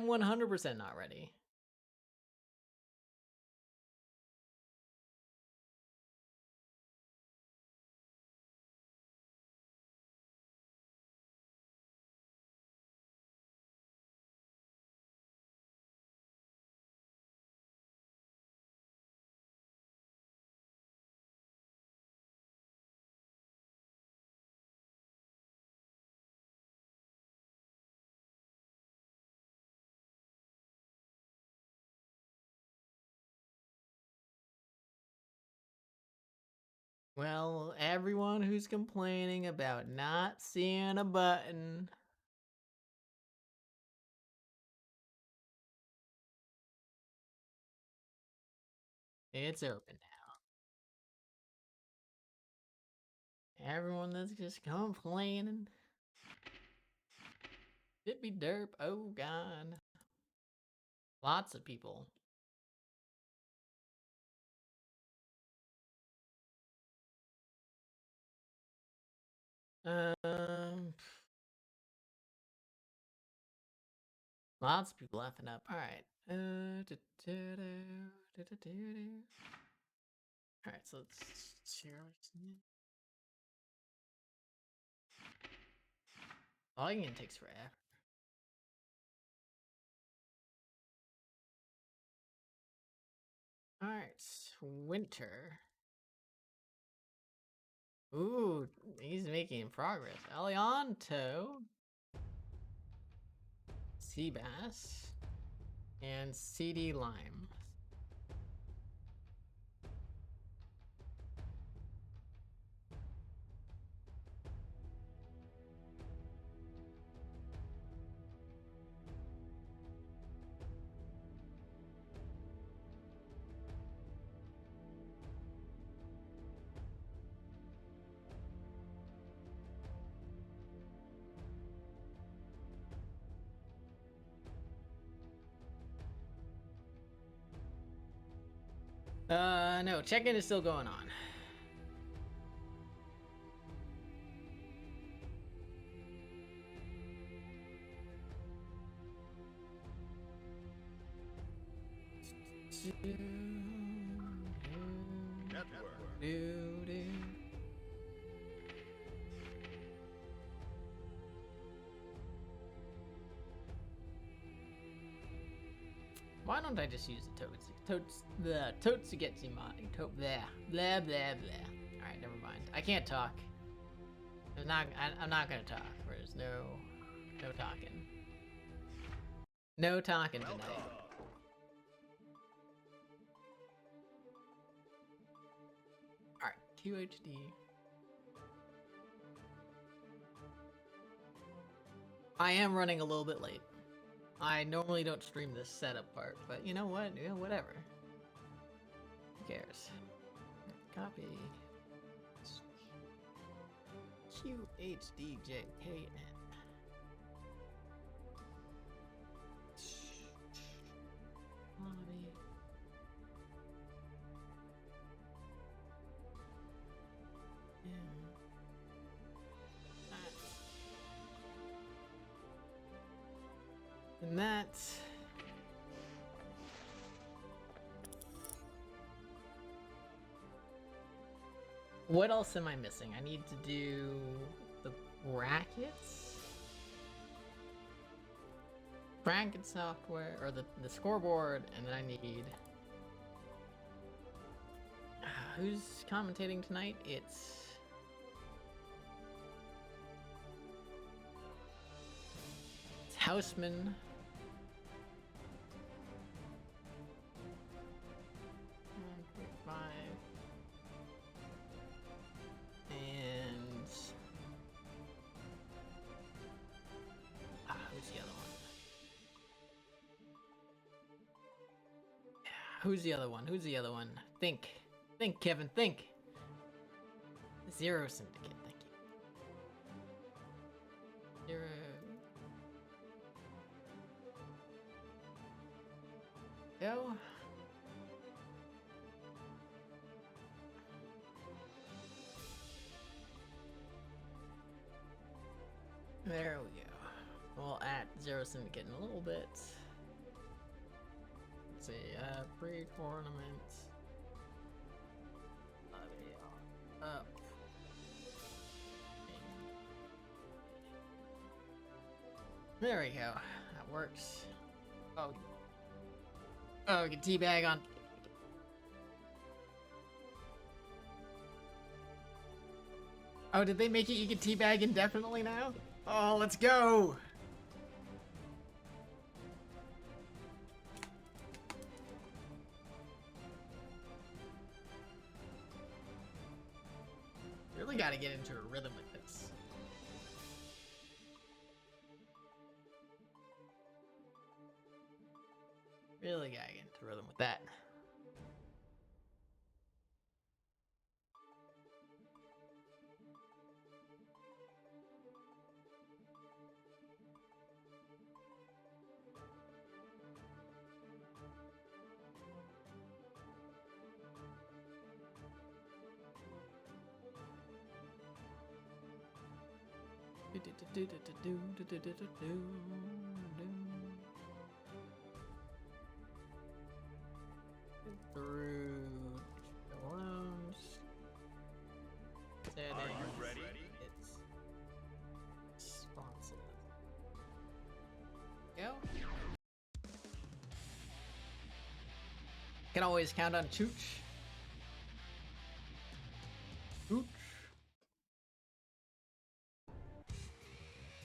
100% not ready. Well, everyone who's complaining about not seeing a button. It's open now. Everyone that's just complaining. Dippy derp, oh god. Lots of people. Lots of people laughing up. Alright. Alright, so let's share. Logging takes forever. Alright, winter. Ooh, he's making progress. Elianto, Seabass, and CD Lime. No, check-in is still going on. Why don't I just use the totes to get some money? Blah blah blah. All right, never mind. I can't talk. I'm not gonna talk. There's no talking. No talking tonight. All right, QHD. I am running a little bit late. I normally don't stream this setup part, but you know what? Yeah, whatever. Who cares? Copy. QHDJKN. Lobby. And that's what else am I missing? I need to do the brackets, bracket software, or the scoreboard, and then I need who's commentating tonight? It's Houseman. Who's the other one? Who's the other one? Think, Kevin, think. Zero Syndicate, thank you. Zero. Go. There we go. We'll add Zero Syndicate in a little bit. see. Pre-tournament. Up. There we go. That works. Oh. Oh, we can teabag on. Oh, did they make it you can teabag indefinitely now? Oh, let's go! Really gotta get into a rhythm with this. Really gotta get into rhythm with that. Through balloons. Settings. Are you ready? It's responsive. Go. Can always count on Chooch. Chooch.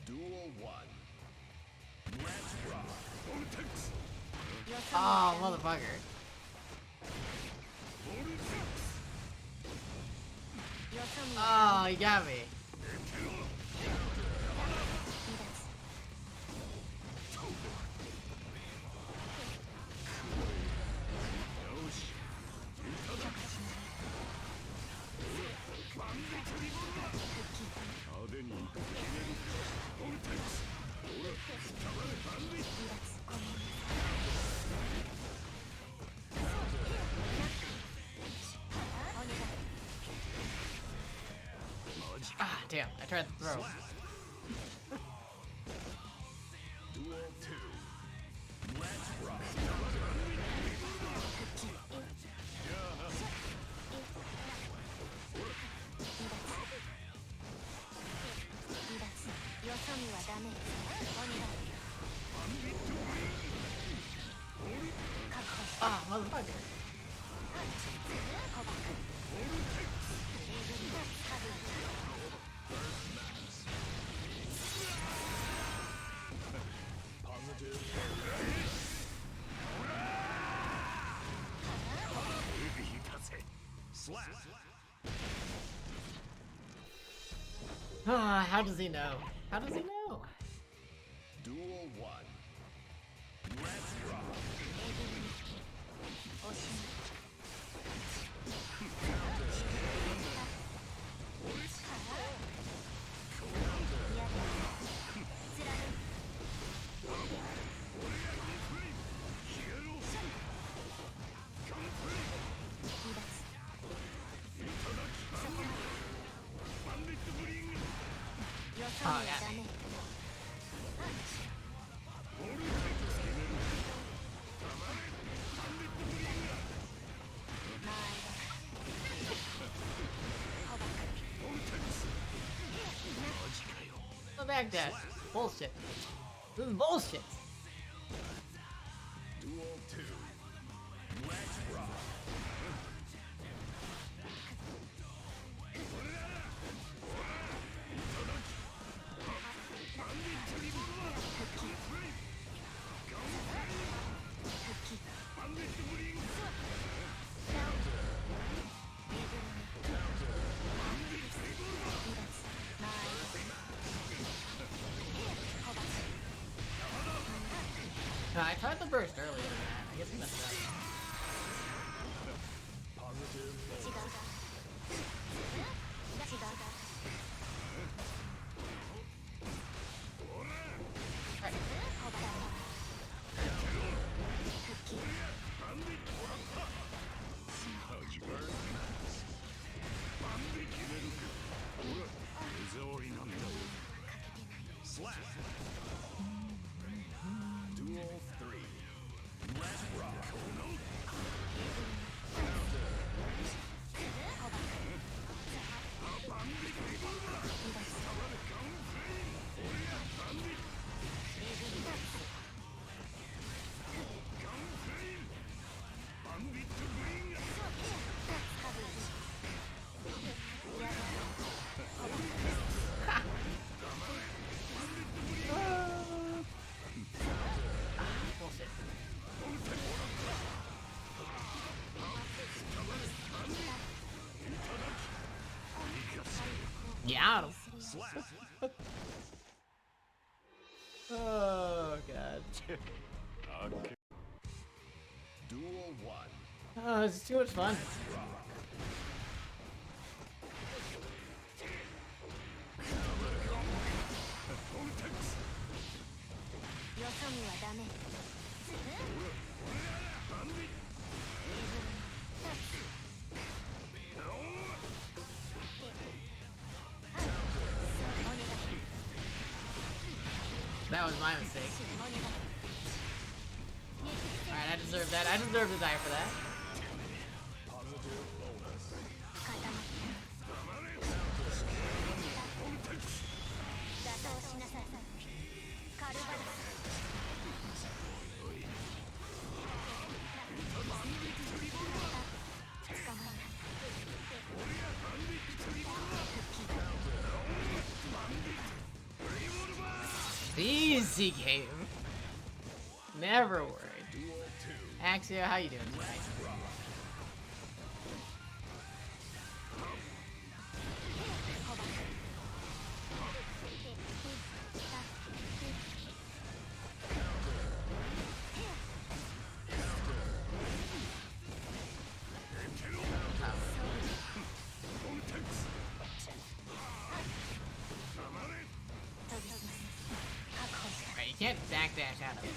Duel 1. Let's rock. Oh, motherfucker. Oh, he got me. Ah, damn. I tried to throw. Duel 2. Let's rock. Ah, motherfucker. Slap. Ah, how does he know? How does he know? Duel 1. Let's rock. Oh, yeah. The back dash. Bullshit. This is bullshit. Duel 2. Let's rock. I tried the burst earlier than that. I guess I messed up. Slap. Duel 3. Let's rock. Got him. Slap. Oh god. Okay. Duel 1. Oh, this is too much fun. Rock. よそ見はダメ。 That was my mistake. Alright, I deserve that. I deserve to die for that. Easy game. Never worried. Axia, how you doing tonight? Alright, you can't backdash out of it.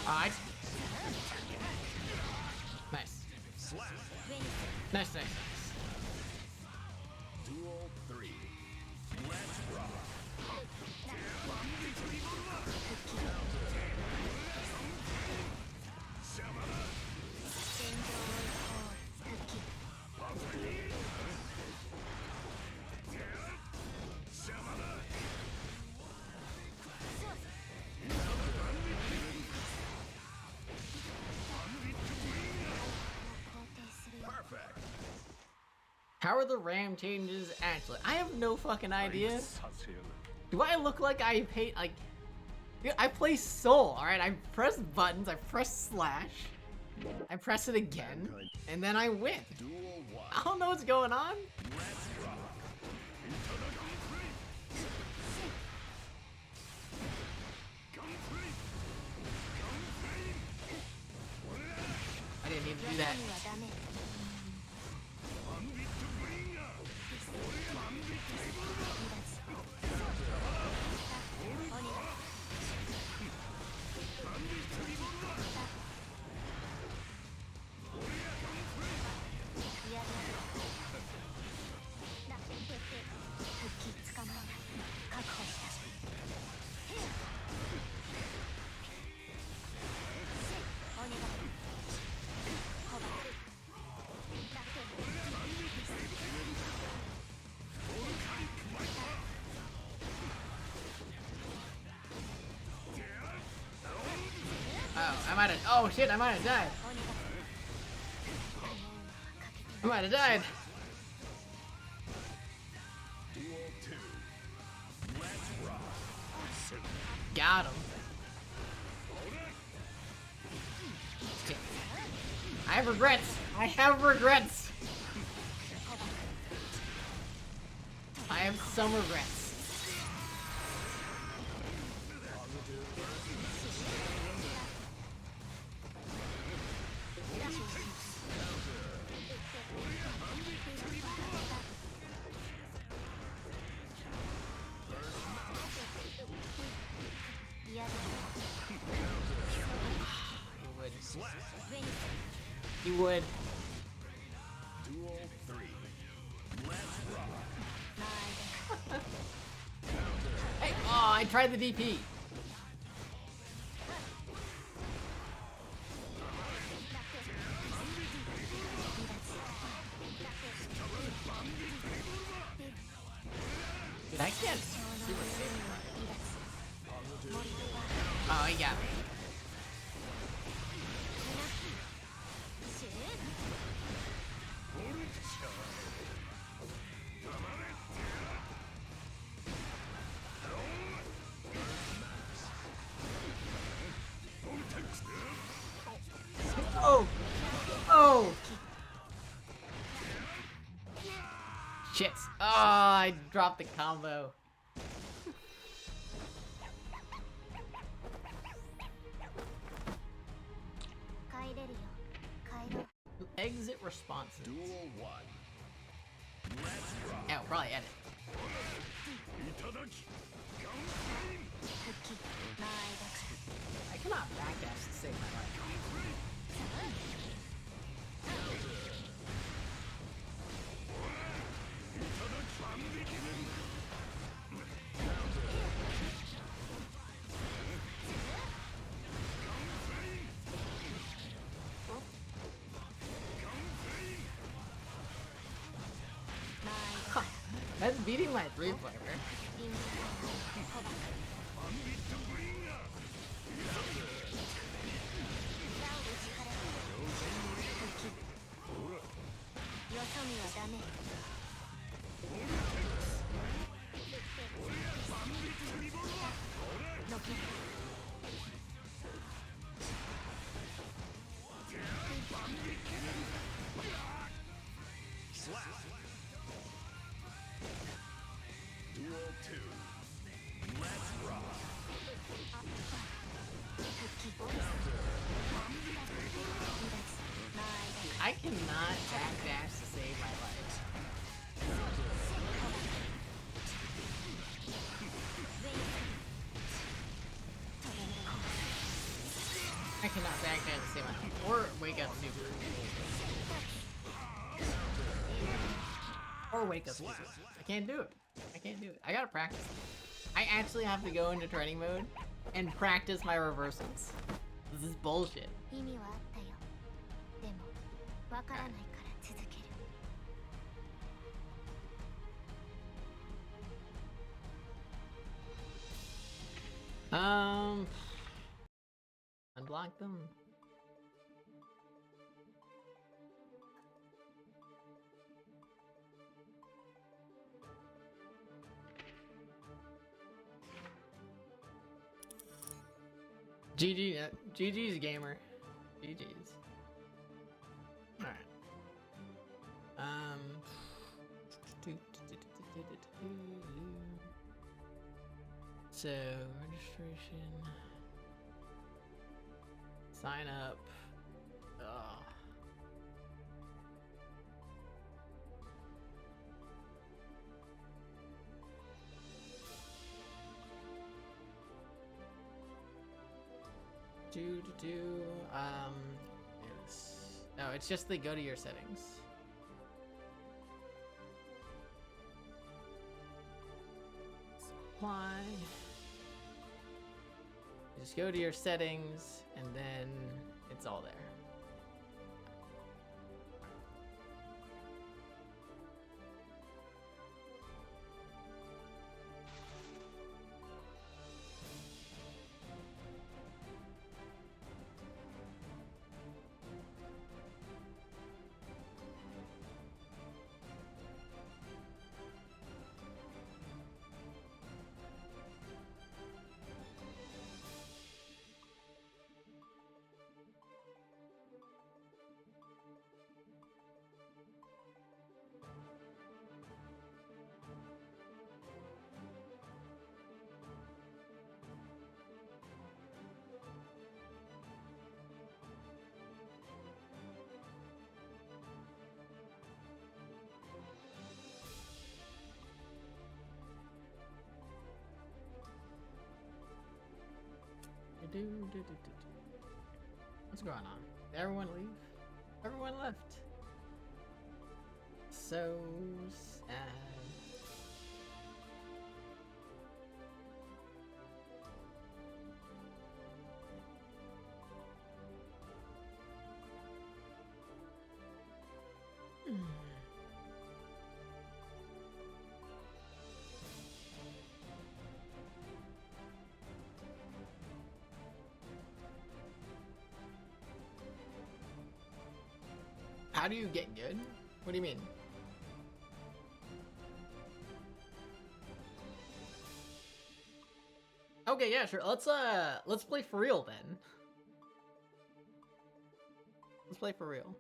Alright. Nice. Nice, nice, nice. Duel 3. Let's rock. Perfect. How are the RAM changes actually? I have no fucking idea. Do I look like I hate like? Dude, I play Soul. All right, I press buttons. I press slash. I press it again, and then I win. Duel 1. I don't know what's going on. Let's rock. I didn't need to do that. Oh, I might have. Oh shit, I might have died. I might have died. Duel 2. Let's rock. Got him. Okay. I have regrets. I have regrets. I have some regrets. You would. Duel 3. Let's rock. Hey, oh, I tried the DP. Dude, I can't see what's saving. Oh, he got me. Oh! Oh! Shit! Oh, I dropped the combo. Exit responses. Duel 1. Let's rock. Yeah, we'll probably edit. I cannot backdash to save my life. Huh. That's beating my 3-player. Slap. Duel 2. Let's rock. I cannot backdash to save my life. I cannot backdash to save my life. Or wake up super. Or wake up super. I can't do it. I can't do it. I gotta practice. I actually have to go into training mode and practice my reversals. This is bullshit. 意味はあったよ。でも、わからないから続ける。Unblock them. GG, GG's gamer. GG's. Alright. So, registration. Sign up. Ugh. No, it's just they go to your settings. Supply. Just go to your settings, and then it's all there. What's going on? Did everyone leave? Everyone left. So sad. How do you get good? What do you mean? Okay, yeah, sure. Let's play for real then. play for real.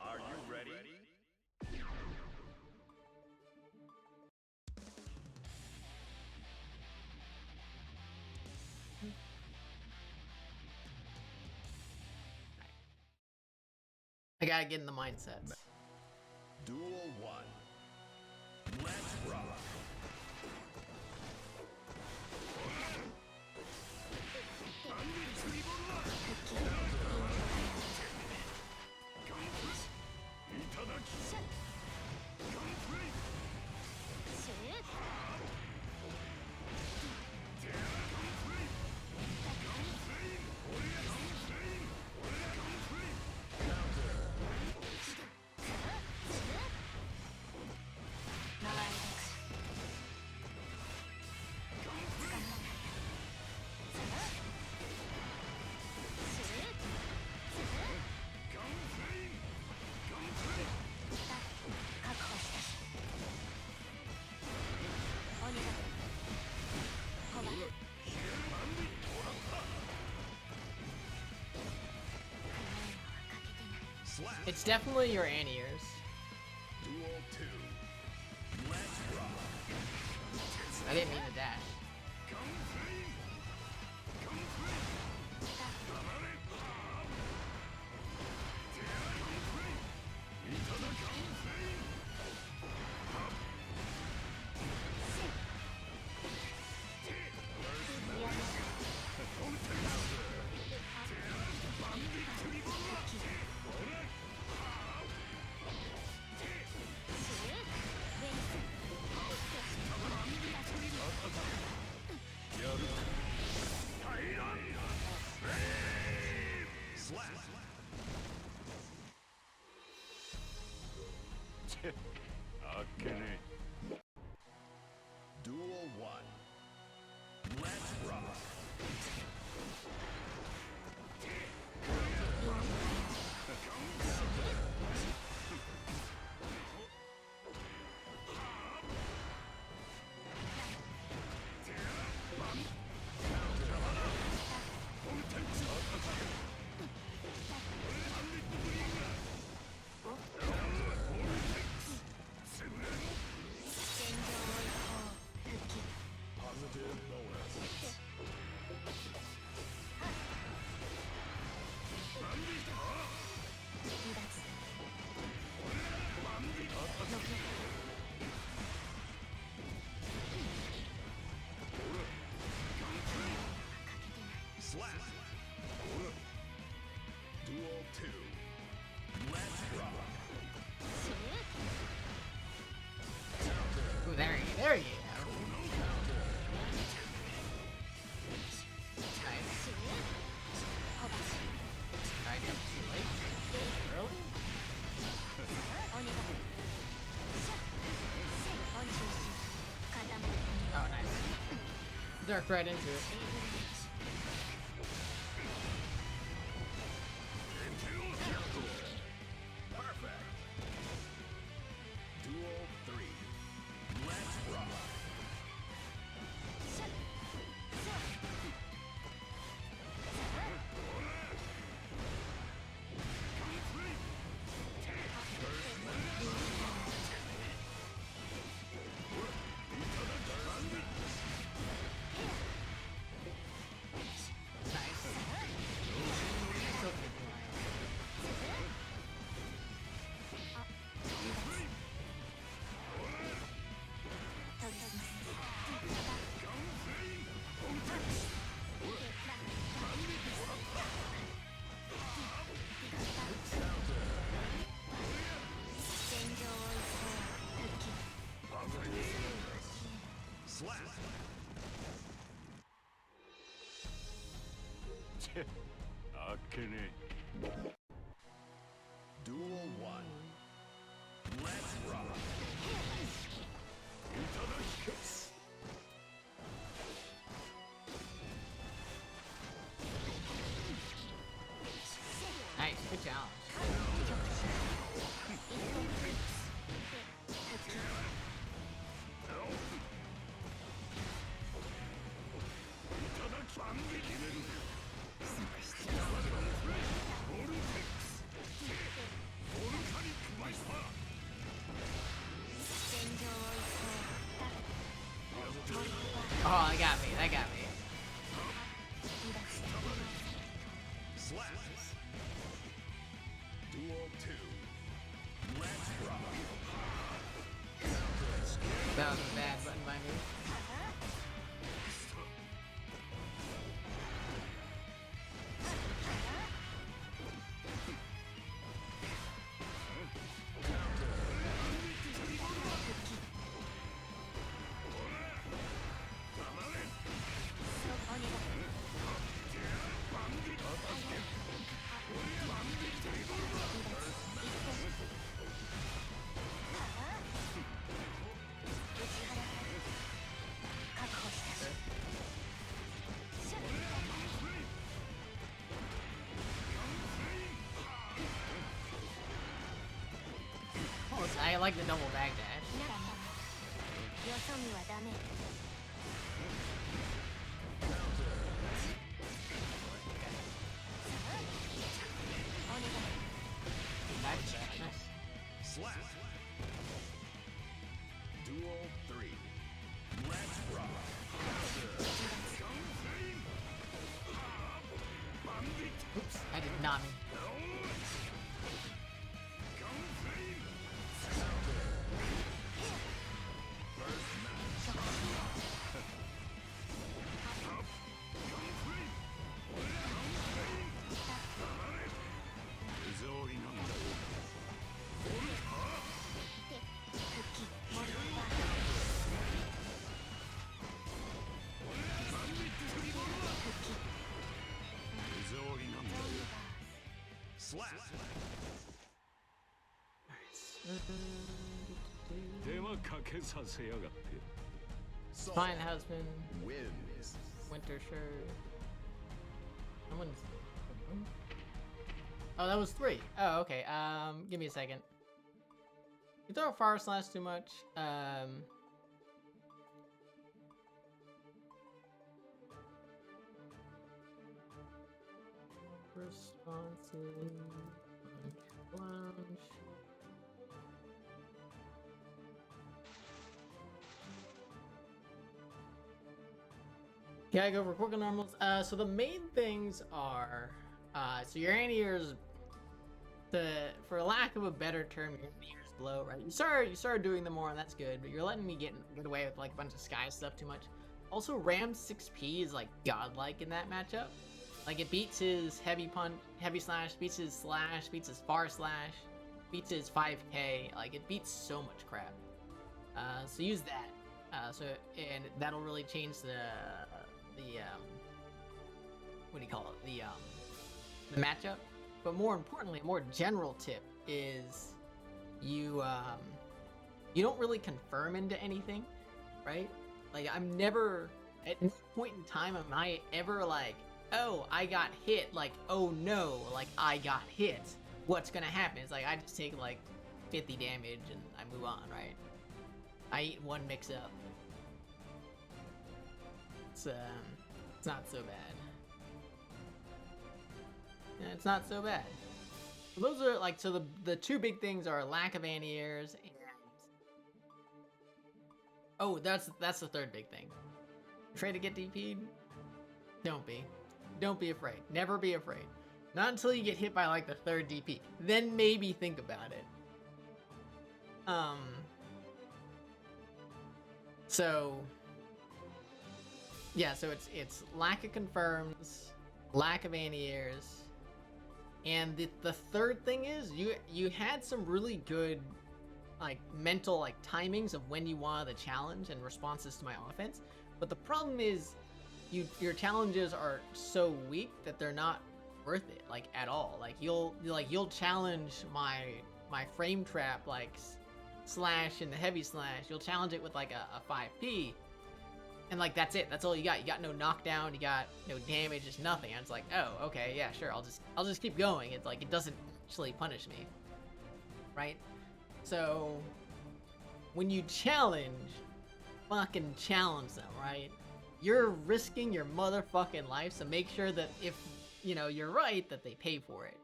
Are you ready? I gotta get in the mindsets. Duel 1. Let's rock. It's definitely your anti-ears. Duel 2. Let's rock. I didn't mean to dash. Duel 1. Let's rock. Slap. Duel 2. Let's rock. Ooh, there you go. Nice. Alright, too late. Early? Oh, nice. Dark right into it. Perfect. Duel 3. Let's rock. Slap. Duel 1. Let's rock. Nice, good challenge. Slap. Duel 2. Let's rock. That was a bad button by me. I like the double back dash. よそ見はダメ。 Back dash, nice. Slap. Duel 3. Let's rock. Oops, I did not mean. Slap. 手間かけさせやがって。 Fine husband, Wins. winter shirt. Someone's. Oh, that was 3. Oh, okay. Give me a second. You throw a fire slash too much. Responsive. Lunch. Yeah, I go for quick and normals. So the main things are, so your anti-air's, for lack of a better term, your anti-air's low, right? You started doing them more, and that's good, but you're letting me get away with like a bunch of sky stuff too much. Also, Ram's 6P is like godlike in that matchup. Like it beats his heavy slash, beats his slash, beats his far slash, beats his 5k. Like it beats so much crap. So use that. And that'll really change the what do you call it? The matchup. But more importantly, a more general tip is you don't really confirm into anything, right? Like I'm never at no point in time am I ever like, oh, I got hit, like, oh no, like I got hit. What's gonna happen? It's like I just take like 50 damage and I move on, right? I eat one mix up. It's not so bad. Yeah, it's not so bad. So those are like, so the two big things are lack of anti-airs and oh, that's the third big thing. Afraid to get DP'd? Don't be. Don't be afraid. Never be afraid. Not until you get hit by like the third DP. Then maybe think about it. So yeah, so it's lack of confirms, lack of anti-airs, and the third thing is you had some really good like mental like timings of when you wanted the challenge and responses to my offense, but the problem is your challenges are so weak that they're not worth it like at all. Like you'll challenge my frame trap like slash and the heavy slash. You'll challenge it with like a 5p, and like that's it. That's all you got. You got no knockdown. You got no damage. It's nothing. And it's like, oh, okay, yeah, sure. I'll just keep going. It's like it doesn't actually punish me, right? So when you challenge, fucking challenge them, right? You're risking your motherfucking life, so make sure that if you know you're right, that they pay for it.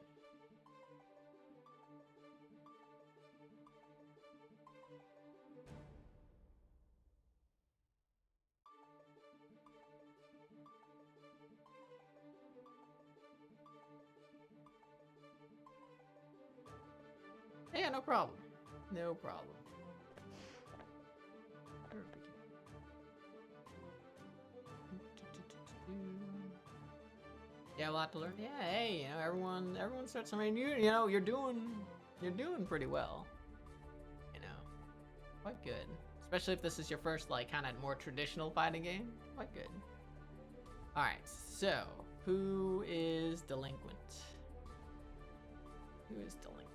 Yeah, no problem. No problem. Yeah, a lot to learn. Yeah, hey, you know, everyone starts. I mean, you know, you're doing pretty well. You know, quite good. Especially if this is your first, like, kind of more traditional fighting game. Quite good. All right, so who is delinquent? Who is delinquent?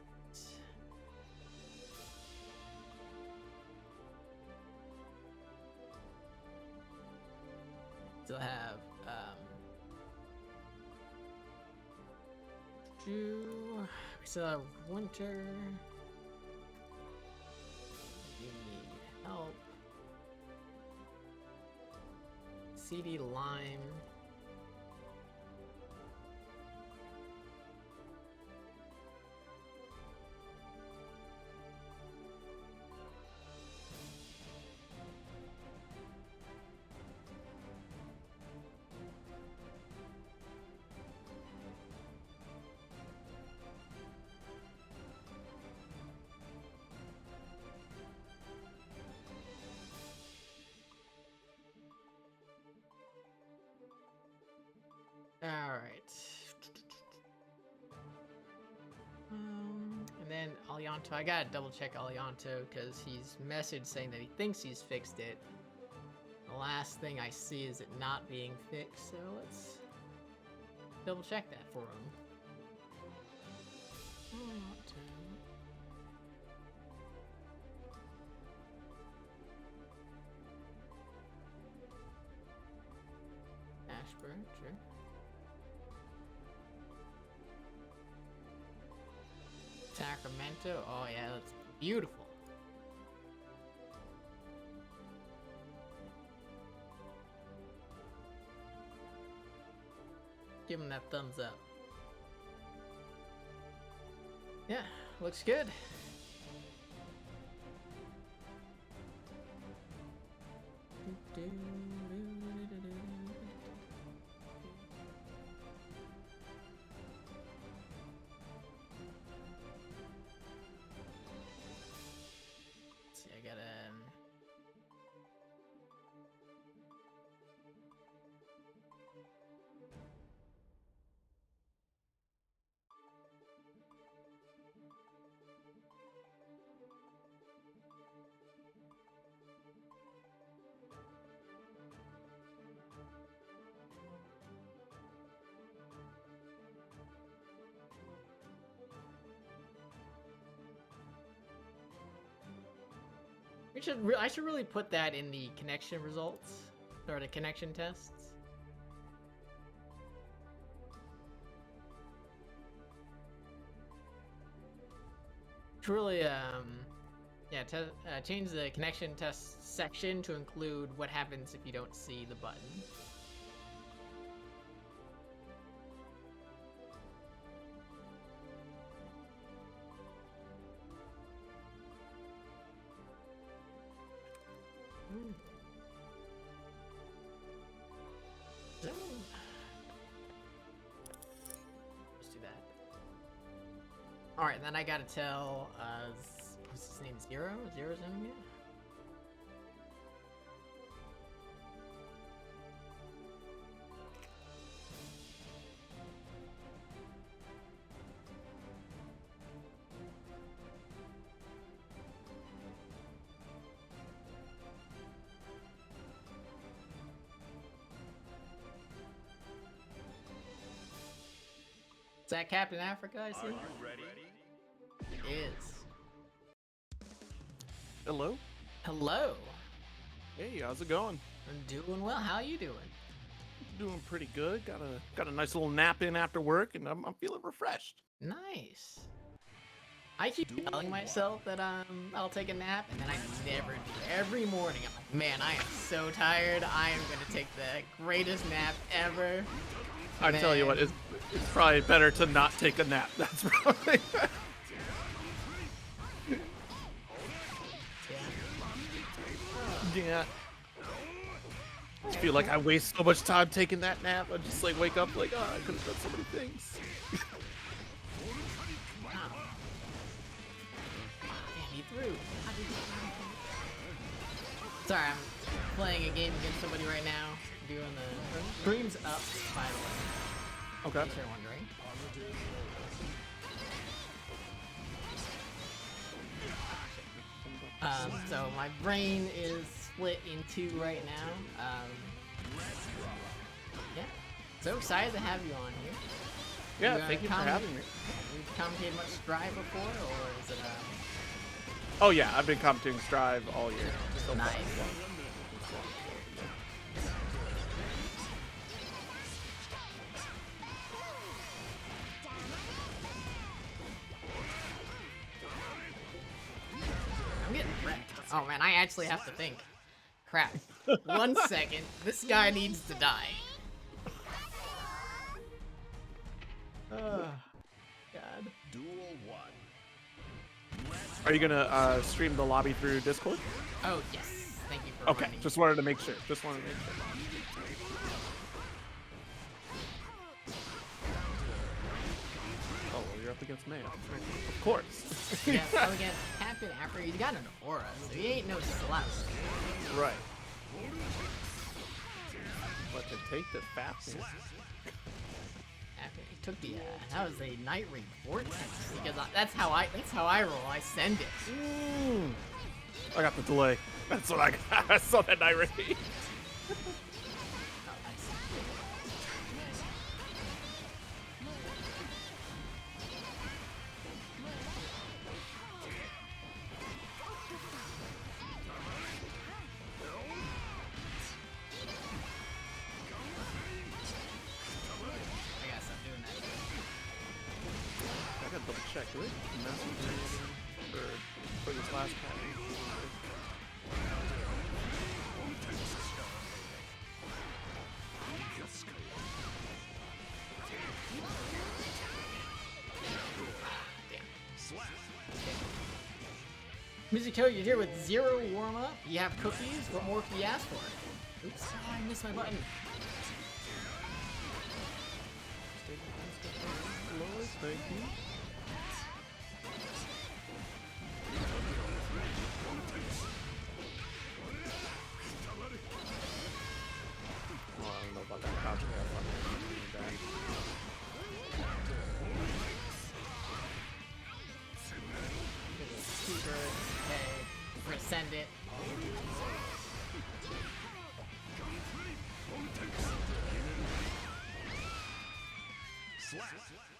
Still have we still have Winter. You need help. CD Lime. Alright. And then Alianto, I gotta double check Alianto because he's messaged saying that he thinks he's fixed it. The last thing I see is it not being fixed, so let's double check that for him. Ashburn, sure. Sacramento, oh yeah, that's beautiful. Give him that thumbs up. Yeah, looks good. See, I gotta. I should really put that in the connection results or the connection tests. To really, yeah, change the connection test section to include what happens if you don't see the button. Let's do that. Alright, then I gotta tell, what's his name? Zero? Zero's in here? Is that Captain Africa I see? Are you ready? It is. Hello. Hello. Hey, how's it going? I'm doing well. How you doing? Doing pretty good. Got a nice little nap in after work, and I'm feeling refreshed. Nice. I keep telling myself that I'll take a nap, and then I never do. Every morning, I'm like, man, I am so tired. I am gonna take the greatest nap ever. I tell you what, it's probably better to not take a nap. That's probably. Yeah. I feel like I waste so much time taking that nap. I just like wake up like, oh, I could have done so many things. through? How did he run through? Sorry, I'm playing a game against somebody right now. Doing the stream's up, by the way. Okay. In case you're wondering. So my brain is split in two right now. Yeah. So excited to have you on here. Yeah, thank you for having me. You've commentated much Strive before, or is it Oh yeah, I've been commentating Strive all year. So nice? far. I'm getting wrecked. Oh man, I actually have to think. Crap. 1 second. This guy needs to die. God. Duel 1. Are you gonna stream the lobby through Discord? Oh yes. Thank you for Okay, reminding me. just wanted to make sure. Just wanted to make sure. Oh, well, you're up against Mayo. Of course. Yeah, so again, Captain Afro, he's got an aura, so he ain't no slouch. Right. What to take the fastest? After he took the that was a Night Ring vortex because that's how I roll. I send it. I got the delay. That's what I got. I saw that night ring. Oh, nice. I gotta stop doing that. I gotta double check. Do it? For this last patch. Music you're here with 0 warm-up. You have cookies. What more can you ask for? Oops, oh, I missed my button. Thank you. Oh, I don't know about that couch. Super. Okay. We're gonna send it.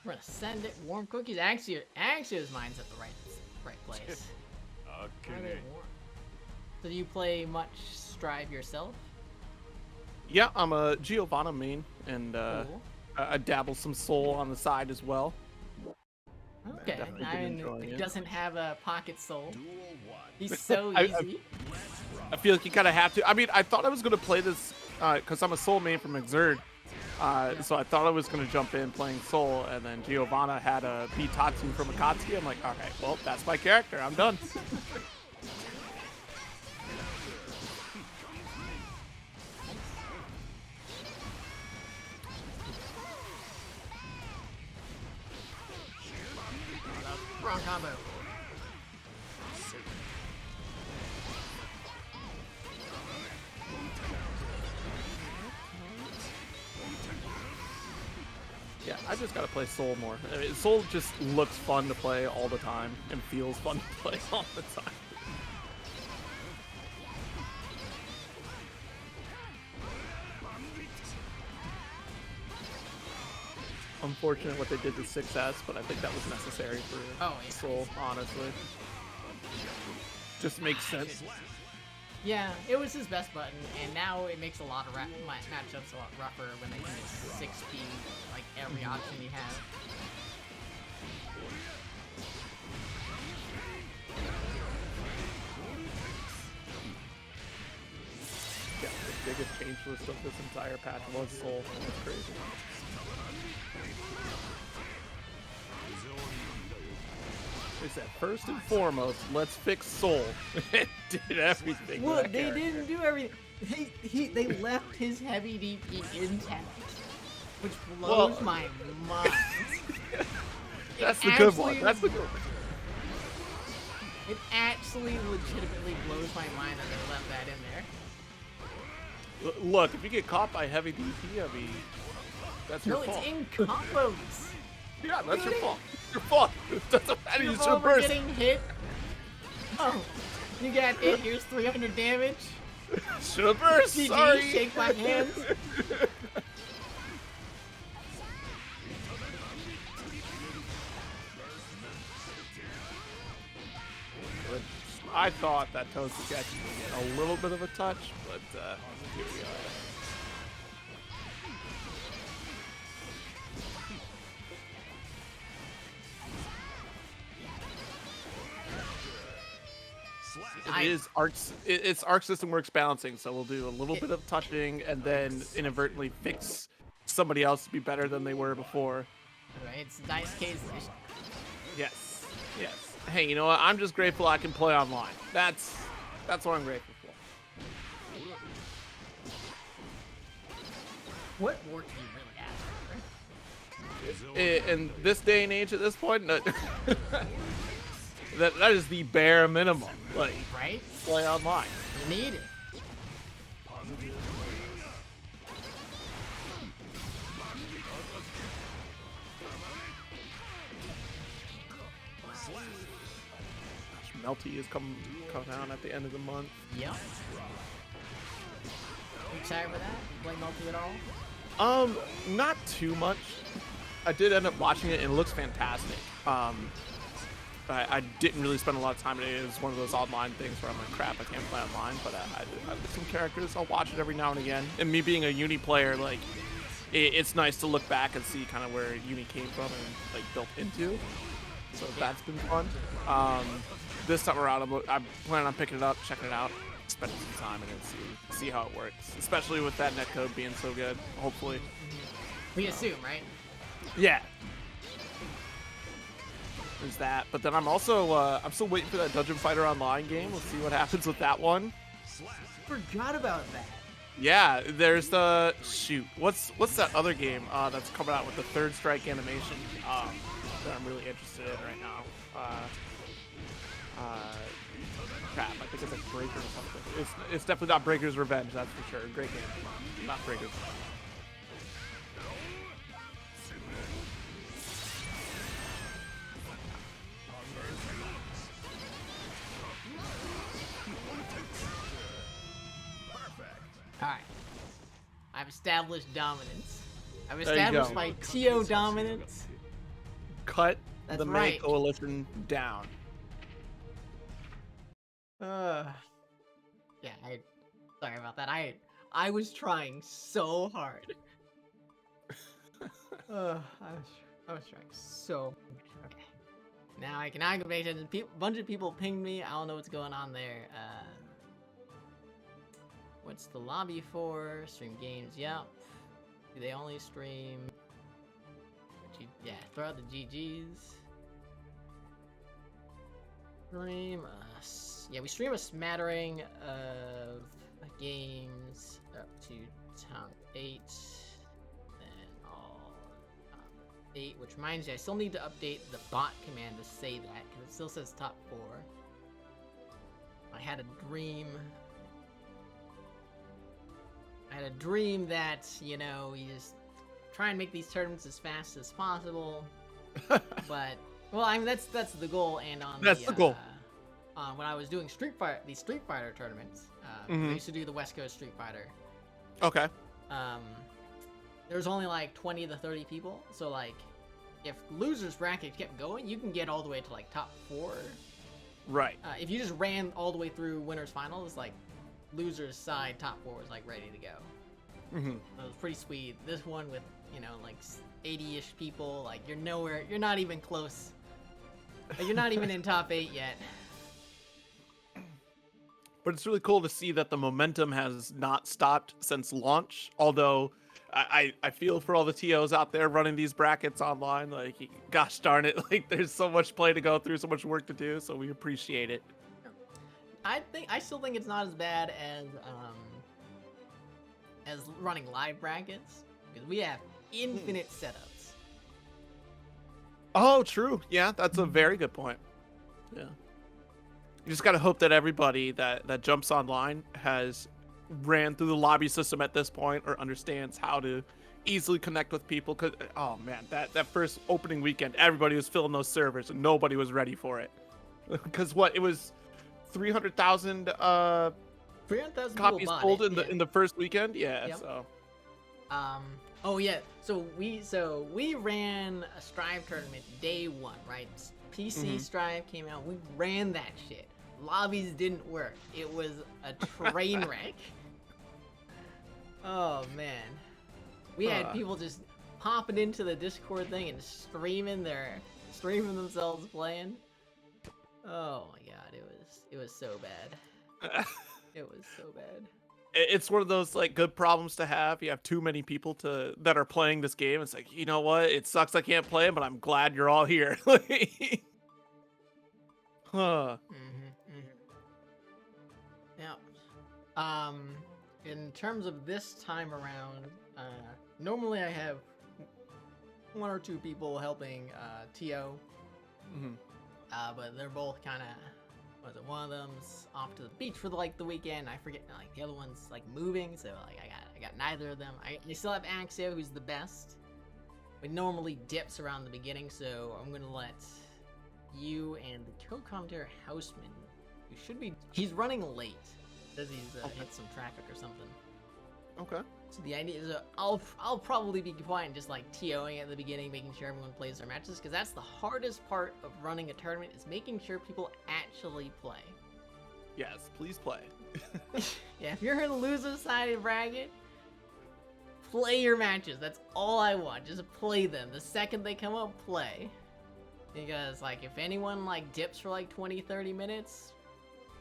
We're gonna send it. Warm cookies. Actually, his mind's at the right place. Why are they warm? So do you play much Strive yourself? Yeah, I'm a Giovanna main, and Cool. I dabble some Soul on the side as well. Okay. definitely I been mean, enjoying he it. doesn't have a pocket soul. Duel 1. He's so I- easy. I feel like you kind of have to. I mean, I thought I was going to play this because I'm a Soul main from Exerd. So I thought I was going to jump in playing Soul, and then Giovanna had a Bitatsu from Akatsuki. I'm like, okay, well, that's my character. I'm done. Wrong combo. Yeah, I just gotta play Soul more. I mean, Soul just looks fun to play all the time and feels fun to play all the time. Unfortunate what they did to 6S, but I think that was necessary for Oh, yeah. Soul, honestly. Just makes sense. Yeah, it was his best button, and now it makes a lot of matchups a lot rougher when they can just 6-speed like every option you have. Yeah, the biggest change list of this entire patch was Soul. That's crazy. They said, first and foremost, let's fix Soul. It did everything. Look, that they character. didn't do everything. They left his heavy DP intact, which blows Well, my mind. That's the good one. actually- That's the good one. It actually legitimately blows my mind that they left that in there. Look, if you get caught by heavy DP, I mean, that's your No, fault. it's in combos. Yeah, that's your Dude, fault. Your fault. It doesn't matter. You You're should over burst. getting hit. Oh, you got hit. Here's 300 damage. Should have burst. GG, Sorry. shake my hands. I thought that Tozuki would get a little bit of a touch, but here we are. Slap. It's Arc System Works balancing, so we'll do a little bit of touching and then inadvertently fix somebody else to be better than they were before. Right, it's nice case. Yes, yes. Hey, you know what? I'm just grateful I can play online. That's what I'm grateful for. What more can you really ask for? In this day and age, at this point, that is the bare minimum. Like, Right? play online. You need it. Melty is come down at the end of the month. Yep. You excited for that? You play multi at all? Not too much. I did end up watching it, and it looks fantastic. I didn't really spend a lot of time in it. It was one of those online things where I'm like, crap, I can't play online, but I have some characters. I'll watch it every now and again. And me being a uni player, like, it's nice to look back and see kind of where uni came from and like built into. So that's been fun. This time around, I'm planning on picking it up, checking it out, spending some time in it, see how it works. Especially with that netcode being so good, hopefully. We assume, right? Yeah. There's that, but then I'm also I'm still waiting for that Dungeon Fighter Online game. We'll see what happens with that one. Forgot about that. Yeah, there's the What's that other game that's coming out with the Third Strike animation that I'm really interested in right now. Crap, I think it's like Breaker or something. It's definitely not Breaker's Revenge, that's for sure. Great game, not Breaker's. Alright. I've established dominance. I've There you established go. my TO dominance. Cut That's the right. May Coalition down. Yeah, sorry about that. I was trying so hard. I was trying so. Okay. Now I can aggravate it. A bunch of people pinged me. I don't know what's going on there. What's the lobby for? Stream games. Yep. Do they only stream? Yeah. Throw out the GGs. Stream. Yeah, we stream a smattering of games up to top 8. All 8, which reminds me, I still need to update the bot command to say that, because it still says top 4. I had a dream that, you know, you just try and make these tournaments as fast as possible. But, well, I mean, that's the goal, and on That's the goal. When I was doing these Street Fighter tournaments, I used to do the West Coast Street Fighter. Okay. There's only like 20 to 30 people, so like, if losers bracket kept going, you can get all the way to like top 4. Right. If you just ran all the way through winners finals, like losers side top 4 was like ready to go. Mm-hmm. It was pretty sweet. This one with, you know, like 80-ish people, like you're not even close. Like, you're not even in top 8 yet. But it's really cool to see that the momentum has not stopped since launch. Although, I feel for all the TOs out there running these brackets online. Like, gosh darn it, like there's so much play to go through, so much work to do. So we appreciate it. I still think it's not as bad as running live brackets, because we have infinite setups. Oh, true. Yeah, that's a very good point. Yeah. You just gotta hope that everybody that jumps online has ran through the lobby system at this point or understands how to easily connect with people. Cause oh man, that first opening weekend, everybody was filling those servers and nobody was ready for it. Because what it was, 300,000 300,000 copies people bought sold it, in the first weekend. Yeah, Yep. so Oh yeah. So we ran a Strive tournament day one, right? PC Strive came out. We ran that shit. Lobbies didn't work. It was a train wreck. Oh man. We had people just popping into the Discord thing and streaming themselves playing. Oh my god, it was so bad. It was so bad. it's one of those like good problems to have. You have too many people that are playing this game. It's like, you know what? It sucks I can't play it, but I'm glad you're all here. Huh. Yeah. In terms of this time around, normally I have one or two people helping TO, but they're both kind of, one of them's off to the beach for the weekend. I forget, like the other one's like moving, so like I got neither of them. I still have Axio, who's the best, but normally dips around the beginning, so I'm gonna let you and the co-commentator Houseman, he's running late. Says he's hit some traffic or something. Okay. So the idea is I'll probably be quiet and just like TOing at the beginning, making sure everyone plays their matches, because that's the hardest part of running a tournament, is making sure people actually play. Yes, please play. Yeah, if you're in the loser side of the bracket, play your matches. That's all I want. Just play them. The second they come up, play. Because like if anyone like dips for like 20-30 minutes,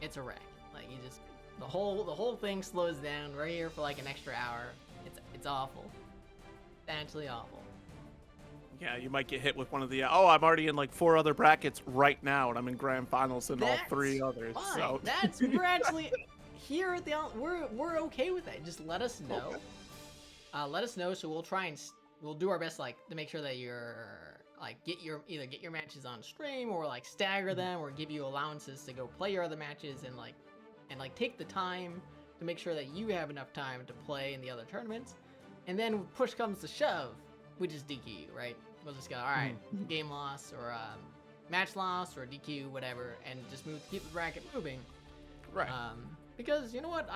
it's a wreck. Like you just the whole thing slows down. We're here for like an extra hour. It's awful. It's actually awful. Yeah, you might get hit with one of the I'm already in like 4 other brackets right now, and I'm in grand finals in all 3 others. Fine. So We're actually here at the we're okay with that. Just let us know. Okay. Let us know, so we'll do our best like to make sure that you're like either get your matches on stream or like stagger them or give you allowances to go play your other matches and take the time to make sure that you have enough time to play in the other tournaments. And then when push comes to shove, we just DQ you, right? We'll just go, all right, game loss or match loss or DQ, whatever, and just keep the bracket moving. Right. Because you know what,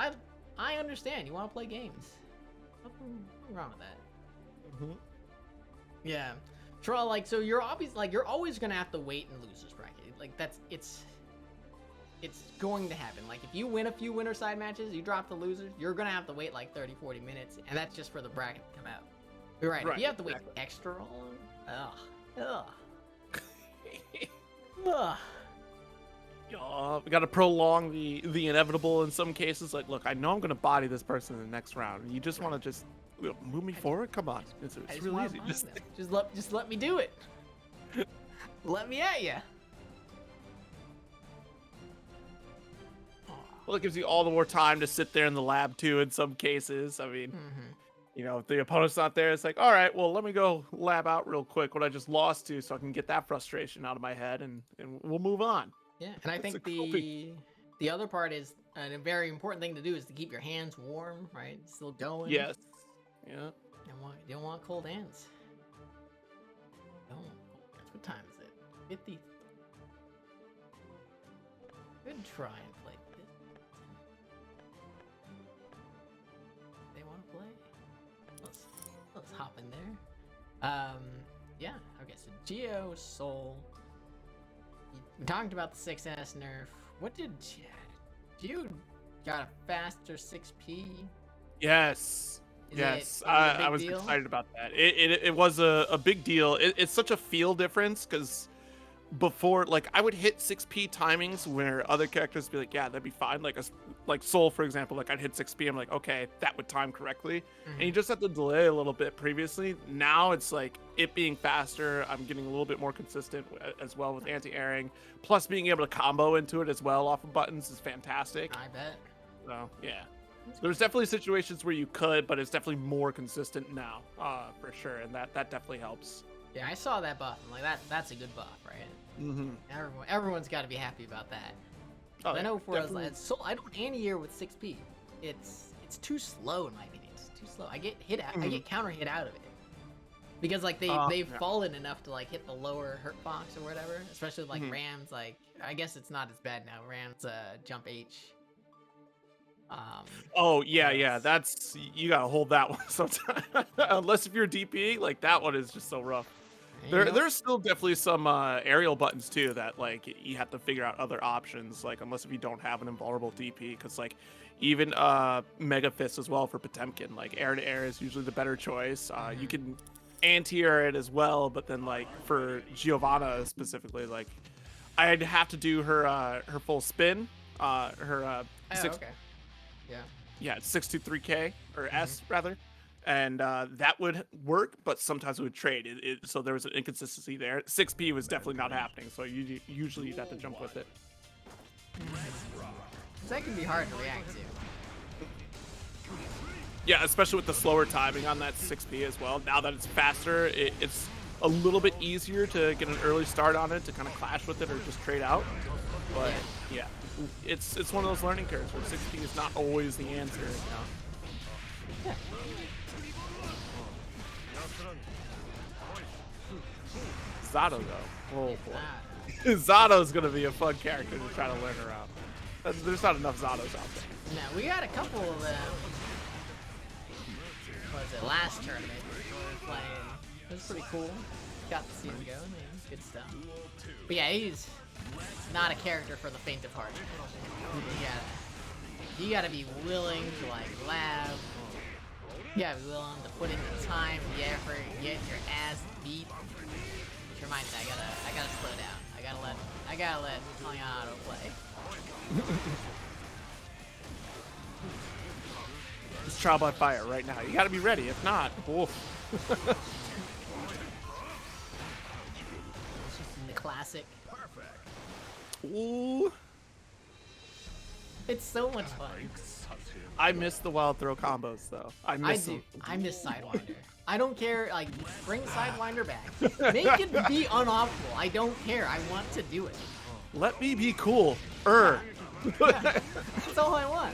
I understand you want to play games. Nothing wrong with that. Yeah. Troll, like, so you're always gonna have to wait in losers bracket. Like it's going to happen. Like if you win a few winner side matches, you drop the losers, you're gonna have to wait like 30-40 minutes, and that's just for the bracket to come out. You're right. If you have to wait extra long, we gotta prolong the inevitable in some cases. Like, look, I know I'm gonna body this person in the next round. You just want to just move me forward. Come on, it's really easy. Just let me do it. Let me at ya. Well, it gives you all the more time to sit there in the lab too. In some cases, I mean, you know, if the opponent's not there, it's like, all right, well, let me go lab out real quick what I just lost to, so I can get that frustration out of my head, and we'll move on. Yeah, and I think the other part is, and a very important thing to do, is to keep your hands warm, right? Still going. Yes. Yeah. You don't want cold hands. Don't. What time is it? 50. Good try and play this. They want to play? Let's hop in there. Yeah. Okay. So Geo, Soul. We talked about the 6S nerf. What did Geo got a faster 6P? Yes. Yes, I was excited about that. It was a big deal. It's such a feel difference, because before, like, I would hit 6P timings where other characters would be like, yeah, that'd be fine. Like Soul, for example, like I'd hit 6P, I'm like, okay, that would time correctly. And you just have to delay a little bit previously. Now it's like it being faster. I'm getting a little bit more consistent as well with anti-airing. Plus being able to combo into it as well off of buttons is fantastic. I bet. So, yeah. There's definitely situations where you could, but it's definitely more consistent now, for sure, and that definitely helps. Yeah, I saw that buff. I'm like, that's a good buff, right? Everyone's got to be happy about that. Oh, I know for us, definitely. so I don't anti-air with 6P. It's too slow in my opinion. It's too slow. I get hit out. I get counter hit out of it because like they've Yeah. fallen enough to like hit the lower hurt box or whatever. Especially like Rams. Like I guess it's not as bad now. Rams jump H. Oh yeah. That's you gotta hold that one sometimes. Unless if you're DP, like that one is just so rough. There's still definitely some aerial buttons too that like you have to figure out other options. Like unless if you don't have an invulnerable DP, because like even Mega Fist as well for Potemkin, like air to air is usually the better choice. You can anti-air it as well, but then like for Giovanna specifically, like I'd have to do her full spin, her six, okay. Yeah. yeah, 623K or S rather, and that would work, but sometimes it would trade. So there was an inconsistency there. 6P was definitely not happening, so usually you'd have to jump with it. That can be hard to react to. Yeah, especially with the slower timing on that 6P as well. Now that it's faster, it's a little bit easier to get an early start on it to kind of clash with it or just trade out. But yeah, it's one of those learning curves where 6P is not always the answer. Yeah. Zato though, oh boy, Zato's gonna be a fun character to try to learn around. There's not enough Zatos out there. No, we had a couple of them. What was it? Last tournament we were playing. It was pretty cool. Got to see him go. I mean, good stuff. But yeah, he's not a character for the faint of heart. You gotta be willing to like lab. You gotta be willing to put in the time, the effort, get your ass beat. Which reminds me, I gotta slow down. I gotta let Millia play. It's trial by fire right now. You gotta be ready. If not, oof. The classic. Ooh. It's so much fun. I miss the wild throw combos though. I miss them. I miss Sidewinder. I don't care, like, bring Sidewinder back. Make it be unoptimal. I don't care. I want to do it. Let me be cool. That's all I want.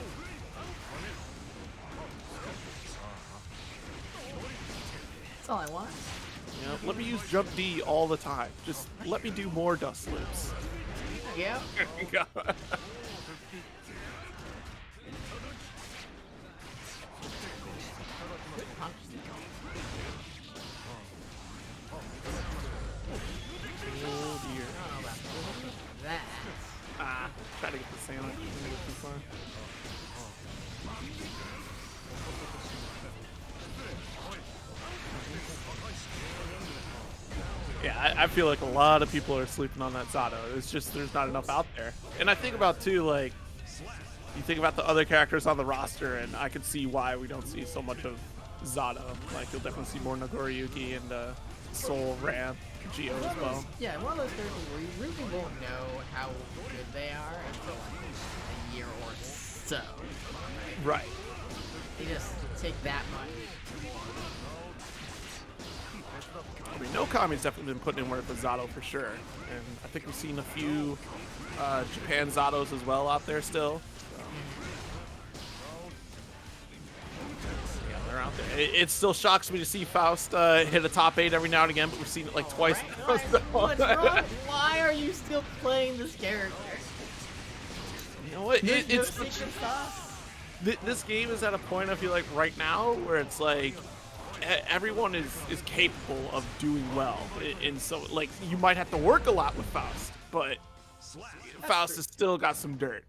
That's all I want. You know, let me use jump D all the time. Just let me do more dust loops. Yeah. Oh dear. I don't know about that. Try to get the sandwich. Too far. Yeah, I feel like a lot of people are sleeping on that Zato. It's just there's not enough out there. And I think about too, like, you think about the other characters on the roster, and I can see why we don't see so much of Zato. Like, you'll definitely see more Nagoriyuki and Soul, Ram, Geo as well. Yeah, one of those characters where you really won't know how good they are until like a year or so. Right. They just take that much. I mean, Nokami's definitely been putting in work with Zato for sure. And I think we've seen a few Japan Zatos as well out there still. So. Yeah, they're out there. It still shocks me to see Faust hit a top 8 every now and again, but we've seen it like twice. What's wrong? Why are you still playing this character? You know what? There's no It's secret sauce. this game is at a point I feel like right now where it's like everyone is capable of doing well, and so like you might have to work a lot with Faust, but Faust has still got some dirt.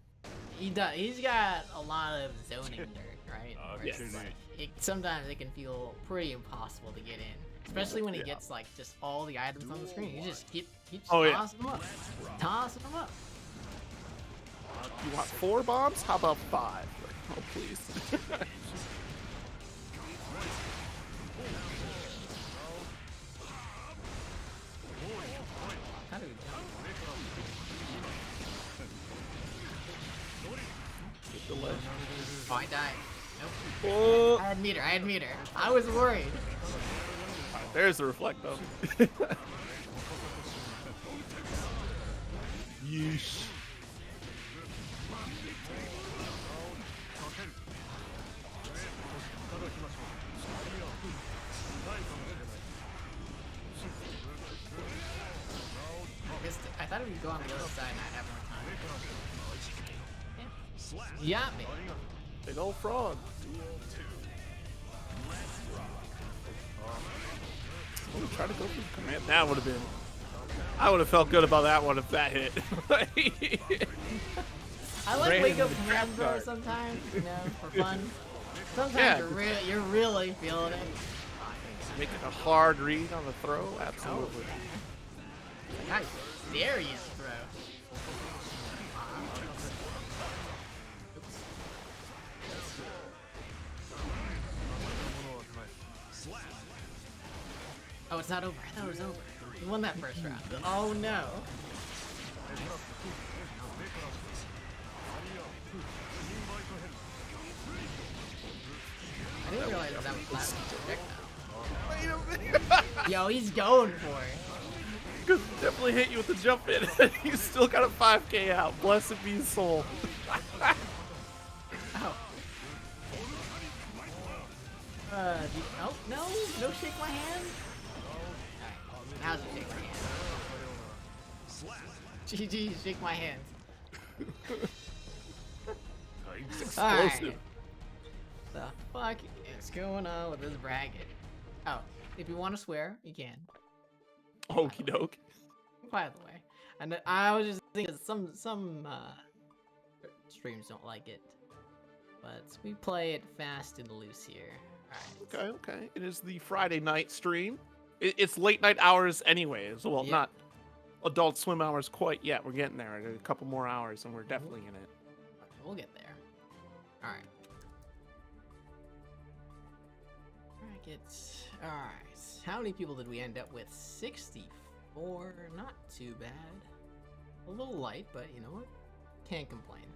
He does. He's got a lot of zoning dirt, right? Where Yes. it's like, sometimes it can feel pretty impossible to get in, especially when he gets like just all the items on the screen. You just keep tossing them up, tossing them up. You want 4 bombs? How about 5? Like, oh please. How do we jump? Get the ledge. Oh, I died. Nope. Oh. I had meter. I was worried. Alright, there's the reflect though. Yeesh. thought if you go on the other side, I'd have more time. Slap. Yeah. You got me. Big old frog. Duel 2. Let's rock. Oh, try to go for the command. That would have been. I would have felt good about that one if that hit. I like Ran wake up into the command trap throw guard. sometimes, you know, for fun. Sometimes Yeah, you're really feeling it. Making a hard read on the throw. Absolutely. How dare you throw? Slap. Oh, it's not over. I thought it was over. We won that first round. Oh no. I didn't realize that was last projectile. Yo, he's going for it. Could definitely hit you with the jump in. He's still got a 5k out. Blessed be his soul. Oh. Oh, no, no shake my hand. Alright, now's a shake my hand. Slap. GG, shake my hand. Explosive. Alright. The fuck is going on with this bracket? Oh, if you want to swear, you can. Okie doke. By the way, and I was just thinking some streams don't like it, but we play it fast and loose here. All right. Okay. It is the Friday night stream. It's late night hours anyways. Well, Yeah. not adult swim hours quite yet. We're getting there. A couple more hours and we're definitely in it. We'll get there. All right. Brackets. All right. How many people did we end up with? 64. Not too bad. A little light, but you know what? Can't complain.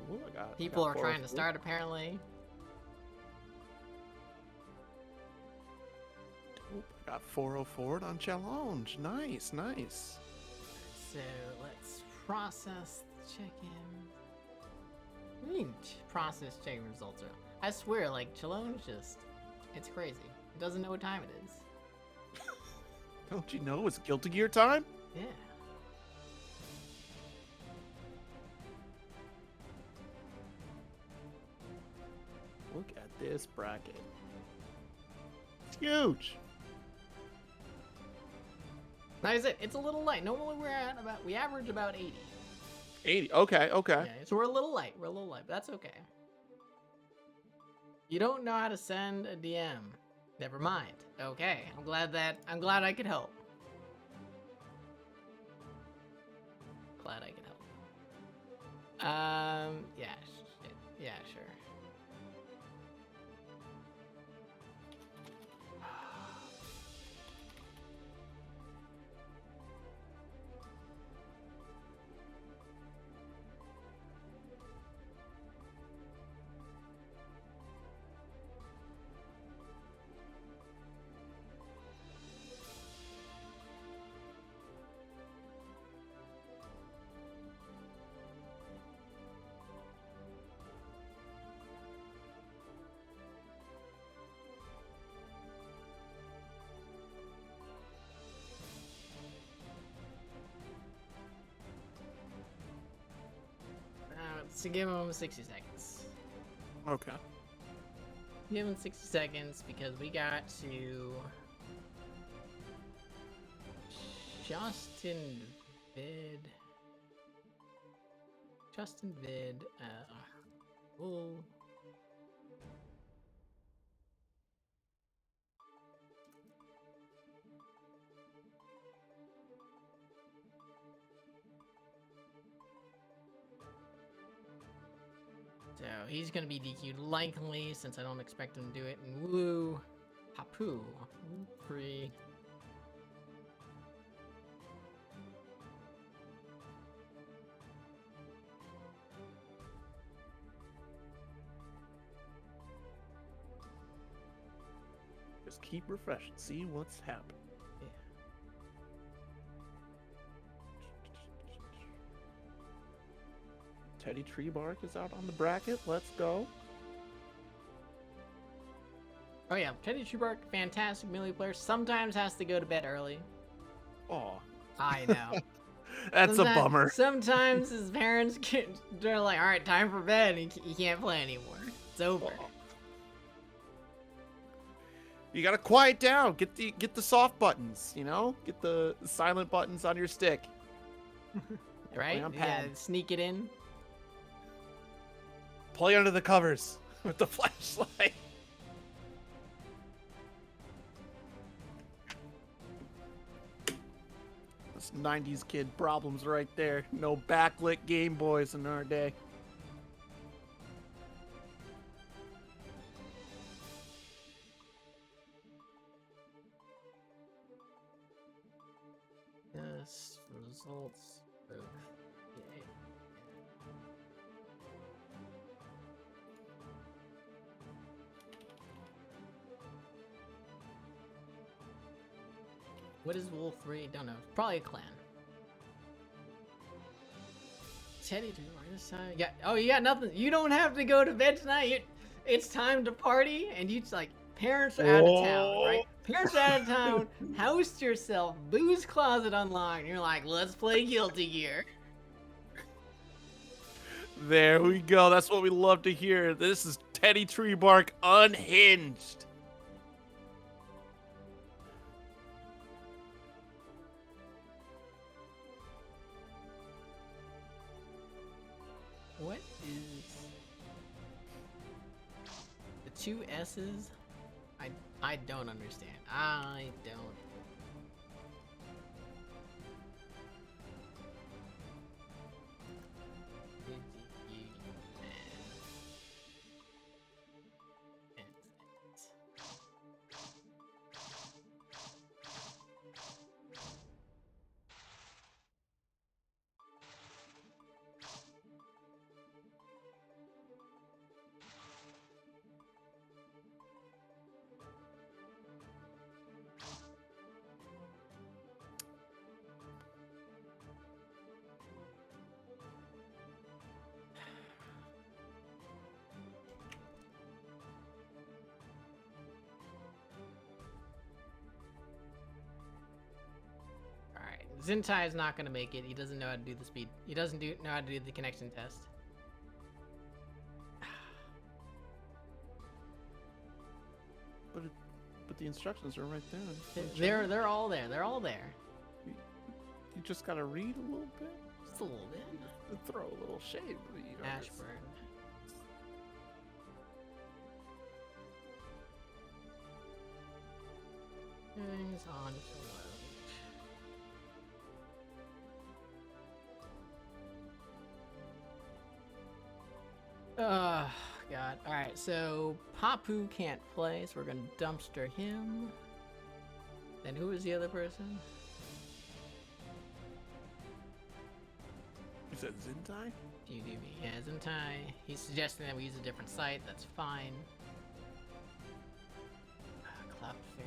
Cool. I got People are trying to 404. start apparently. Dope. I got 404 on challenge. Nice, nice. So let's process the check-in. Process check-in results. I swear, like Chalone it's crazy. It doesn't know what time it is. Don't you know it's Guilty Gear time? Yeah. Look at this bracket. It's huge. Like I said, it's a little light. Normally we average about 80. 80. Okay, okay. Yeah, so we're a little light. We're a little light, but that's okay. You don't know how to send a DM. Never mind. Okay, I'm glad I could help. Glad I could help. Yeah, yeah, sure. So give him 60 seconds. Okay. Give him 60 seconds because we got to Justin Vid. We'll So he's gonna be DQ'd likely since I don't expect him to do it. And Woo, Hapu, free. Just keep refreshing. See what's happening. Yeah. TeddyTreeBark is out on the bracket. Let's go. Oh yeah, TeddyTreeBark, fantastic melee player. Sometimes has to go to bed early. Oh, I know. that's a bummer. Sometimes his parents they're like, all right, time for bed, and he can't play anymore. It's over. Oh. You gotta quiet down. Get the soft buttons. You know, get the silent buttons on your stick. Right? on Yeah, pad. sneak it in. Play under the covers with the flashlight. This 90s kid problems right there. No backlit Game Boys in our day. Yes, results. Both. Yay. What is Wolf 3? Don't know. Probably a clan. Teddy, do this time. Yeah. Oh, you got nothing. You don't have to go to bed tonight. It's time to party, and you just like parents are out of town, right? Parents are out of town. House yourself. Booze closet unlocked. And you're like, let's play Guilty Gear. There we go. That's what we love to hear. This is TeddyTreeBark unhinged. What is the two S's? I don't understand. I don't. Zentai is not gonna make it. He doesn't know how to do the speed. He doesn't know how to do the connection test. But the instructions are right there. They're all there. They're all there. You just gotta read a little bit. Just a little bit. Throw a little shade. But you know, Ashburn. Things on to load. God. Alright, so Papu can't play, so we're gonna dumpster him. Then who is the other person? You said Zentai? You do me. Yeah, Zentai. He's suggesting that we use a different site. That's fine. Cloud Fair.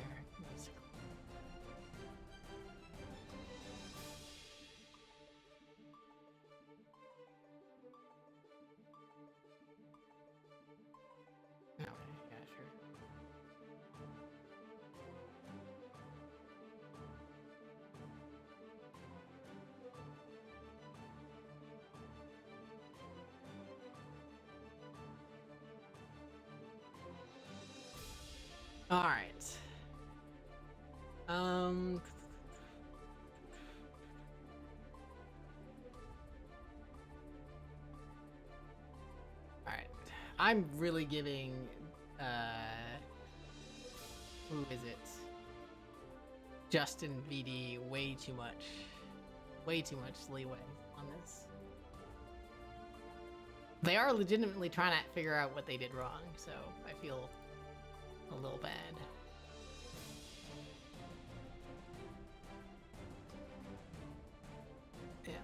Okay, yeah, sure. All right. All right. I'm really giving who is it? Justin VD way too much leeway on this. They are legitimately trying to figure out what they did wrong, so I feel a little bad. Yeah.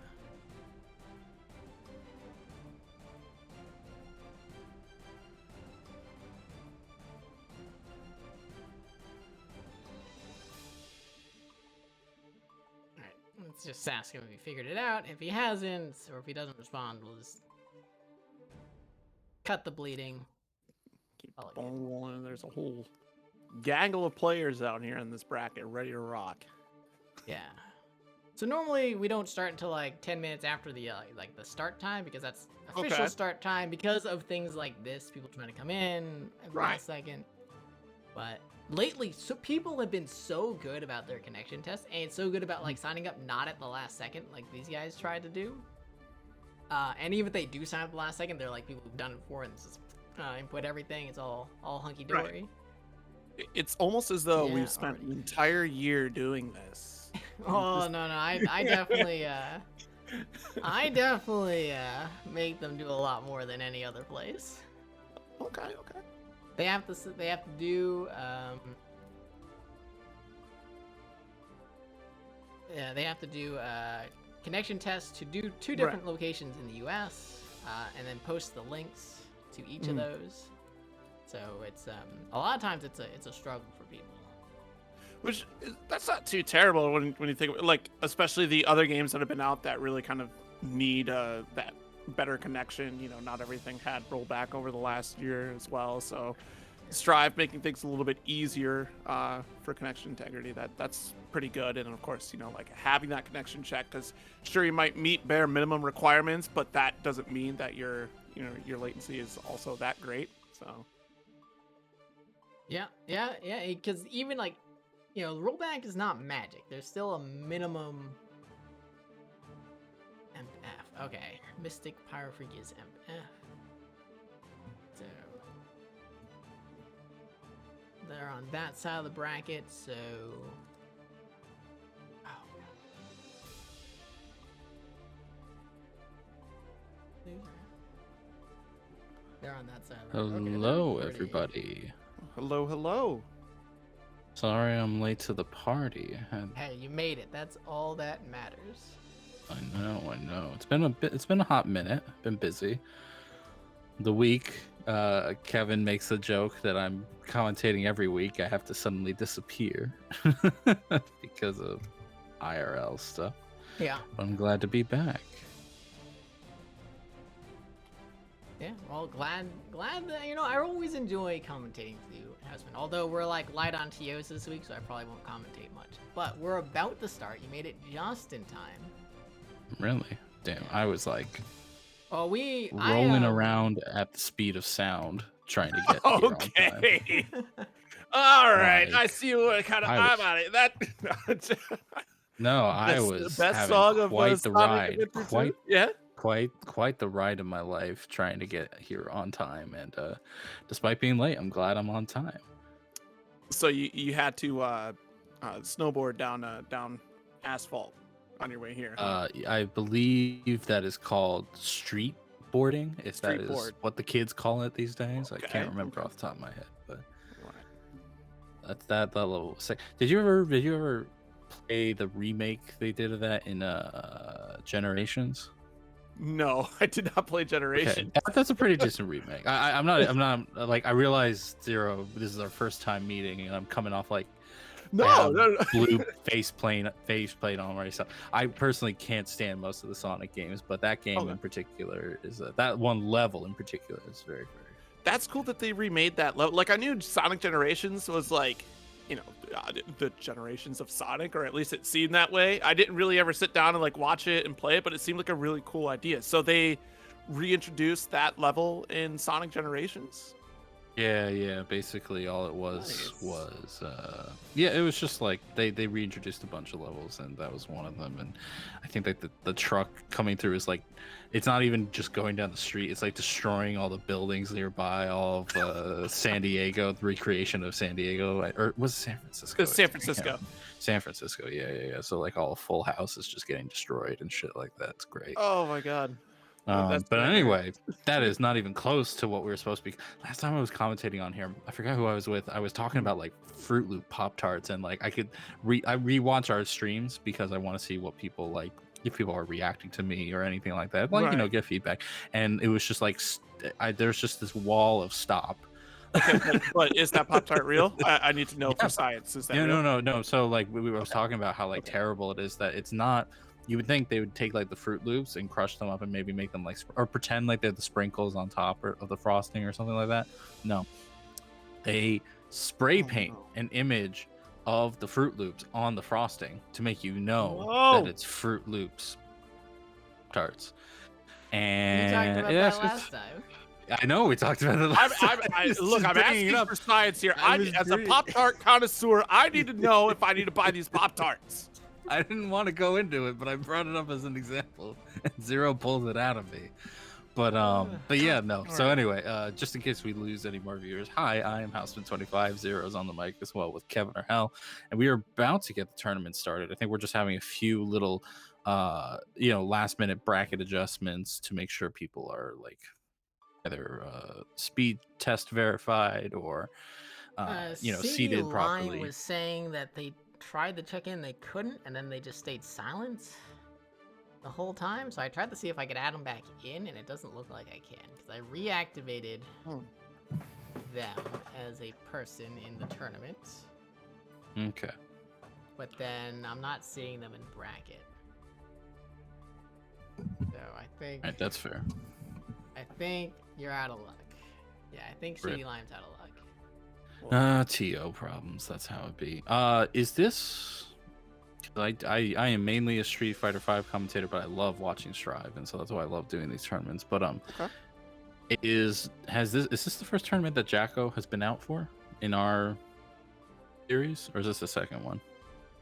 Alright, let's just ask him if he figured it out. If he hasn't, or if he doesn't respond, we'll just cut the bleeding. Keep the ball rolling. There's a hole. gaggle of players out here in this bracket ready to rock. Yeah. So normally we don't start until like 10 minutes after the like the start time, because that's official Okay. start time because of things like this, people trying to come in every Right. last second. But lately, so people have been so good about their connection tests, and so good about like signing up not at the last second like these guys tried to do. And even if they do sign up at the last second, they're like people who've done it before and just input everything. It's all hunky dory. Right. It's almost as though Yeah, we've spent already. an entire year doing this. Oh no, I definitely I definitely make them do a lot more than any other place. Okay. They have to do yeah, they have to do connection tests to do two different locations in the US, and then post the links to each of those. So it's a lot of times it's a struggle for people. Which that's not too terrible when you think of, like, especially the other games that have been out that really kind of need that better connection. You know, not everything had rollback over the last year as well. So Strive making things a little bit easier for connection integrity. That's pretty good. And of course, you know, like having that connection check, because sure you might meet bare minimum requirements, but that doesn't mean that your latency is also that great. So Yeah, because even like, you know, rollback is not magic. There's still a minimum MF. Okay, Mystic Pyrofreak is MF. So they're on that side of the bracket. So they're on that side. Of the bracket. Hello, Okay, everybody. hello. Sorry I'm late to the party. Hey, you made it. That's all that matters. I know. It's been a hot minute. Been busy. The week, Kevin makes a joke that I'm commentating every week. I have to suddenly disappear because of IRL stuff. Yeah. But I'm glad to be back. Yeah, well, glad that, you know, I always enjoy commentating with you, Husband. Although we're like light on TOs this week, so I probably won't commentate much. But we're about to start. You made it just in time. Really? Damn, I was like Oh, rolling around at the speed of sound trying to get here on time. Okay. All right. Like, I see what kind of I I'm was- on it. That No, I That's was the best having song of quite the Sonic ride. Adventure 2? Yeah. Quite the ride of my life trying to get here on time, and despite being late, I'm glad I'm on time. So you had to snowboard down asphalt on your way here. Huh? I believe that is called street boarding, if that Street is board. what the kids call it these days. I Okay. can't remember off the top of my head, but Right. that's that level. Did you ever play the remake they did of that in Generations? No, I did not play Generation. Okay. That's a pretty decent remake. I'm not like, I realize Zero, this is our first time meeting, and I'm coming off like I have No. blue faceplate on already. So I personally can't stand most of the Sonic games, but that game in particular is that one level in particular is very, very. That's cool that they remade that level. Like, I knew Sonic Generations was like, you know, the generations of Sonic, or at least it seemed that way. I didn't really ever sit down and like watch it and play it, but it seemed like a really cool idea. So they reintroduced that level in Sonic Generations. Yeah. Basically, all it was it was just like they reintroduced a bunch of levels, and that was one of them. And I think that the truck coming through is like, it's not even just going down the street; it's like destroying all the buildings nearby, all of San Diego, the recreation of San Diego, or was it San Francisco? San Francisco. San Francisco, yeah. So like all Full House is just getting destroyed and shit like that. It's great. Oh my god. But anyway, that is not even close to what we were supposed to be. Last time I was commentating on here, I forgot who I was with. I was talking about like Fruit Loop Pop Tarts, and like I rewatch our streams because I want to see what people like, if people are reacting to me or anything like that. Like, Right. get feedback. And it was just like there's just this wall of stop. Okay, but is that Pop Tart real? I need to know for science. Is that real? No. So like we were talking about how like terrible it is that it's not. You would think they would take like the Fruit Loops and crush them up and maybe make them like, or pretend like they're the sprinkles on top of the frosting or something like that. No, they spray paint an image of the Fruit Loops on the frosting to make you know Whoa. that it's Fruit Loops tarts. We And talked about yeah, that last time. I know we talked about it last time. Look, I'm asking for science here. As a Pop-Tart connoisseur, I need to know if I need to buy these Pop-Tarts. I didn't want to go into it, but I brought it up as an example. And Zero pulls it out of me. But yeah, no. So anyway, just in case we lose any more viewers, hi, I am Houseman25. Zero's on the mic as well with Kevin or Hell, and we are about to get the tournament started. I think we're just having a few little, last minute bracket adjustments to make sure people are like either speed test verified or seated properly. Line was saying that they tried to check in, they couldn't, and then they just stayed silent the whole time. So I tried to see if I could add them back in, and it doesn't look like I can because I reactivated them as a person in the tournament. Okay. But then I'm not seeing them in bracket. So I think. All right, that's fair. I think you're out of luck. Yeah, I think Shady Lime's out of luck. TO problems. That's how it be. Is this? I am mainly a Street Fighter V commentator, but I love watching Strive, and so that's why I love doing these tournaments. But is this the first tournament that Jacko has been out for in our series, or is this the second one?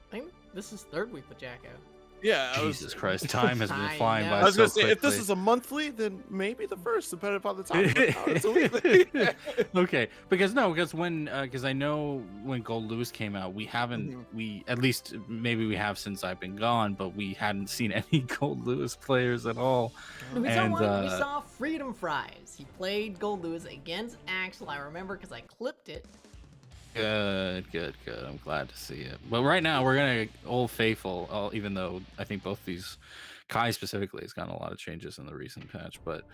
I think this is third week with Jacko. Yeah. Jesus Christ, time has been flying by. I was so gonna say, quickly. if this is a monthly, then maybe the first, depending upon the time. It's a weekly. Okay, because I know when Gold Lewis came out, we haven't at least maybe we have since I've been gone, but we hadn't seen any Gold Lewis players at all. We saw Freedom Fries. He played Gold Lewis against Axel. I remember because I clipped it. Good. I'm glad to see it. But right now we're gonna Old Faithful, even though I think both these, Kai specifically has gotten a lot of changes in the recent patch. But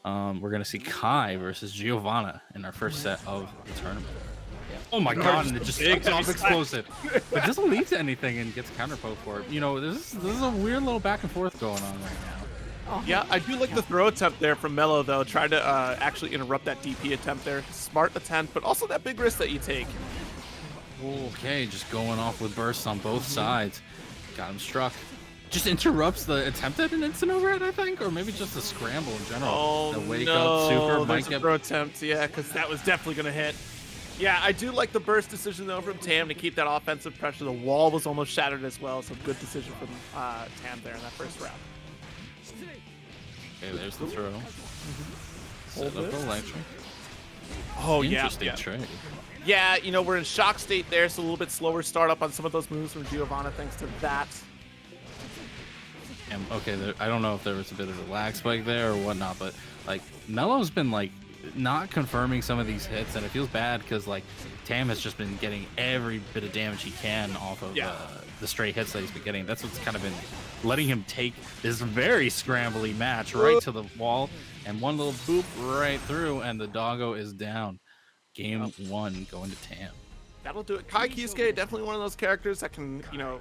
we're gonna see Kai versus Giovanna in our first set of the tournament. Oh my god, and it just starts off explosive. But doesn't lead to anything and gets counterpoke for it. You know, this is a weird little back and forth going on right now. Yeah, I do like the throw attempt there from Mello, though. Trying to actually interrupt that DP attempt there. Smart attempt, but also that big risk that you take. Okay, just going off with bursts on both sides. Got him struck. Just interrupts the attempt at an instant overhead, I think, or maybe just a scramble in general. Oh, the wake up super might get throw attempt, yeah, because that was definitely going to hit. Yeah, I do like the burst decision, though, from Tamm to keep that offensive pressure. The wall was almost shattered as well, so good decision from Tamm there in that first round. Okay, there's the throw. Set up the electric. Oh, Interesting trade. Yeah, you know, we're in shock state there, so a little bit slower startup on some of those moves from Giovanna thanks to that. Okay, I don't know if there was a bit of a lag spike there or whatnot, but like Mello's been like not confirming some of these hits, and it feels bad because like Tamm has just been getting every bit of damage he can off of the straight hits that he's been getting. That's what's kind of been letting him take this very scrambly match right to the wall, and one little boop right through, and the doggo is down. Game one going to Tamm. That'll do it. Kai Kisuke, definitely one of those characters that can, you know,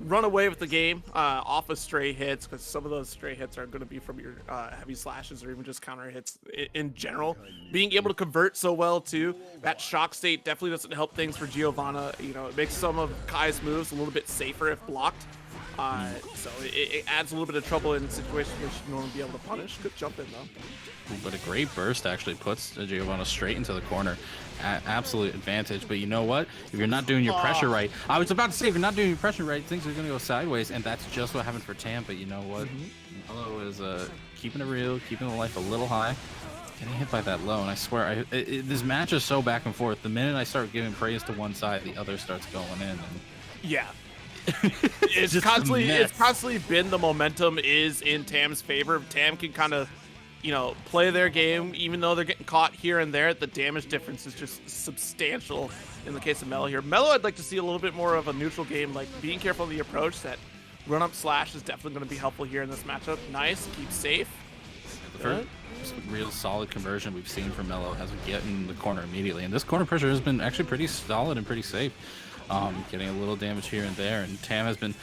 run away with the game off of stray hits, because some of those stray hits are going to be from your heavy slashes or even just counter hits in general. Being able to convert so well too, that shock state definitely doesn't help things for Giovanna. You know, it makes some of Kai's moves a little bit safer if blocked. So it adds a little bit of trouble in situations where she can normally be able to punish. Good jump in though. But a great burst actually puts Giovanna straight into the corner. Absolute advantage. But you know what? If you're not doing your pressure right, I was about to say, if you're not doing your pressure right, things are going to go sideways, and that's just what happened for Tamm. But you know what? Mello is keeping it real, keeping the life a little high. Getting hit by that low, and I swear, this match is so back and forth. The minute I start giving praise to one side, the other starts going in. And yeah. It's constantly been the momentum is in Tamm's favor. Tamm can kind of, you know, play their game, even though they're getting caught here and there. The damage difference is just substantial in the case of Mello here. Mello, I'd like to see a little bit more of a neutral game, like being careful of the approach. That run-up slash is definitely going to be helpful here in this matchup. Nice, keep safe. The first real solid conversion we've seen from Mello has him get in the corner immediately, and this corner pressure has been actually pretty solid and pretty safe. Getting a little damage here and there, and Tamm has been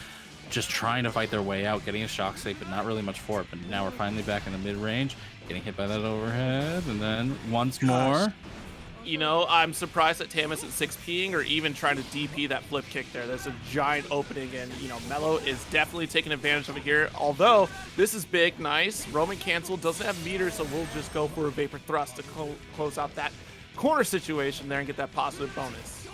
just trying to fight their way out, getting a shock save, but not really much for it. But now we're finally back in the mid-range, getting hit by that overhead, and then once more. You know, I'm surprised that Tamm isn't 6P'ing or even trying to DP that flip kick there. There's a giant opening, and, you know, Mello is definitely taking advantage of it here. Although, this is big, nice. Roman cancel, doesn't have meter, so we'll just go for a Vapor Thrust to close out that corner situation there and get that positive bonus.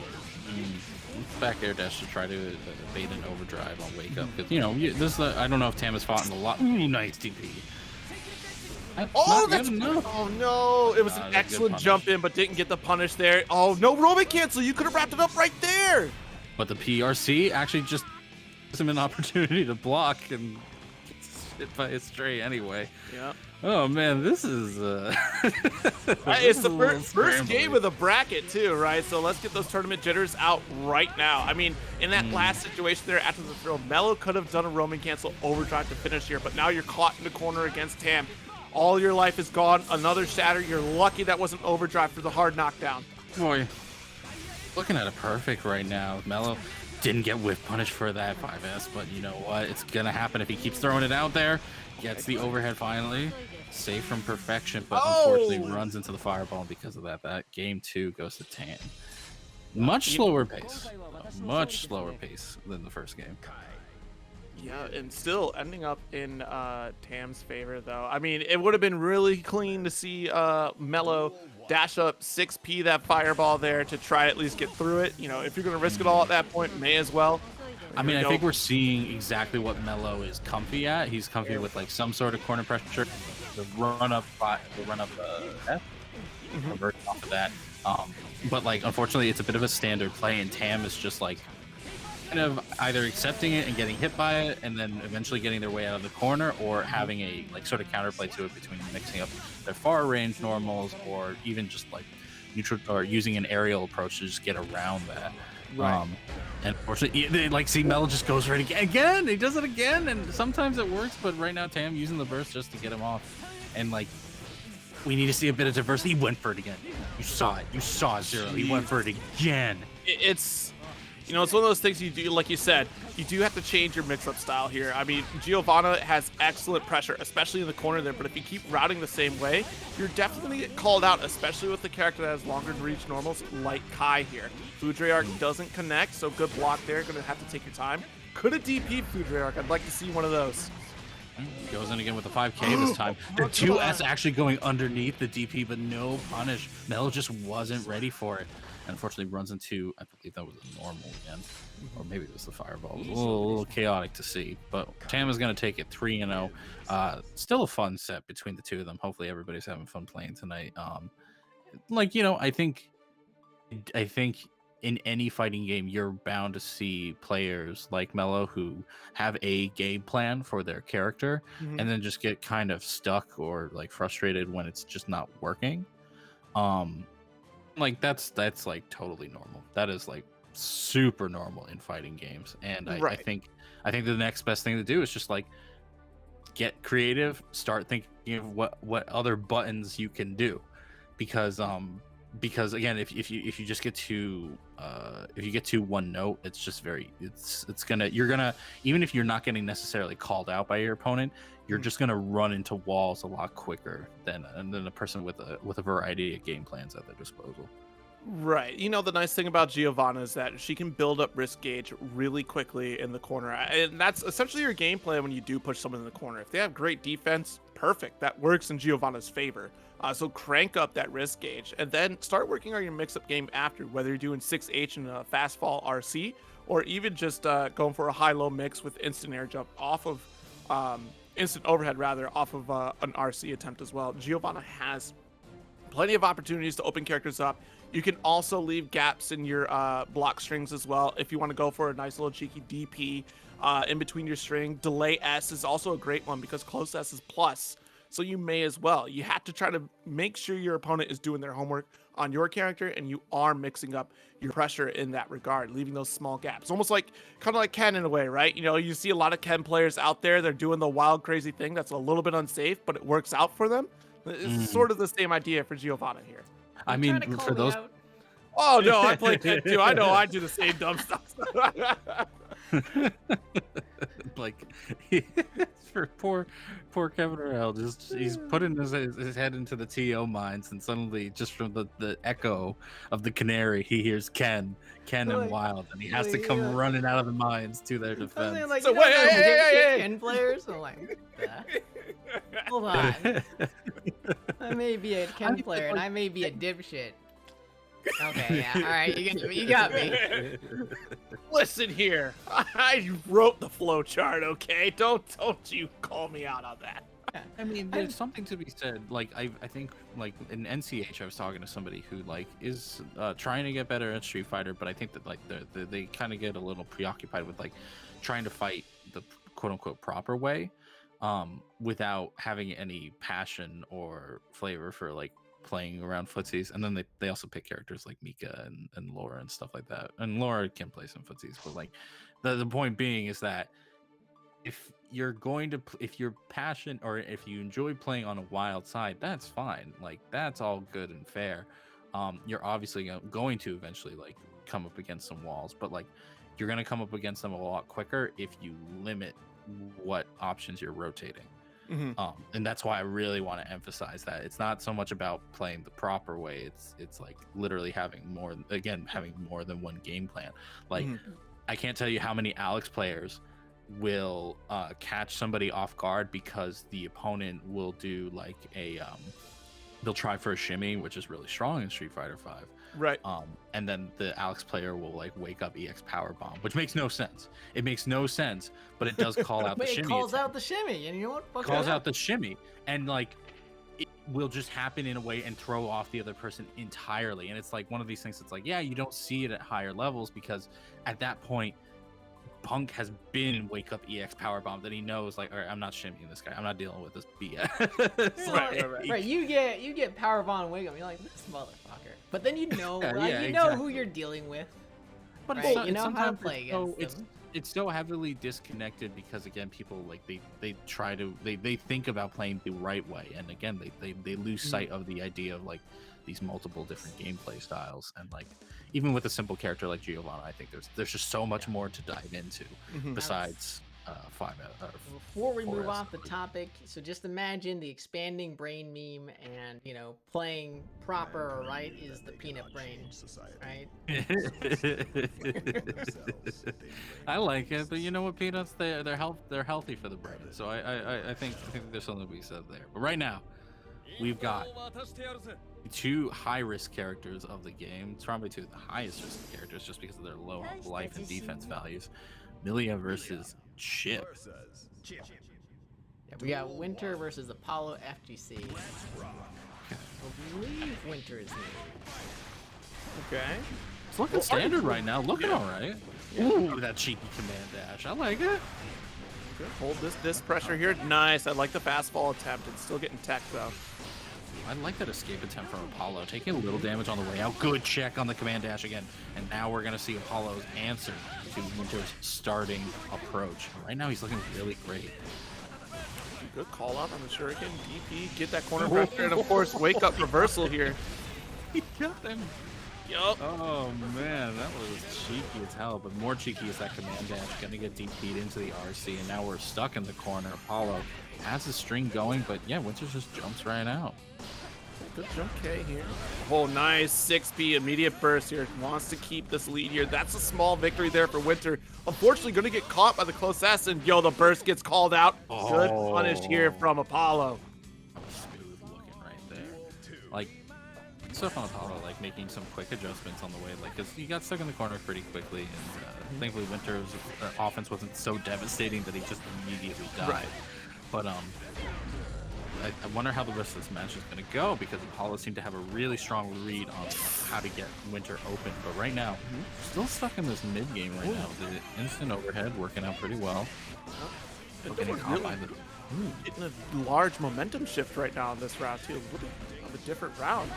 Back air dash to try to bait an overdrive on wake up. Because, you know, I don't know if Tamm has fought in a lot. Ooh, nice DP. Oh, oh no! It was an excellent jump in, but didn't get the punish there. Oh no, Roman cancel! You could have wrapped it up right there. But the PRC actually just gives him an opportunity to block and gets hit by a stray anyway. Yeah. Oh man, this is it's the first game of the bracket too, right? So let's get those tournament jitters out right now. I mean, in that last situation there after the throw, Mello could have done a Roman cancel overdrive to finish here, but now you're caught in the corner against Tamm. All your life is gone. Another shatter. You're lucky that wasn't overdrive for the hard knockdown. Boy, looking at it perfect right now. Mello didn't get whiff punished for that 5S, but you know what? It's gonna happen if he keeps throwing it out there. Gets the overhead finally. Safe from perfection, but unfortunately runs into the fireball. Because of that, that game 2 goes to Tamm. Much slower pace. Much slower pace than the first game. Yeah, and still ending up in Tamm's favor, though. I mean, it would have been really clean to see Mello dash up 6P that fireball there to try at least get through it. You know, if you're going to risk it all at that point, may as well. I mean, I think we're seeing exactly what Mello is comfy at. He's comfy with like some sort of corner pressure, the run up F, revert off of that. But like, unfortunately, it's a bit of a standard play, and Tamm is just like kind of either accepting it and getting hit by it, and then eventually getting their way out of the corner, or having a like sort of counterplay to it between mixing up their far range normals, or even just like neutral or using an aerial approach to just get around that. Right. And unfortunately, they like see Mello just goes for it again. He does it again, and sometimes it works. But right now, Tamm using the burst just to get him off, and like we need to see a bit of diversity. He went for it again. You saw it. You saw it, Zero. He went for it again. It's, you know, it's one of those things you do, like you said, you do have to change your mix-up style here. I mean, Giovanna has excellent pressure, especially in the corner there, but if you keep routing the same way, you're definitely going to get called out, especially with the character that has longer reach normals like Kai here. Fudrayark doesn't connect, so good block there. Going to have to take your time. Could have DP'd Fudrayark. I'd like to see one of those. Goes in again with the 5K this time. The 2S actually going underneath the DP, but no punish. Mello just wasn't ready for it. And unfortunately runs into, I believe that was a normal again. Or maybe it was the fireball. It was a little chaotic to see. But Tamm is going to take it 3-0. Still a fun set between the two of them. Hopefully everybody's having fun playing tonight. Like, you know, I think in any fighting game, you're bound to see players like Mello who have a game plan for their character and then just get kind of stuck or like frustrated when it's just not working. Like that's like totally normal. That is like super normal in fighting games. And I think the next best thing to do is just like get creative, start thinking of what other buttons you can do, because again, if you just get to if you get to one note, it's just you're gonna, even if you're not getting necessarily called out by your opponent, you're just gonna run into walls a lot quicker than a person with a variety of game plans at their disposal. Right. You know, the nice thing about Giovanna is that she can build up risk gauge really quickly in the corner. And that's essentially your game plan when you do push someone in the corner. If they have great defense, perfect. That works in Giovanna's favor. So crank up that risk gauge and then start working on your mix-up game after, whether you're doing 6H and a fast fall RC, or even just going for a high-low mix with instant air jump off of, instant overhead rather, off of an RC attempt as well. Giovanna has plenty of opportunities to open characters up. You can also leave gaps in your block strings as well if you want to go for a nice little cheeky DP in between your string. Delay S is also a great one because close S is plus, so you may as well. You have to try to make sure your opponent is doing their homework on your character and you are mixing up your pressure in that regard, leaving those small gaps. Almost like, kind of like Ken in a way, right? You know, you see a lot of Ken players out there, they're doing the wild, crazy thing that's a little bit unsafe, but it works out for them. It's sort of the same idea for Giovanna here. I mean, for those... Oh, no, I play Ken too. I know I do the same dumb stuff. Like for poor Kevin Morrell, just he's putting his head into the TO mines, and suddenly just from the echo of the canary, he hears Ken and Wild, and he has to come running out of the mines to their I was defense. saying, like, So you don't wait, know hey. Ken players. I'm like, hold on. I may be a Ken player, and I may be a dipshit. Okay, yeah, all right, you got me. Listen here, I wrote the flow chart, okay? Don't you call me out on that. I mean, there's something to be said. Like, I think, like, in NCH, I was talking to somebody who, like, is trying to get better at Street Fighter, but I think that, like, they kind of get a little preoccupied with, like, trying to fight the quote-unquote proper way without having any passion or flavor for, like, playing around footsies. And then they also pick characters like Mika and Laura and stuff like that. And Laura can play some footsies, but, like, the point being is that if you're going to if you're passionate or if you enjoy playing on a wild side, that's fine. Like, that's all good and fair. You're obviously going to eventually, like, come up against some walls, but, like, you're going to come up against them a lot quicker if you limit what options you're rotating. And that's why I really want to emphasize that it's not so much about playing the proper way. It's like literally having more than one game plan. Like, I can't tell you how many Alex players will catch somebody off guard because the opponent will do like they'll try for a shimmy, which is really strong in Street Fighter 5. Right. And then the Alex player will, like, wake up EX power bomb, which makes no sense. It makes no sense, but it does call out the shimmy. It calls out the shimmy, and you know what? Fuck calls out the shimmy, and, like, it will just happen in a way and throw off the other person entirely. And it's like one of these things that's like, yeah, you don't see it at higher levels because at that point Punk has been wake up EX power bomb that he knows, like, all right, I'm not shimmying this guy. I'm not dealing with this BS. Right. You get power bomb and wake up. You're like, this motherfucker. But then you know, Yeah, like, yeah, you know exactly. who you're dealing with. But Right? it's You know how to sometimes play it's so- against them. It's so heavily disconnected because, again, people, like, they try to they think about playing the right way, and again they lose sight of the idea of, like, these multiple different gameplay styles. And, like, even with a simple character like Giovanna, I think there's just so much more to dive into besides 5 Before we move 4S. off the topic, so just imagine the expanding brain meme, and, you know, playing proper or right is the peanut brain, right? I like it, but you know what, peanuts, they're healthy for the brain. So I think there's something to be said there. But right now, we've got two high-risk characters of the game. It's probably two of the highest risk characters just because of their low life and defense values. Millia versus Chip. Yeah, we got Winter versus ApolloFGC. I believe Winter is new. Okay. It's looking standard right now. Looking all right. Ooh, that cheeky command dash. I like it. Good. Hold this pressure here. Nice. I like the fastball attempt. It's still getting tech though. I like that escape attempt from Apollo, taking a little damage on the way out. Good check on the command dash again. And now we're going to see Apollo's answer to Winter's starting approach. Right now, he's looking really great. Good call out on the shuriken. DP, get that corner pressure, and of course, wake up reversal here. He got him. Yup. Oh, man, that was cheeky as hell. But more cheeky is that command dash. Going to get DP'd into the RC, and now we're stuck in the corner. Apollo has his string going, but yeah, Winter just jumps right out. Good jump K here. Oh, nice 6P immediate burst here. Wants to keep this lead here. That's a small victory there for Winter. Unfortunately, going to get caught by the close S, and yo, the burst gets called out. Good punish here from Apollo. That was smooth looking right there. Like, stuff on Apollo, like making some quick adjustments on the way, like, because he got stuck in the corner pretty quickly, and thankfully Winter's offense wasn't so devastating that he just immediately died. Right. But I wonder how the rest of this match is going to go, because Apollo seemed to have a really strong read on how to get Winter open. But right now, still stuck in this mid game right now. The instant overhead working out pretty well. Getting caught by the Getting a large momentum shift right now in this round too. A little bit of a different round.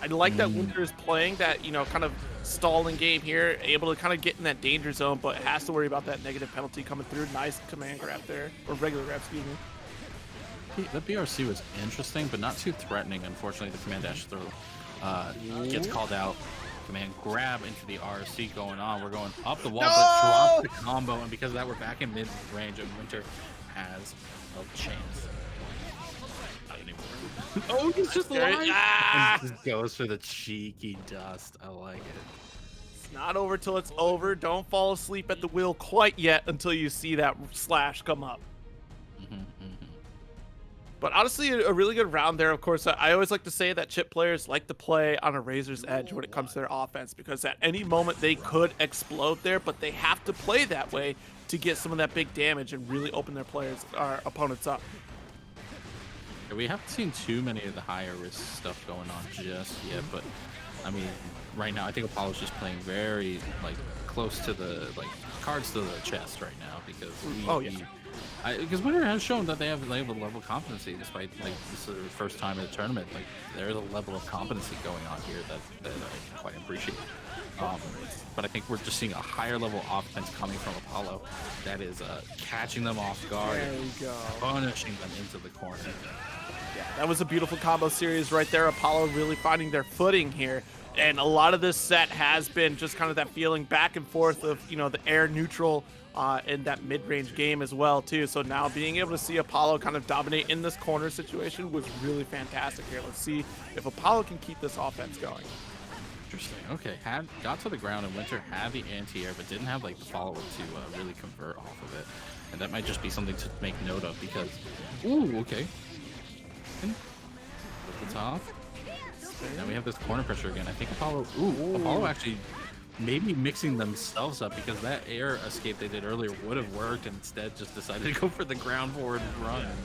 I like that Winter is playing that, you know, kind of stalling game here, able to kind of get in that danger zone, but has to worry about that negative penalty coming through. Nice command grab there, or regular grab, excuse me. The BRC was interesting, but not too threatening. Unfortunately, the command dash throw gets called out. command grab into the RC going on. We're going up the wall, but drop the combo, and because of that, we're back in mid range, and Winter has a chance. Not anymore. Oh, he's just alive. And just goes for the cheeky dust. I like it. It's not over till it's over. Don't fall asleep at the wheel quite yet until you see that slash come up. But honestly, a really good round there. Of course, I always like to say that chip players like to play on a razor's edge when it comes to their offense, because at any moment they could explode there, but they have to play that way to get some of that big damage and really open their opponents up. We haven't seen too many of the higher risk stuff going on just yet, but I mean, right now I think Apollo's just playing very close to the cards to the chest right now, because because Winter has shown that they have a level of competency, despite this is their first time in the tournament. There's a level of competency going on here that I quite appreciate. But I think we're just seeing a higher level offense coming from Apollo that is catching them off guard, punishing them into the corner. Yeah, that was a beautiful combo series right there. Apollo really finding their footing here. And a lot of this set has been just kind of that feeling back and forth of, the air neutral in that mid-range game as well, too. So now being able to see Apollo kind of dominate in this corner situation was really fantastic here. Let's see if Apollo can keep this offense going. Interesting. Okay, got to the ground, and Winter had the anti-air, but didn't have the follow-up to really convert off of it. And that might just be something to make note of, because... Ooh, okay. At the top. Now we have this corner pressure again. I think Apollo actually maybe mixing themselves up, because that air escape they did earlier would have worked, and instead just decided to go for the ground forward run and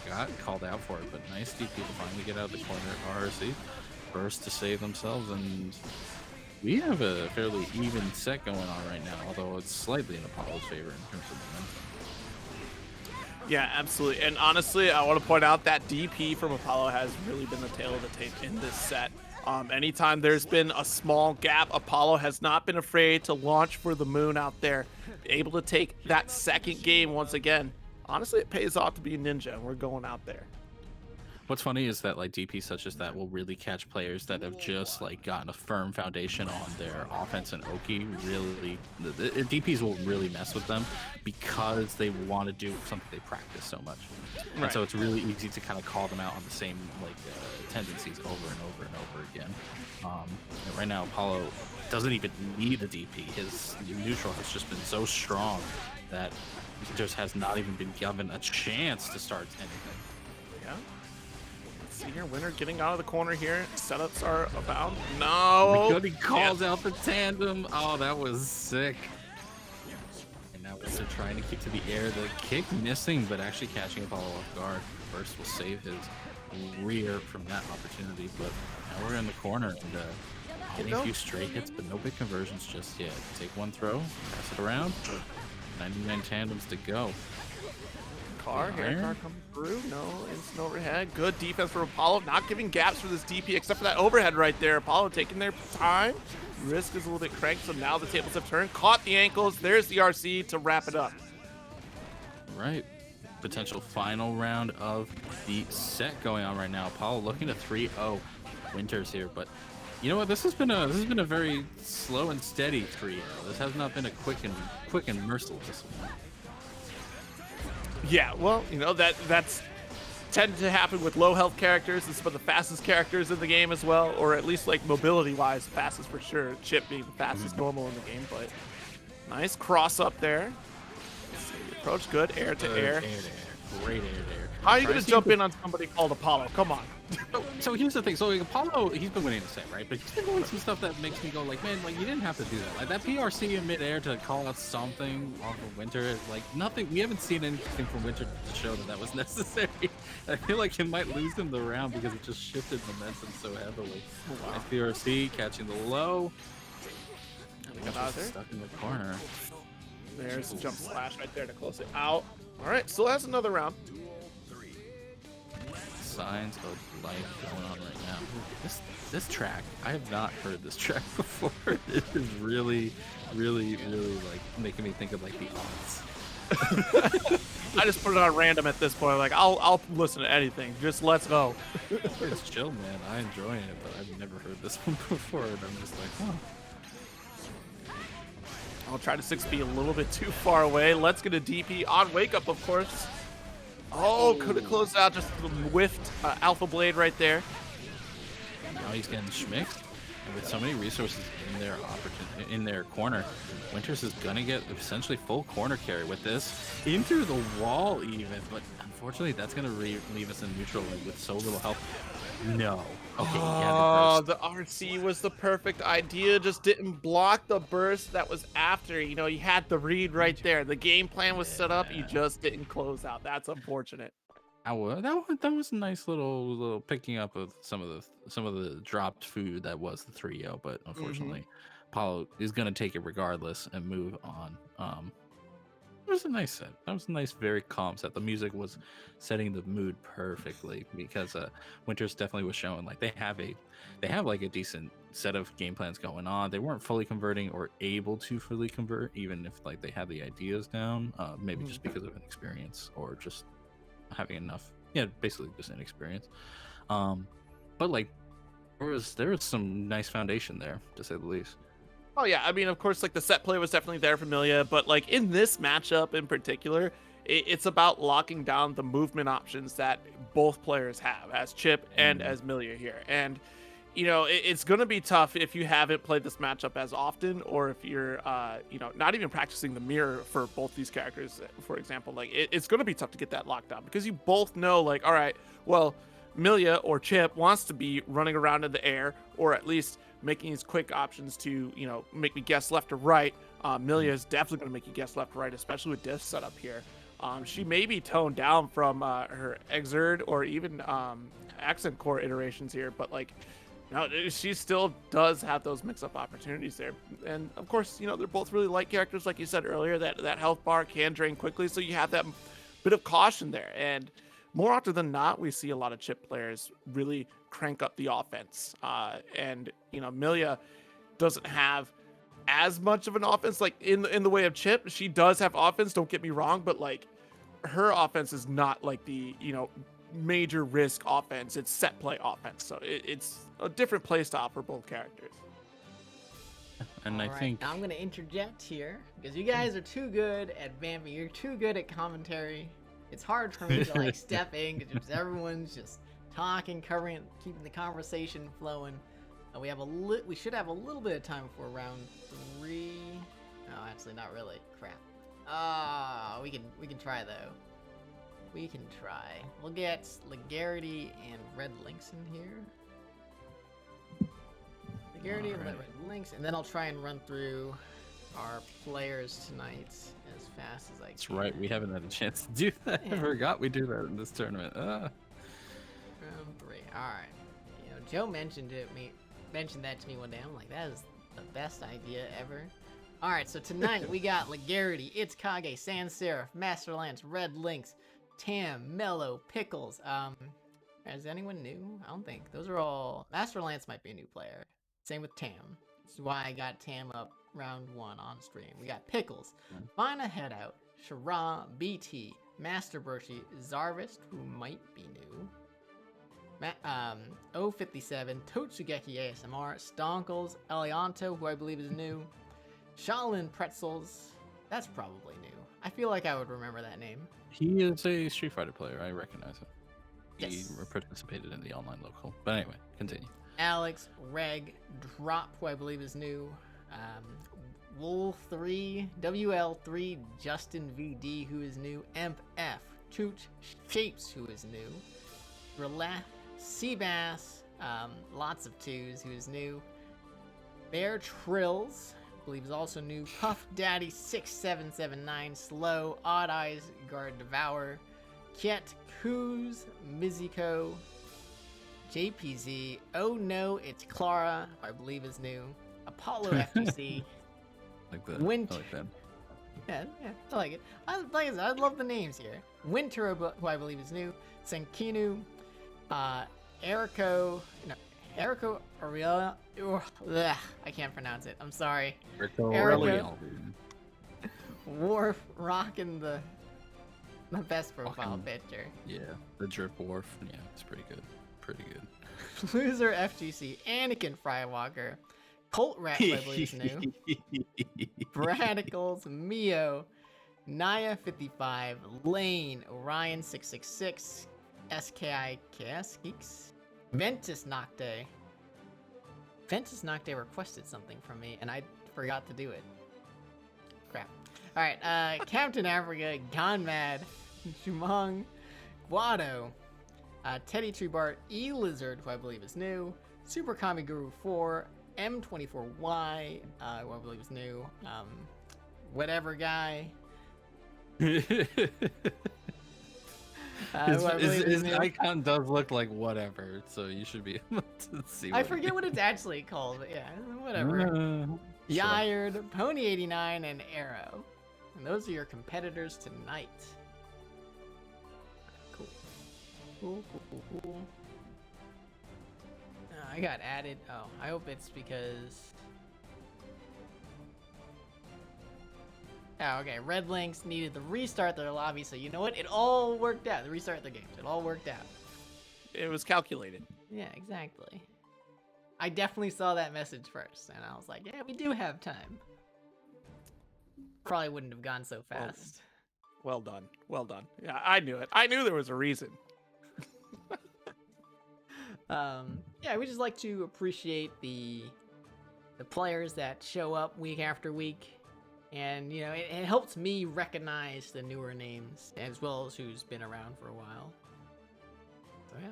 got called out for it. But nice DP to finally get out of the corner. RRC first to save themselves, and we have a fairly even set going on right now, although it's slightly in Apollo's favor in terms of momentum. Yeah, absolutely. And honestly, I want to point out that DP from Apollo has really been the tail of the tape in this set. Anytime there's been a small gap, Apollo has not been afraid to launch for the moon out there, able to take that second game once again. Honestly, it pays off to be a ninja, and we're going out there. What's funny is that DPs such as that will really catch players that have just gotten a firm foundation on their offense, and Oki really, the DPs will really mess with them because they want to do something they practice so much. Right. And so it's really easy to kind of call them out on the same tendencies over and over and over again. And right now Apollo doesn't even need a DP. His neutral has just been so strong that he just has not even been given a chance to start anything. Yeah. See here, Winter getting out of the corner here. Setups are abound. No! Because he calls out the tandem. Oh, that was sick. And now Winter trying to keep to the air. The kick missing, but actually catching Apollo off guard. First will save his rear from that opportunity, but now we're in the corner and getting a few straight hits, but no big conversions just yet. Take one throw, pass it around. 99 tandems to go. Car coming through. No instant overhead. Good defense for Apollo. Not giving gaps for this DP except for that overhead right there. Apollo taking their time. Risk is a little bit cranked, so now the tables have turned. Caught the ankles. There's the RC to wrap it up. Right. Potential final round of the set going on right now. Apollo looking to 3-0 Winters here, but you know what? This has been a very slow and steady 3-0. This has not been a quick and merciless one. Yeah, well, that's tended to happen with low health characters. It's some of the fastest characters in the game as well, or at least mobility-wise, fastest for sure. Chip being the fastest normal in the game, but nice cross up there. Let's see, approach good, air to air. Great air there. How are you going to jump in on somebody called Apollo? Come on. So here's the thing. So Apollo, he's been winning the set, right? But he's been doing some stuff that makes me go man, you didn't have to do that. That PRC in midair to call out something off of Winter is nothing. We haven't seen anything from Winter to show that was necessary. I feel like it might lose him the round because it just shifted momentum so heavily. Oh, wow. Nice PRC catching the low. Stuck in the corner. There's a jump slash right there to close it out. All right, still has another round. Signs of life going on right now. This track, I have not heard this track before. It is really, really, really making me think of the odds. I just put it on random at this point. Like I'll listen to anything. Just let's go. It's chill, man. I enjoy it, but I've never heard this one before, and I'm just like, huh. I'll try to 6B a little bit too far away. Let's get a DP on wake up, of course. Oh, could have closed out, just whiffed Alpha Blade right there. Now he's getting schmicked. And with so many resources in their corner, Winters is gonna get essentially full corner carry with this into the wall even, but unfortunately that's gonna leave us in neutral with so little health. No. Okay. Oh, the RC was the perfect idea. Just didn't block the burst that was after. You know, you had the read right there. The game plan was set up. You just didn't close out. That's unfortunate. That was a nice little picking up of some of the dropped food that was the 3-0, but unfortunately, Apollo is gonna take it regardless and move on. It was a nice set. That was a nice, very calm set. The music was setting the mood perfectly because Winters definitely was showing like they have like a decent set of game plans going on. They weren't fully converting or able to fully convert, even if like they had the ideas down. Maybe just because of inexperience or just having enough. Yeah, basically just inexperience. But like there was some nice foundation there, to say the least. Oh yeah, I mean, of course, like the set play was definitely there for Millia, but like in this matchup in particular, it's about locking down the movement options that both players have, as Chip and as Millia here. And you know, it's gonna be tough if you haven't played this matchup as often, or if you're, you know, not even practicing the mirror for both these characters, for example. Like it's gonna be tough to get that locked down because you both know, like, all right, well, Millia or Chip wants to be running around in the air, or at least making his quick options to, you know, make me guess left or right. Millia is definitely going to make you guess left or right, especially with this setup here. She may be toned down from her Exerd or even Accent Core iterations here, but like, you know, she still does have those mix-up opportunities there. And of course, you know, they're both really light characters, like you said earlier. That health bar can drain quickly, so you have that bit of caution there. And more often than not, we see a lot of Chip players really crank up the offense. And, you know, Millia doesn't have as much of an offense, like in the way of Chip. She does have offense, don't get me wrong, but like her offense is not like the, you know, major risk offense. It's set play offense. So it's a different play style for both characters. And All I right, think now I'm gonna interject here because you guys are too good at vamping. You're too good at commentary. It's hard for me to like step in because everyone's just talking, covering, keeping the conversation flowing. We should have a little bit of time for round 3. No, actually, not really. Crap. We can try though. We can try. We'll get Legerity and Red Links in here. Legerity and Red Links, and then I'll try and run through our players tonight as fast as I can. that's right. We haven't had a chance to do that. I forgot we do that in this tournament. Round 3. All right. You know, Joe mentioned that to me one day. I'm like, that is the best idea ever. All right, so tonight we got Legerity, It's Kage, Sans Serif, Master Lance, Red Links, Tamm, Mello, Pickles. Is anyone new? I don't think. Those are all... Master Lance might be a new player. Same with Tamm. This is why I got Tamm up round 1 on stream. We got Pickles, Finnaheadout, Shara, BT, Master Bershi, Zarvist, who might be new, 057, Totsugeki ASMR, Stonkles, Elianto, who I believe is new, Shaolin Pretzels, that's probably new. I feel like I would remember that name. He is a Street Fighter player. I recognize him. Yes. He participated in the online local. But anyway, continue. Alex, Reg, Drop, who I believe is new, Wool3, WL3, Justin VD, who is new, Emp F, Chooch Shapes, who is new, Dreleth, Seabass, lots of 2s, who is new, Bear Trills, I believe is also new, Puff Daddy 6779, Slow, Odd Eyes, Guard Devour, Kyet, Kuz, Mizuko, JPZ, Oh No, It's Clara, who I believe is new, ApolloFGC, Like that. Winter. I like that. Yeah, I like it. I love the names here. Winter, who I believe is new, Senkinu, Eriko Aurelia. I can't pronounce it. I'm sorry. Eriko Eriko. Aurelian. Worf rocking the the best profile Fucking- picture. Yeah, the drip wharf. Yeah, it's pretty good. Pretty good. Loser FGC, Anakin Frywalker, Colt Rats, I believe is new. Radicals, Mio, Naya 55, Lane, Orion 666, SKI KS Geeks, Ventus Nocte. Ventus Nocte requested something from me and I forgot to do it. Crap. Alright, Captain Africa, Gone Mad, Jumong, Guado, TeddyTreeBark, E-Lizard, who I believe is new, Super Kami Guru 4, M24Y, who I believe is new, whatever guy, His, who I believe is his new. icon does look like whatever, so you should be able to see. I forget what it's actually called, but yeah, whatever. Yired, Pony89, and Arrow. And those are your competitors tonight. Cool. Cool. I got added. Oh, I hope it's because... Oh, okay. Red Links needed to restart their lobby, so you know what? It all worked out. They restart their games. It all worked out. It was calculated. Yeah, exactly. I definitely saw that message first, and I was like, yeah, we do have time. Probably wouldn't have gone so fast. Well done. Well done. Yeah, I knew it. I knew there was a reason. Yeah, we just like to appreciate the players that show up week after week. And, you know, it helps me recognize the newer names as well as who's been around for a while. So, yeah.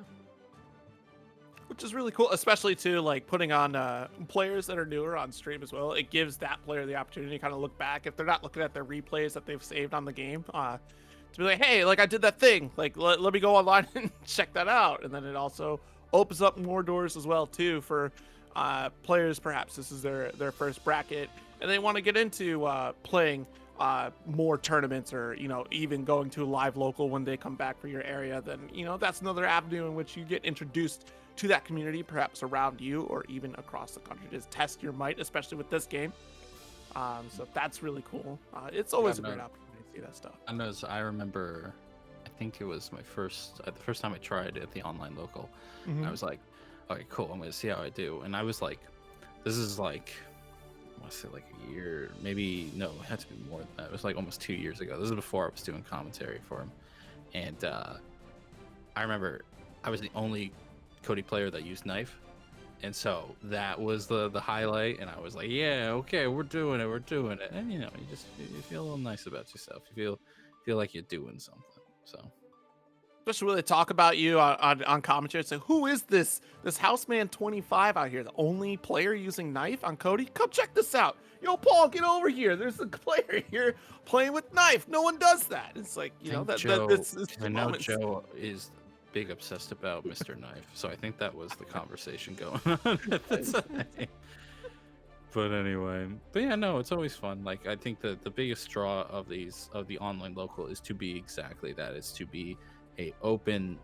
Which is really cool, especially too, like putting on players that are newer on stream as well. It gives that player the opportunity to kind of look back if they're not looking at their replays that they've saved on the game, to be like, hey, like I did that thing, like let me go online and check that out. And then it also opens up more doors as well too for players. Perhaps this is their first bracket and they want to get into playing more tournaments, or even going to a live local when they come back for your area. Then that's another avenue in which you get introduced to that community, perhaps around you or even across the country, to test your might, especially with this game. So that's really cool. It's always a great opportunity to see that stuff. I remember, I think it was the first time I tried at the online local. Mhm. I was like, okay, cool, I'm gonna see how I do. And I was like, this is like, I want to say like a year, maybe, no, it had to be more than that. It was like almost 2 years ago. This is before I was doing commentary for him. And I remember I was the only Cody player that used knife. And so that was the highlight. And I was like, yeah, okay, we're doing it. And you feel a little nice about yourself. You feel like you're doing something. So Especially when they talk about you on commentary. It's like, who is this Houseman 25 out here? The only player using knife on Cody? Come check this out. Yo, Paul, get over here. There's a player here playing with knife. No one does that. It's like, I know Joe is big obsessed about Mr. Knife. So I think that was the conversation going on at the time. But anyway, yeah, no, it's always fun. Like, I think the biggest draw of the online local is to be exactly that. It's to be a open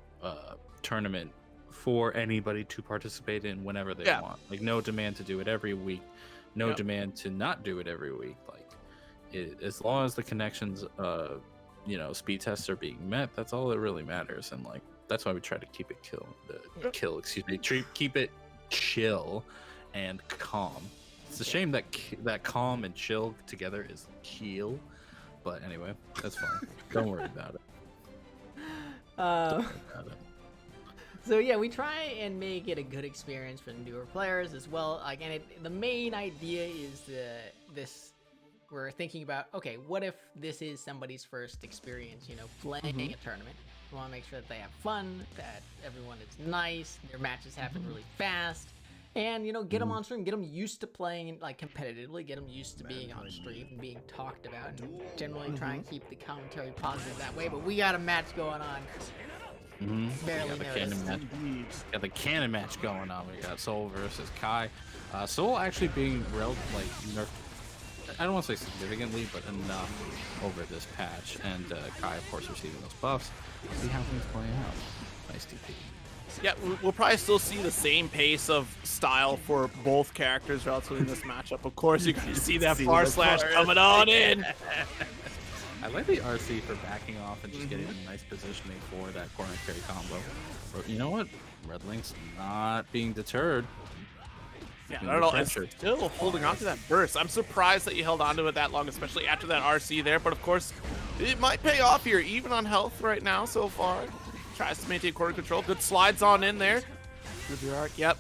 tournament for anybody to participate in whenever they want. Like, no demand to do it every week, no demand to not do it every week. Like, as long as the connections, speed tests are being met, that's all that really matters. And like, that's why we try to keep it keep it chill and calm. It's a shame that calm and chill together is keel, but anyway, that's fine. Don't worry about it. So yeah, we try and make it a good experience for the newer players as well. Like, and the main idea is we're thinking about, okay, what if this is somebody's first experience, playing a tournament? We want to make sure that they have fun, that everyone is nice, their matches happen really fast, and get them on stream, get them used to playing like competitively, get them used to being on stream and being talked about, and generally try and keep the commentary positive that way. But we got a match going on. Barely noticed. Got the cannon match going on. We got Soul versus Kai. Soul actually being nerfed. I don't want to say significantly, but enough over this patch, and Kai, of course, receiving those buffs. See how things play out. Nice TP. Yeah, we'll probably still see the same pace of style for both characters relatively in this matchup. Of course, you can see that far slash coming on in. I like the RC for backing off and just getting a nice positioning for that corner carry combo. But you know what? Red Link's not being deterred. Yeah, I don't know. It's still holding on to that burst. I'm surprised that you held on to it that long, especially after that RC there. But of course, it might pay off here, even on health right now so far. Tries to maintain corner control. Good slides on in there. TeddyTreeBark, yep.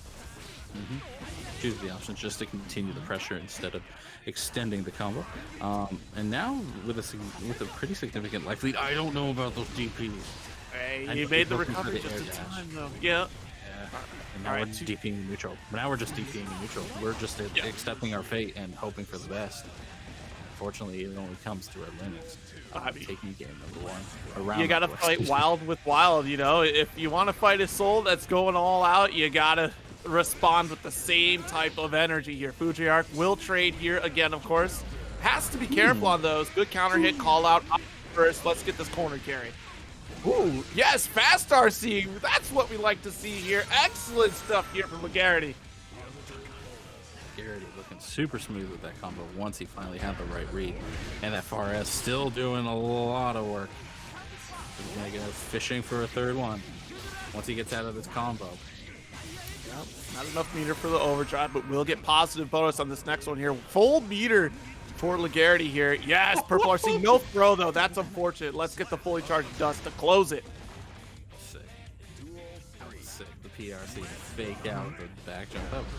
Choose the options just to continue the pressure instead of extending the combo. And now with a pretty significant life lead. I don't know about those DPs. Hey, you made the recovery just in time, though. Yeah. And now we're DPing neutral. Now we're just DPing neutral. We're just accepting our fate and hoping for the best. Unfortunately, it only comes to Red Linux. Taking game #1. You gotta fight wild with wild, you know? If you want to fight a soul that's going all out, you gotta respond with the same type of energy here. Fujiark will trade here again, of course. Has to be careful on those. Good counter hit, call out up first. Let's get this corner carry. Ooh, yes, fast RC. That's what we like to see here. Excellent stuff here from Legerity. Legerity looking super smooth with that combo once he finally had the right read. And that far S still doing a lot of work. He's gonna go fishing for a third one once he gets out of this combo. Yep, not enough meter for the overdrive, but we'll get positive bonus on this next one here. Full meter for Legerity here. Yes, purple RC. No throw, though. That's unfortunate. Let's get the fully charged dust to close it. Sick. That was sick. The PRC fake out the back jump. That was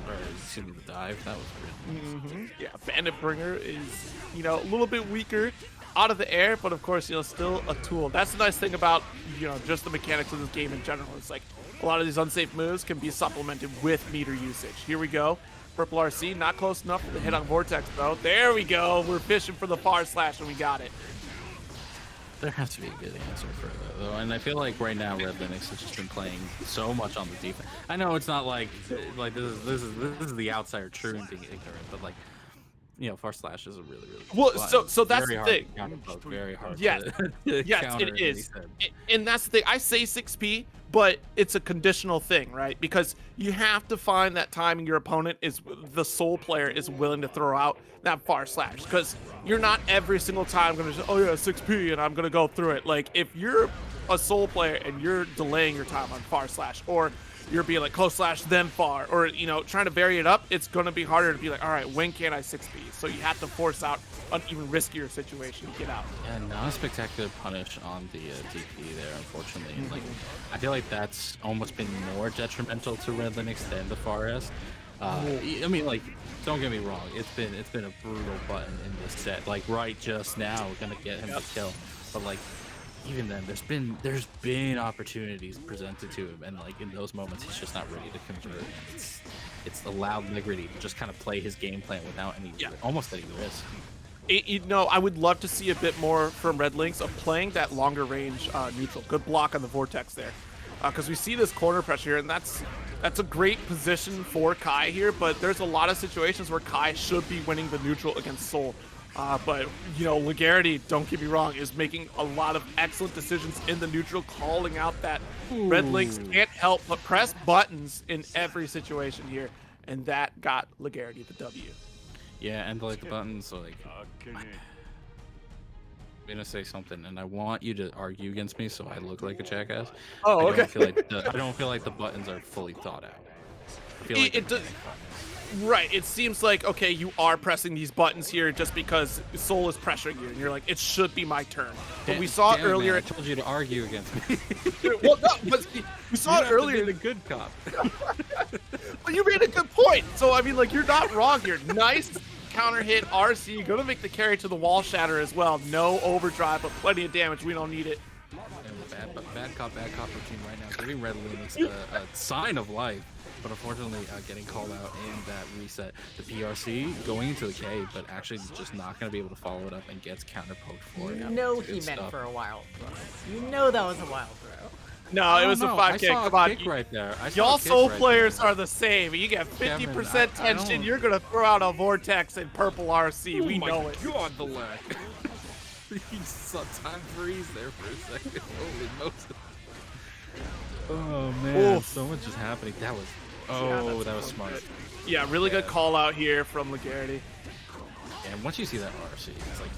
very, or excuse me, the dive. That was pretty nice. Yeah, Bandit Bringer is, you know, a little bit weaker out of the air, but of course, you know, still a tool. That's the nice thing about, you know, just the mechanics of this game in general. It's like a lot of these unsafe moves can be supplemented with meter usage. Here we go. Purple RC, not close enough for the hit on Vortex, though. There we go. We're fishing for the far slash, and we got it. There has to be a good answer for that, though. And I feel like right now, Red Linux has just been playing so much on the defense. I know it's not like this is the outsider true and being ignorant, but like, you know, far slash is a really well. So that's the thing. Very hard. Yes, yes, it is. And that's the thing. I say 6P, but it's a conditional thing, right? Because you have to find that timing your opponent is the soul player is willing to throw out that far slash, because you're not every single time gonna just, oh yeah, 6P and I'm gonna go through it. Like if you're a soul player and you're delaying your time on far slash, or you're being like close slash then far, or you know, trying to vary it up, it's gonna be harder to be like, all right, when can I 6P? So you have to force out an even riskier situation to get out. And not a spectacular punish on the DP there, unfortunately. Like, I feel like that's almost been more detrimental to Red Linux than the far S. I mean, like, don't get me wrong, it's been a brutal button in this set. Like right just now, we're gonna get him to kill, but like, even then, there's been opportunities presented to him, and like in those moments, he's just not ready to convert. It's allowed Legerity to just kind of play his game plan without any, almost any risk. You know, I would love to see a bit more from Red Links of playing that longer range neutral. Good block on the Vortex there, because we see this corner pressure here, and that's a great position for Kai here. But there's a lot of situations where Kai should be winning the neutral against Soul. But, you know, Legerity, don't get me wrong, is making a lot of excellent decisions in the neutral, calling out that Red Links can't help but press buttons in every situation here. And that got Legerity the W. Yeah, and like the buttons, like, I'm gonna say something, and I want you to argue against me so I look like a jackass. Oh, okay. I don't feel like the buttons are fully thought out. I feel like right, it seems like, okay, you are pressing these buttons here just because Soul is pressuring you, and you're like, it should be my turn. But we saw it earlier. Man, I told you to argue against me. Well, no, but we saw it earlier. The good cop. Well, you made a good point. So, I mean, like, you're not wrong here. Nice counter hit, RC. Gonna make the carry to the wall shatter as well. No overdrive, but plenty of damage. We don't need it. And the bad cop routine right now, giving Red Linux a sign of life. But unfortunately, getting called out in that reset. The PRC going into the K, but actually just not going to be able to follow it up and gets counter poked for it. You know he meant for a wild throw. You know that was a wild throw. No, it was a 5K. Come on. Right there. Y'all Soul players are the same. You get 50% tension, you're going to throw out a Vortex and purple RC. We know it. God, the lag. You saw time freeze there for a second. Holy Moses. Oh, man. Oof. So much is happening. That was... Oh, that was smart. Yeah, really good call out here from Legerity. And once you see that RC, it's like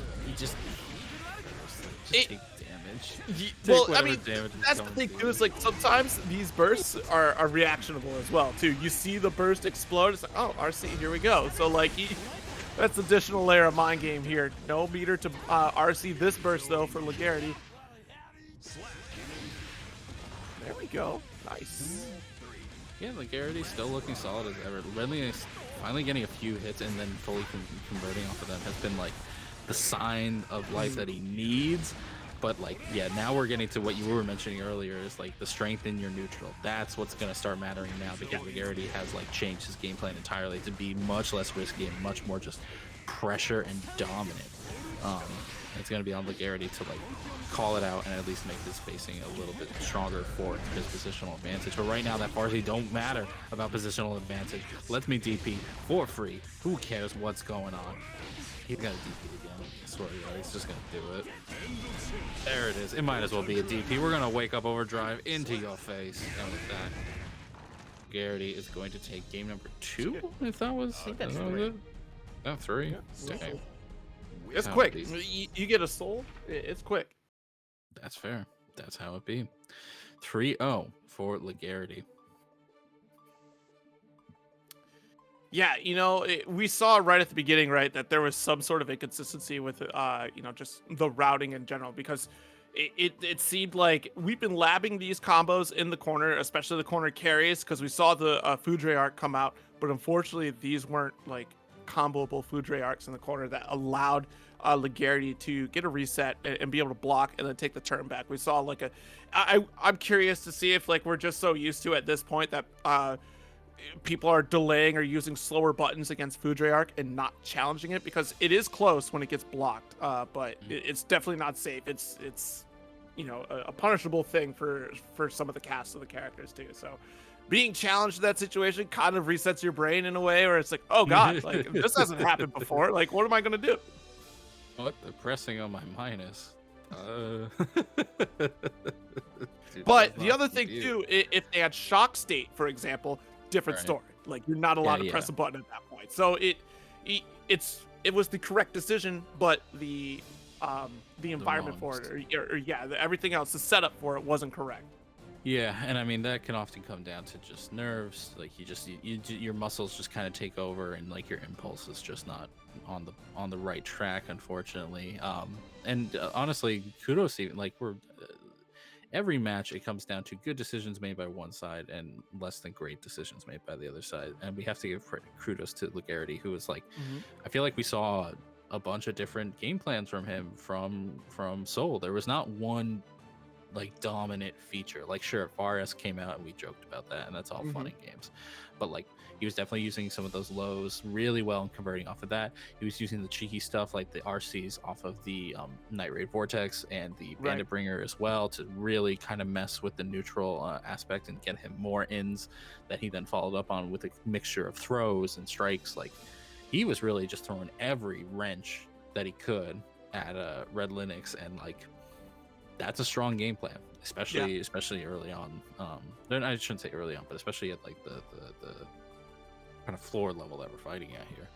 just take damage. Well, I whatever mean, damage is that's the coming thing to too. you. Is like sometimes these bursts are reactionable as well too. You see the burst explode, it's like, oh, RC, here we go. So like, that's additional layer of mind game here. No meter to RC this burst though for Legerity. There we go. Nice. Yeah, Legerity's still looking solid as ever. Redley is finally getting a few hits and then fully converting off of them has been like the sign of life that he needs. But like, yeah, now we're getting to what you were mentioning earlier is like the strength in your neutral. That's what's going to start mattering now because Legerity has like changed his game plan entirely to be much less risky and much more just pressure and dominant. It's going to be on Legerity to like call it out and at least make his spacing a little bit stronger for his positional advantage. But right now, that varsity don't matter about positional advantage. Let me DP for free. Who cares what's going on? He's going to DP again. I swear to God, he's just going to do it. There it is. It might as well be a DP. We're going to wake up overdrive into your face. And with that, Legerity is going to take game number 2, if that was, I think that's that was 3. it. Oh, 3? Yeah. Dang. It's How quick. it You get a soul, it's quick. That's fair. That's how it be. 3-0 for Legerity. Yeah, you know, we saw right at the beginning, right, that there was some sort of inconsistency with, you know, just the routing in general, because it seemed like we've been labbing these combos in the corner, especially the corner carries, because we saw the Foudre arc come out, but unfortunately these weren't like comboable Foudre arcs in the corner that allowed Legerity to get a reset and be able to block and then take the turn back. We saw like I'm curious to see if like we're just so used to at this point that people are delaying or using slower buttons against Foudre arc and not challenging it, because it is close when it gets blocked, but it's definitely not safe. It's you know, a punishable thing for some of the cast of the characters too. So being challenged in that situation kind of resets your brain in a way where it's like, oh god, like this hasn't happened before, like what am I gonna do? What? They're pressing on my minus. Dude, But that's the not other thing you. too, if they had shock state, for example, different Right. story. Like you're not allowed to Yeah, press yeah. a button at that point. So it was the correct decision, but the environment for wrong it, or everything else, the setup for it wasn't correct. Yeah, and I mean that can often come down to just nerves. Like your muscles just kind of take over, and like your impulse is just not on the right track, unfortunately. And honestly, kudos even like we're every match it comes down to good decisions made by one side and less than great decisions made by the other side. And we have to give kudos to Legerity, who was like, I feel like we saw a bunch of different game plans from him from Seoul. There was not one like dominant feature. Like sure, FARS came out and we joked about that, and that's all fun and games, but like he was definitely using some of those lows really well and converting off of that. He was using the cheeky stuff like the RCs off of the Night Raid Vortex and the Bandit Bringer as well to really kind of mess with the neutral aspect and get him more ins that he then followed up on with a mixture of throws and strikes. Like he was really just throwing every wrench that he could at Red Linux, and like that's a strong game plan, especially early on. I shouldn't say early on, but especially at like the kind of floor level that we're fighting at here.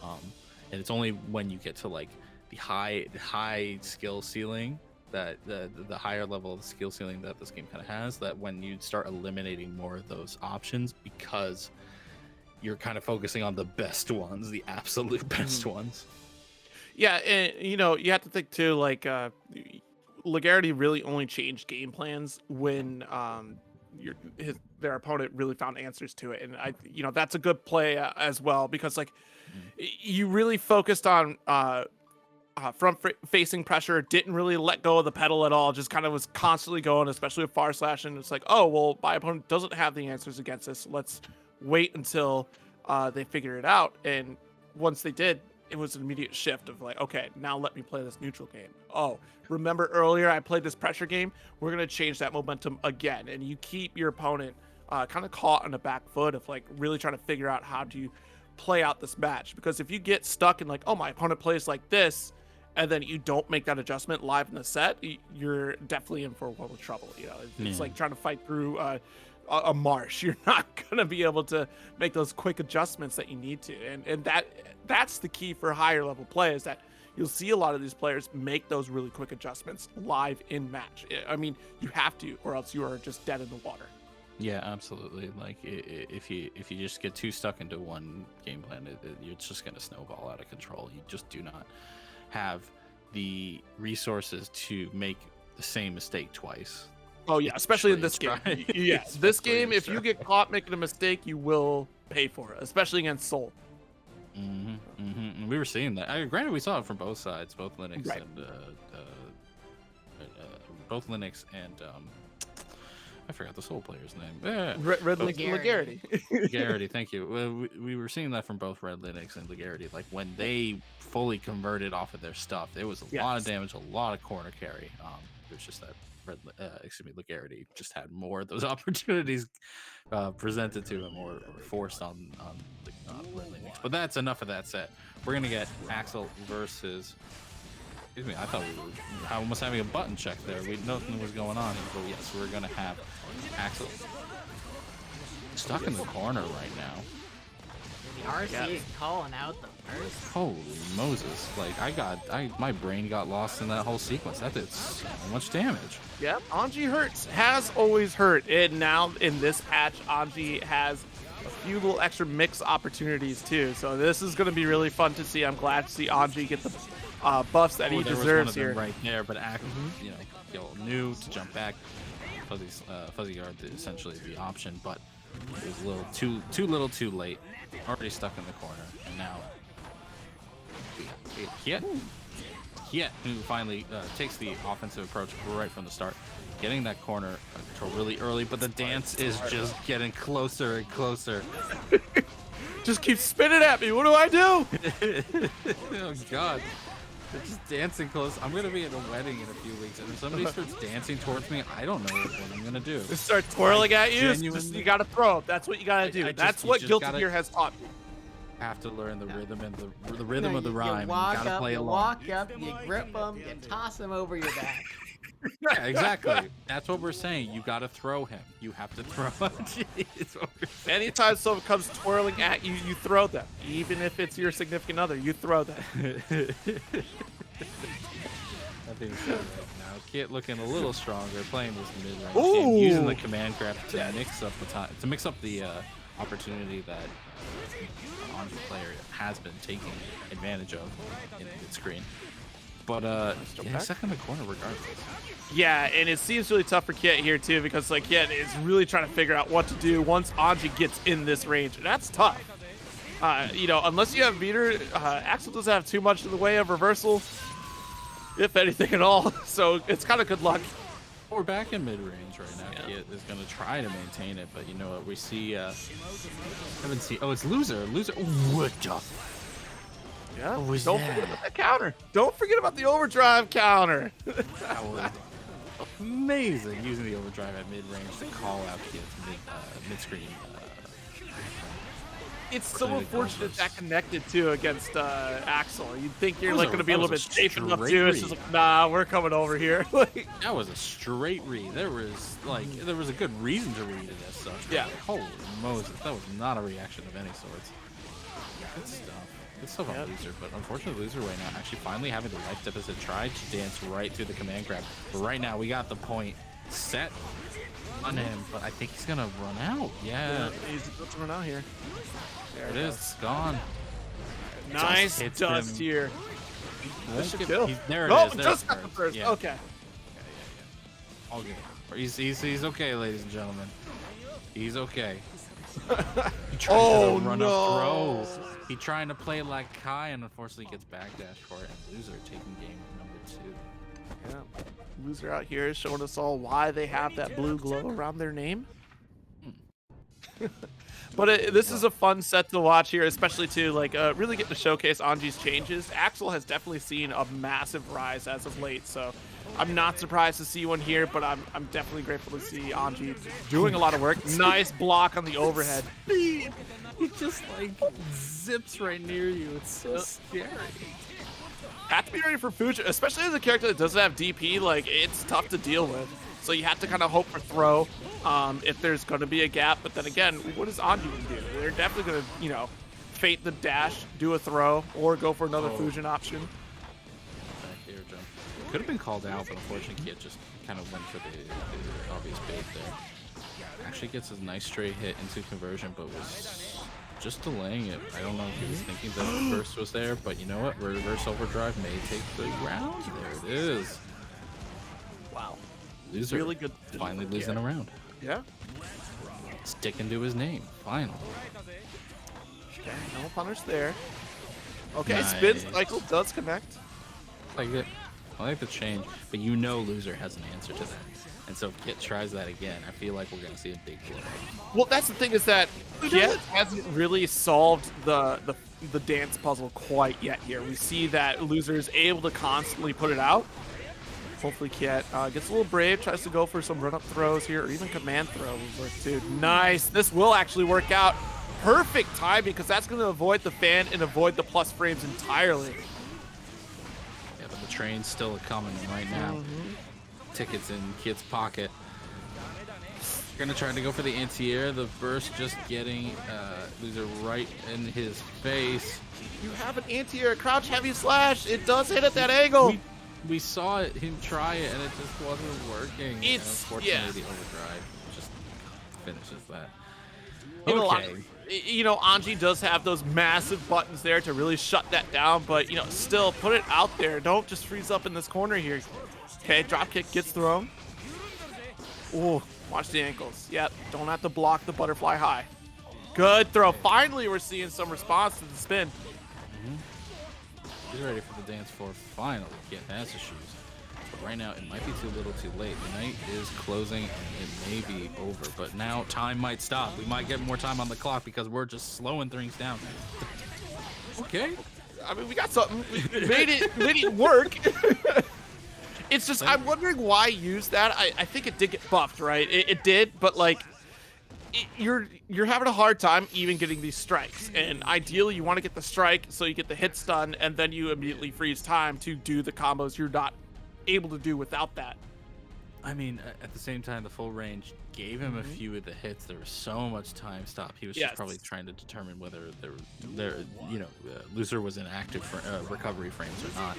And it's only when you get to like the high skill ceiling, that the higher level of the skill ceiling that this game kind of has, that when you start eliminating more of those options, because you're kind of focusing on the best ones, the absolute best ones. Yeah, and you know, you have to think too, like Legerity really only changed game plans when their opponent really found answers to it, and that's a good play as well, because like you really focused on front-facing pressure, didn't really let go of the pedal at all, just kind of was constantly going, especially with far slash, and it's like, oh well, my opponent doesn't have the answers against this. Let's wait until they figure it out, and once they did, it was an immediate shift of like, okay, now let me play this neutral game. Oh, remember earlier I played this pressure game? We're gonna change that momentum again, and you keep your opponent kind of caught on the back foot of like really trying to figure out how to play out this match. Because if you get stuck in like, oh, my opponent plays like this, and then you don't make that adjustment live in the set, you're definitely in for a world of trouble. It's like trying to fight through a marsh. You're not gonna be able to make those quick adjustments that you need to, and that's the key for higher level play, is that you'll see a lot of these players make those really quick adjustments live in match. I mean, you have to, or else you are just dead in the water. Yeah, absolutely. Like if you just get too stuck into one game plan, it's just going to snowball out of control. You just do not have the resources to make the same mistake twice. Oh yeah, especially in this game. Yeah, this game, if you get caught making a mistake, you will pay for it, especially against Soul. We were seeing that. Granted, we saw it from both sides, both Linux Right. and I forgot the Soul player's name. Legerity. Legerity, thank you. We were seeing that from both Red Linux and Legerity. Like when they fully converted off of their stuff, there was a lot of damage, a lot of corner carry. It was just that Legerity just had more of those opportunities presented to him or forced on the Red Linux. But that's enough of that set. We're gonna get Axel versus. Excuse me, I thought we were almost having a button check there. Nothing was going on. But yes, we're gonna have Axel stuck in the corner right now. The RC is calling out the first. Holy Moses! Like my brain got lost in that whole sequence. That did so much damage. Yep, Anji hurts, has always hurt, and now in this patch, Anji has a few little extra mix opportunities too. So this is going to be really fun to see. I'm glad to see Anji get the buffs that he deserves here. Right there, but knew to jump back. Fuzzy guard essentially the option, but it was a little too little, too late. Already stuck in the corner, and now Kyet, who finally takes the offensive approach right from the start, getting that corner control really early, but the dance is just getting closer and closer. Just keep spinning at me. What do I do? Oh God. They're just dancing close. I'm gonna be at a wedding in a few weeks, and if somebody starts dancing towards me, I don't know what I'm gonna do. Just start twirling at you. You gotta throw. That's what you gotta do. That's what Guilty Gear has taught me. Have to learn the rhythm and the rhythm of the rhyme. You gotta play along. Walk up, you grip them, you toss them over your back. Yeah, exactly. That's what we're saying. You gotta throw him. You have to throw him. Anytime someone comes twirling at you, you throw them. Even if it's your significant other, you throw them. That being said, right now, Kyet looking a little stronger, playing this mid-range game, using the command grab to mix up the opportunity that Anji player has been taking advantage of in mid-screen. But getting stuck in the corner regardless. Yeah, and it seems really tough for Kyet here too, because like Kyet is really trying to figure out what to do once Anji gets in this range. And that's tough. Unless you have meter, Axel doesn't have too much in the way of reversal, if anything at all. So it's kind of good luck. We're back in mid-range right now. Yeah. Kyet is going to try to maintain it, but you know what? We see, it's loser. What the? Yeah. What was Don't that? forget about that counter. Don't forget about the overdrive counter. That was amazing, using the overdrive at mid-range to call out Kyet's mid-screen. It's so unfortunate that connected too against Axel. You'd think you're like going to be a little bit safe enough too. It's just like, nah, we're coming over here. That was a straight read. There was a good reason to read it as such. Yeah. Holy Moses, that was not a reaction of any sorts. Good stuff. Good stuff on Loser, but unfortunately Loser right now actually finally having the life deficit, tried to dance right through the command grab. But right now we got the point set on him, but I think he's gonna run out. Yeah. He's about to run out here. There it is. It's gone. Nice dust here. This should kill. There it is. Just got the first. Yeah. Okay. All good. He's okay, ladies and gentlemen. He's okay. He tries to run a throw. He trying to play like Kai, and unfortunately gets backdash for it. And Loser taking game number 2. Yeah. Loser out here is showing us all why they have that blue glow around their name. But this is a fun set to watch here, especially to really get to showcase Anji's changes. Axel has definitely seen a massive rise as of late, so I'm not surprised to see one here, but I'm definitely grateful to see Anji doing a lot of work. Nice block on the overhead. Speed. He just zips right near you. It's so scary. Have to be ready for Fuji, especially as a character that doesn't have DP. It's tough to deal with. So you have to kind of hope for throw if there's going to be a gap. But then again, what is Anji going to do? They're definitely going to, fate the dash, do a throw, or go for another Fusion option. Could have been called out, but unfortunately Kyet just kind of went for the obvious bait there. Actually gets a nice straight hit into conversion, but was just delaying it. I don't know if he was thinking that reverse was there, but you know what? Reverse overdrive may take the round. There it is. Wow. Loser Really good. finally losing a round. Yeah. Sticking to his name. Finally. Okay, no punish there. Okay, Nice. spin cycle does connect. Like it. I like the change, but you know Loser has an answer to that. And so if Kyet tries that again, I feel like we're going to see a big blow. Well, that's the thing is that Kyet hasn't really solved the dance puzzle quite yet here. We see that Loser is able to constantly put it out. Hopefully Kyet gets a little brave, tries to go for some run-up throws here, or even command throw would work too. Nice. This will actually work out. Perfect timing, because that's going to avoid the fan and avoid the plus frames entirely. Yeah, but the train's still coming right now. Tickets in Kyet's pocket. Gonna try to go for the anti-air. The burst just getting Loser right in his face. You have an anti-air crouch heavy slash. It does hit at that angle. We saw him try it and it just wasn't working. It's unfortunately the overdrive just finishes that. Okay. You know, Anji does have those massive buttons there to really shut that down, but you know, still put it out there. Don't just freeze up in this corner here. Okay, drop kick gets thrown. Ooh, watch the ankles. Yep, don't have to block the butterfly high. Good throw. Finally, we're seeing some response to the spin. He's ready for the dance floor. Finally, Kyet has his shoes. But right now, it might be too little too late. The night is closing and it may be over. But now time might stop. We might get more time on the clock because we're just slowing things down. Okay. I mean, we got something. We made it work. It's just, I'm wondering why use that. I think it did get buffed, right? It did, but like, you're having a hard time even getting these strikes. And ideally, you want to get the strike so you get the hit stun, and then you immediately freeze time to do the combos you're not able to do without that. I mean, at the same time, the full range gave him a few of the hits. There was so much time stop. He was just probably trying to determine whether Loser was in active recovery frames or not.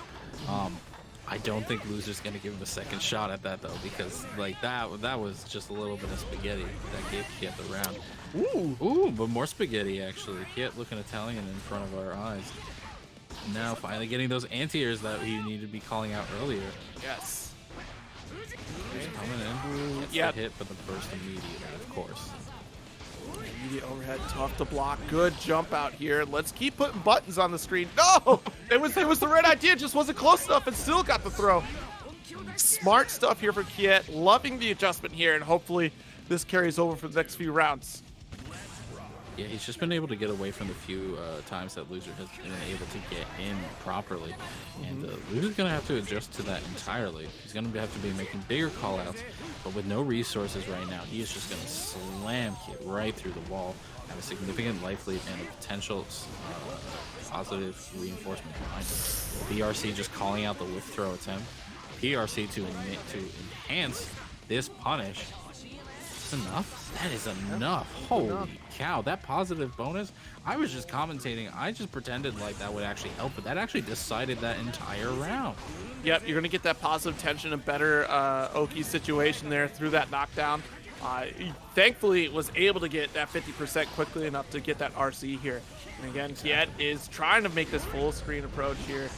I don't think Loser's gonna give him a second shot at that though, because like that was just a little bit of spaghetti that gave Kyet the round. Ooh, but more spaghetti actually. Kyet looking Italian in front of our eyes. Now finally getting those anti-airs that he needed to be calling out earlier. Yes. He's coming in. Gets the hit, but the burst immediately, of course. Immediate overhead, tough to block. Good jump out here. Let's keep putting buttons on the screen. No! It was the right idea, just wasn't close enough and still got the throw. Smart stuff here for Kyet. Loving the adjustment here, and hopefully this carries over for the next few rounds. Yeah, he's just been able to get away from the few times that Loser has been able to get in properly. And Loser's going to have to adjust to that entirely. He's going to have to be making bigger callouts, but with no resources right now, he is just going to slam Kyet right through the wall, have a significant life lead and a potential positive reinforcement behind him. PRC just calling out the whiff throw attempt. PRC to enhance this punish. Enough? That is enough. Holy cow, that positive bonus. I was just commentating. I just pretended like that would actually help, but that actually decided that entire round. Yep, you're gonna get that positive tension, a better Oki situation there through that knockdown. Thankfully was able to get that 50% quickly enough to get that RC here. And again, Kyet is trying to make this full screen approach here,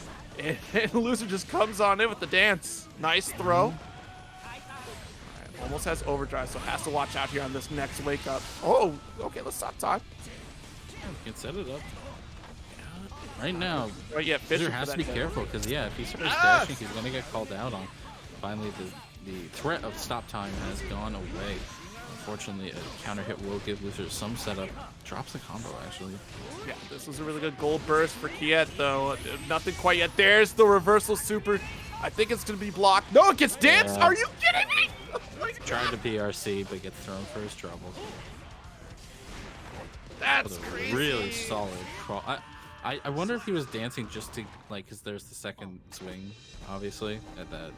and Loser just comes on in with the dance. Nice throw. Almost has overdrive, so has to watch out here on this next wake up. Oh, okay, let's stop time. You can set it up. Right now, yeah, Fisher has to be careful because, yeah, if he starts dashing, he's going to get called out on. Finally, the threat of stop time has gone away. Unfortunately, a counter hit will give Loser some setup. Drops the combo, actually. Yeah, this was a really good gold burst for Kyet, though. Nothing quite yet. There's the reversal super. I think it's going to be blocked. No, it gets danced. Are you kidding me? Tried to PRC, but gets thrown for his trouble. That's crazy. Really solid crawl. I wonder if he was dancing just to, like, because there's the second swing, obviously, at that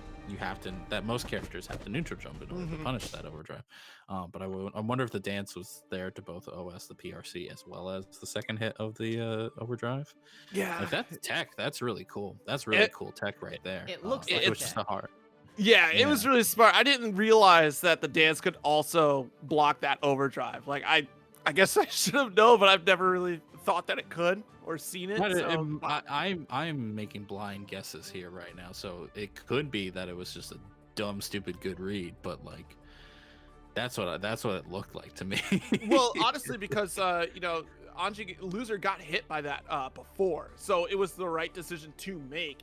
that most characters have to neutral jump in order to punish that overdrive. But I wonder if the dance was there to both OS the PRC as well as the second hit of the overdrive. Yeah. If that's tech, that's really cool. That's really cool tech right there. It looks like like it was just tech. a heart. Yeah, it was really smart. I didn't realize that the dance could also block that overdrive. Like I guess I should have known, but I've never really thought that it could or seen it. So, I'm making blind guesses here right now, so it could be that it was just a dumb, stupid good read, but like that's what it looked like to me. well, honestly, because Anji loser got hit by that before, so it was the right decision to make.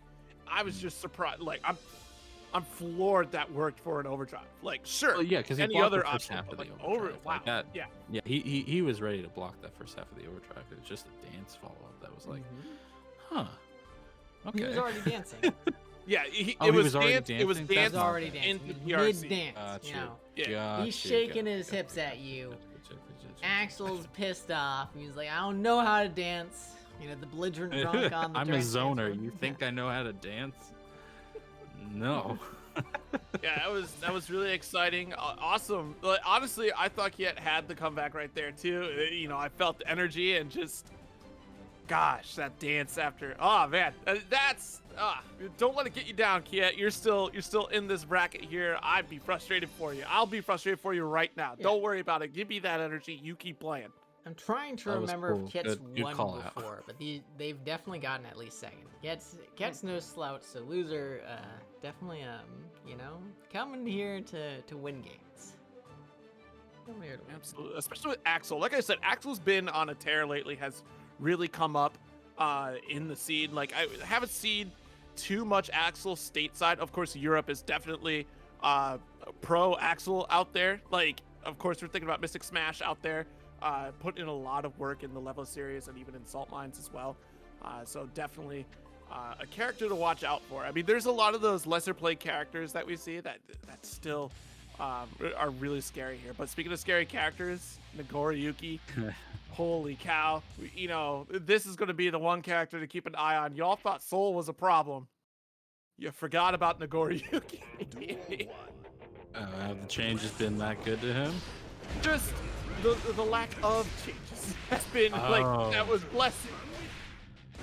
I was just surprised. Like I'm floored that worked for an overdrive. Like, sure. Well, yeah, because any other first option, half of the like, overdrive. wow. Like that, yeah. Yeah, he was ready to block that first half of the overdrive. It was just a dance follow up that was like, huh. Okay. He was already dancing. Yeah, he it was was already dance. It was dancing? dance. He was already dancing. In the Mid PRC. dance, you know. Yeah. He's shaking his hips at you. Axel's pissed off. He's like, I don't know how to dance. You know, the belligerent drunk on the I'm a dance zoner. floor. You think I know how to dance? No. Yeah, that was really exciting. Awesome. But honestly, I thought Kyet had the comeback right there too. You know, I felt the energy and just, gosh, that dance after. Oh man, that's don't let it get you down, Kyet. You're still in this bracket here. I'd be frustrated for you. I'll be frustrated for you right now. Yeah. Don't worry about it. Give me that energy. You keep playing. I'm trying to That was remember cool. if Kyet's Good won call out. before, but they've definitely gotten at least second. Kyet's no slouch, so loser definitely coming here to win games. Coming here to win. Absolutely, especially with Axel. Like I said, Axel's been on a tear lately. Has really come up in the scene. Like I haven't seen too much Axel stateside. Of course, Europe is definitely pro Axel out there. Like, of course, we're thinking about Mystic Smash out there. Put in a lot of work in the level series and even in Salt Mines as well. So definitely a character to watch out for. I mean, there's a lot of those lesser played characters that we see that still are really scary here. But speaking of scary characters, Nagoriyuki, holy cow. You know, this is going to be the one character to keep an eye on. Y'all thought Soul was a problem. You forgot about Nagoriyuki. Have the changes been that good to him? Just the lack of changes has been like that was blessing.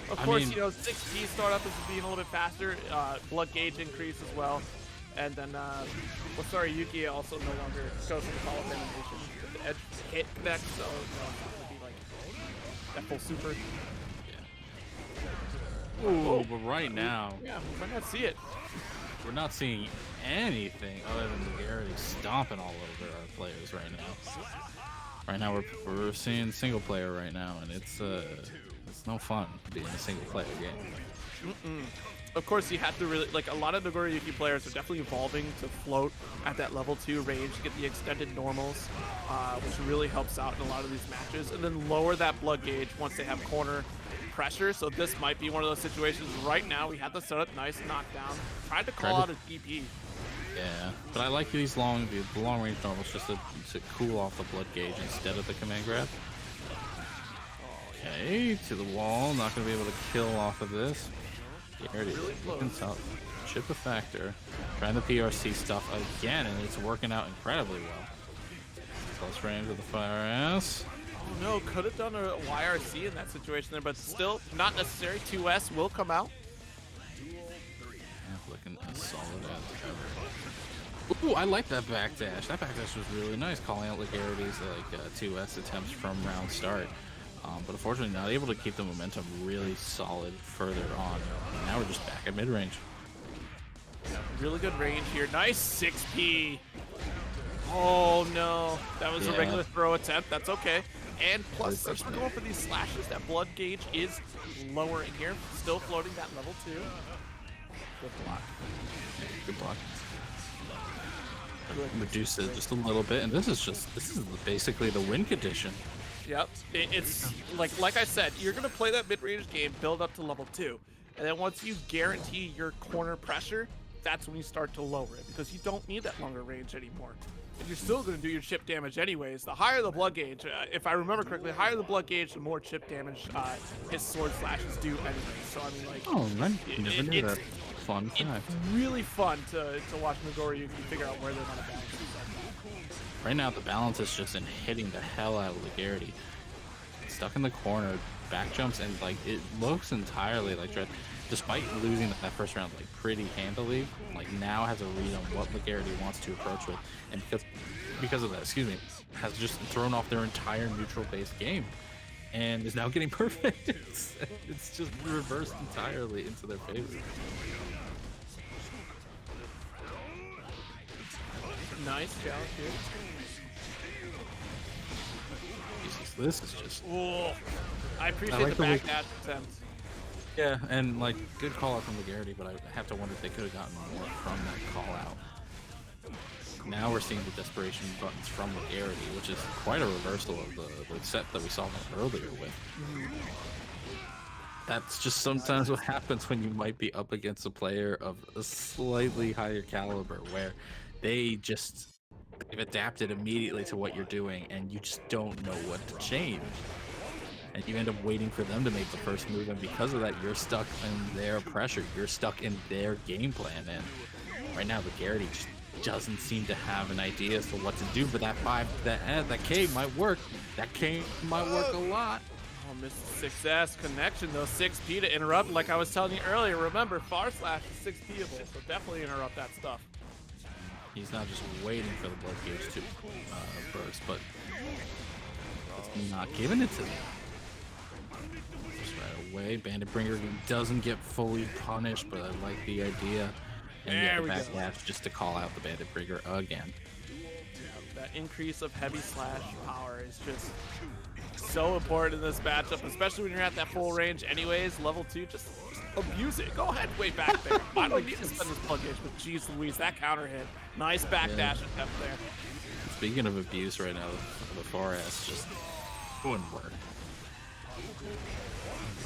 Of course, mean, 6P startup is being a little bit faster. Blood gauge increase as well, and then Yuki also no longer goes into follow-up animation. The edge hit connect, so it's not gonna be like that full super. Ooh, but right now, Yeah, we might not see it. we're not seeing anything other than Legerity stomping all over our players right now. Right now, we're seeing single player right now, and it's no fun being a single player game. Of course, you have to really, like, a lot of Nagoriyuki players are definitely evolving to float at that level 2 range, get the extended normals, which really helps out in a lot of these matches, and then lower that blood gauge once they have corner pressure. So this might be one of those situations. Right now, we had the setup, nice knockdown. Tried to call out a DP. Yeah, but I like the long range normals just to cool off the blood gauge instead of the command grab. Okay, to the wall, not going to be able to kill off of this. Legerity looking tough. Chip a factor. Trying the PRC stuff again, and it's working out incredibly well. Close range with the fire ass. Oh no, could have done a YRC in that situation there, but still not necessary. 2S will come out. Looking as solid as ever. Ooh, I like that backdash. That backdash was really nice, calling out Legerity's 2S attempts from round start. But unfortunately not able to keep the momentum really solid further on. Now we're just back at mid-range. Really good range here. Nice 6P. Oh no, that was a regular throw attempt. That's okay. And plus, since we're going for these slashes, that blood gauge is lowering here. Still floating that level 2. Good block. Good block. Reduce it just a little bit, and this is basically the win condition. Yep, it's like I said, you're gonna play that mid-range game, build up to level 2, and then once you guarantee your corner pressure, that's when you start to lower it, because you don't need that longer range anymore. And you're still gonna do your chip damage anyways. The higher the blood gauge, if I remember correctly, the higher the blood gauge, the more chip damage his sword slashes do anyway. So I mean, like, Oh, I never knew that. fun fact. really fun to watch Nagoriyuki figure out where they want to balance themselves. Right now, the balance is just in hitting the hell out of Legerity. Stuck in the corner, back jumps, and like it looks entirely like Dreleth, despite losing that first round like pretty handily, like now has a read on what Legerity wants to approach with, and because of that, has just thrown off their entire neutral-based game, and is now getting perfect. It's just reversed entirely into their favor. Nice challenge here. Jesus, this is just. Ooh. I appreciate like the the way- backdash attempt. Yeah, and like good call out from Legerity, but I have to wonder if they could have gotten more from that call out. Now we're seeing the desperation buttons from Legerity, which is quite a reversal of the set that we saw them earlier with. That's just sometimes what happens when you might be up against a player of a slightly higher caliber, where they've adapted immediately to what you're doing, and you just don't know what to change. And you end up waiting for them to make the first move, and because of that, you're stuck in their pressure. You're stuck in their game plan, and right now, Legerity just doesn't seem to have an idea as to what to do. But that K might work. That K might work a lot. Oh, missed the 6S connection though. 6P to interrupt. Like I was telling you earlier, remember, far slash is 6Pable, so definitely interrupt that stuff. He's not just waiting for the blood gauge to burst, but it's not giving it to them. Just right away, Bandit Bringer doesn't get fully punished, but I like the idea. And There we back go. dash just to call out the Bandit Bringer again. That increase of heavy slash power is just so important in this matchup, especially when you're at that full range anyways. Level 2, just abuse it. Go ahead, way back there. I don't need to spend this plug gauge, but geez Louise, that counter hit. Nice backdash attempt there. Speaking of abuse right now, the far ass just wouldn't work.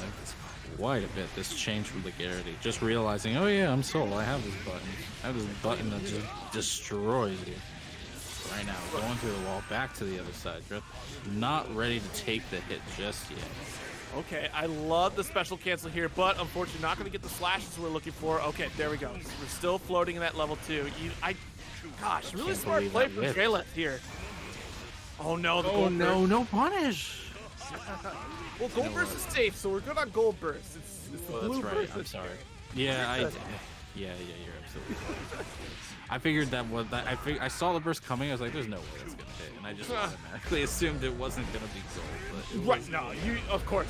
Like this quite a bit. This change from Legerity. Just realizing, oh yeah, I'm Soul. I have this button. I have this button that just destroys you. Right now, going through the wall, back to the other side. Not ready to take the hit just yet. Okay, I love the special cancel here, but unfortunately not going to get the slashes we're looking for. Okay, there we go. We're still floating in that level 2. Gosh, really Can't smart believe play that from whip. Dreleth here. Oh no, the Oh gold no, burst. no punish! Well, gold burst is safe, so we're good on gold burst. It's the Oh, blue that's right. burst. I'm sorry. Yeah, yeah, you're absolutely right. I figured that was that. I saw the burst coming. I was like, "There's no way that's gonna hit," and I just automatically assumed it wasn't gonna be gold. But it Right, was. no, of course.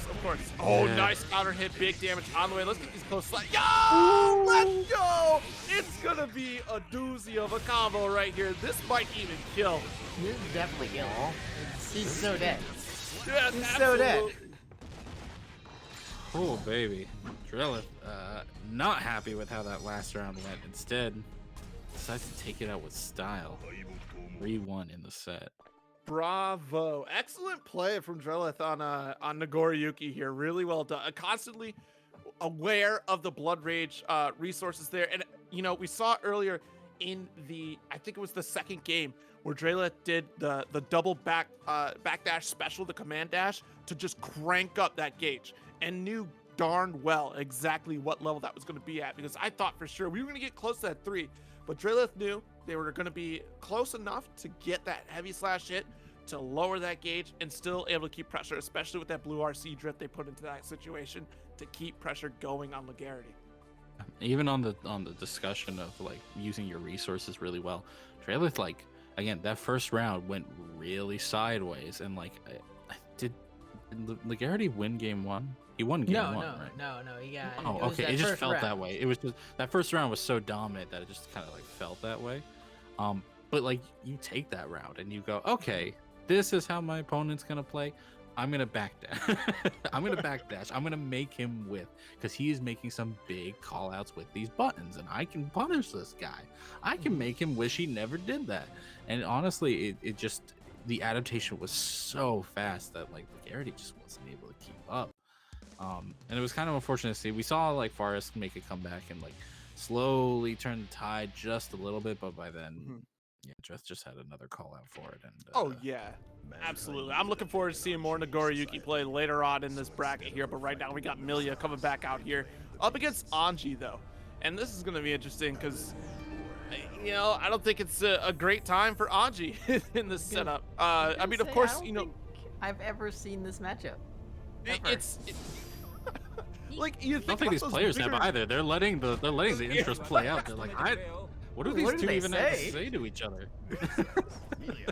Oh, Yeah. nice counter hit, big damage on the way. Let's get these close slides. Yo, let's go! It's gonna be a doozy of a combo right here. This might even kill. This is definitely kill. He's so dead. Yeah, He's so dead. absolutely. Oh baby, Dreleth, not happy with how that last round went. Instead, decides to take it out with style. 3-1 in the set. Bravo. Excellent play from Dreleth on Nagoriyuki here. Really well done. Constantly aware of the Blood Rage resources there. And, you know, we saw earlier in I think it was the second game, where Dreleth did the double backdash special, the command dash, to just crank up that gauge. And knew darn well exactly what level that was going to be at. Because I thought for sure we were going to get close to that 3. But Dreleth knew they were going to be close enough to get that heavy slash hit, to lower that gauge, and still able to keep pressure, especially with that blue RC drift they put into that situation to keep pressure going on Legerity. Even on the discussion of like using your resources really well, Dreleth, like again, that first round went really sideways, and like did Legerity win game 1? He won game 1, right? No. He got. Oh, was okay. that It just first felt round. that way. It was just that first round was so dominant that it just kind of like felt that way. But like you take that round and you go, okay, this is how my opponent's gonna play. I'm gonna backdash. I'm gonna backdash. I'm gonna make him with, because he is making some big call outs with these buttons, and I can punish this guy. I can make him wish he never did that. And honestly, it just, the adaptation was so fast that like Legerity just wasn't able to keep up. And it was kind of unfortunate to see. We saw like Forest make a comeback and like slowly turn the tide just a little bit, but by then, yeah, just had another call out for it. And Oh, yeah. Absolutely. I'm looking forward to seeing more Nagoriyuki play later on in this bracket here, but right now we got Millia coming back out here up against Anji, though. And this is going to be interesting because, you know, I don't think it's a great time for Anji in this setup. I mean, of course, you know, I've ever seen this matchup. it's like you I don't think about these those players bigger- have either. They're letting the interest play out. They're like, what do these What do two they even have to say? say to each other? Millia.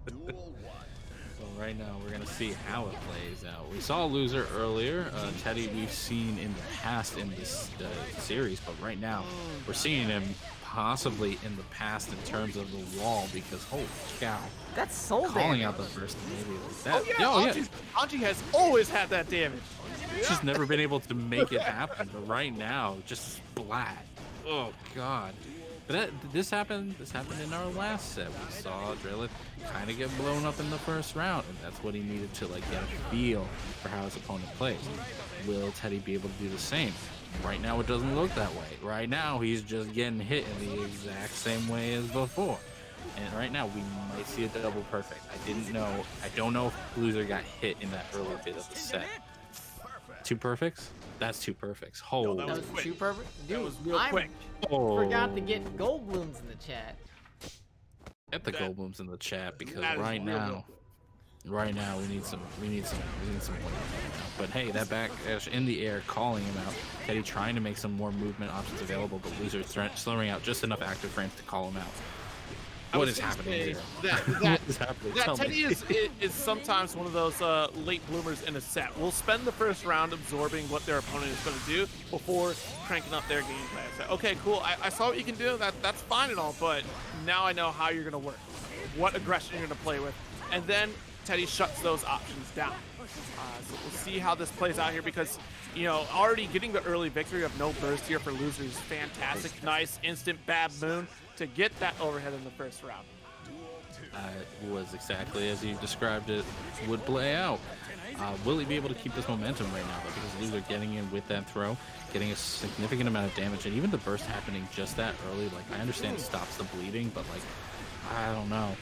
Duel 1. So right now we're gonna see how it plays out. We saw a loser earlier. Teddy we've seen in the past in this series, but right now we're seeing him possibly in the past in terms of the wall because holy cow, That's soul calling damage. out the first maybe like that. Oh yeah, Anji has always had that damage. He's just never been able to make it happen. But right now, just splat. Oh god. But this happened in our last set. We saw Dreleth kind of get blown up in the first round, and that's what he needed to like get a feel for how his opponent plays. Will Teddy be able to do the same? Right now, it doesn't look that way. Right now, he's just getting hit in the exact same way as before. And right now, we might see a double perfect. I don't know if loser got hit in that early bit of the set. 2 perfects? That's 2 perfects. No, That was quick. too perfect. Dude, That was real I quick. forgot to get gold blooms in the chat. Get the gold blooms in the chat because that is right real now we need some wins. But hey, that backdash in the air calling him out. Teddy trying to make some more movement options available, but loser throwing out just enough active frames to call him out. What is happening here? That What is happening? That Tell me. Teddy is sometimes one of those late bloomers in a set. We'll spend the first round absorbing what their opponent is going to do before cranking up their gameplay. I say, okay, cool. I saw what you can do. That's fine and all, but now I know how you're going to work, what aggression you're going to play with, and then Teddy shuts those options down. So we'll see how this plays out here because, you know, already getting the early victory of no burst here for losers, fantastic, nice, instant bad moon to get that overhead in the first round. Was exactly as you described it would play out. Will he be able to keep this momentum right now, though? Because loser getting in with that throw, getting a significant amount of damage, and even the burst happening just that early. Like, I understand it stops the bleeding, but like, I don't know.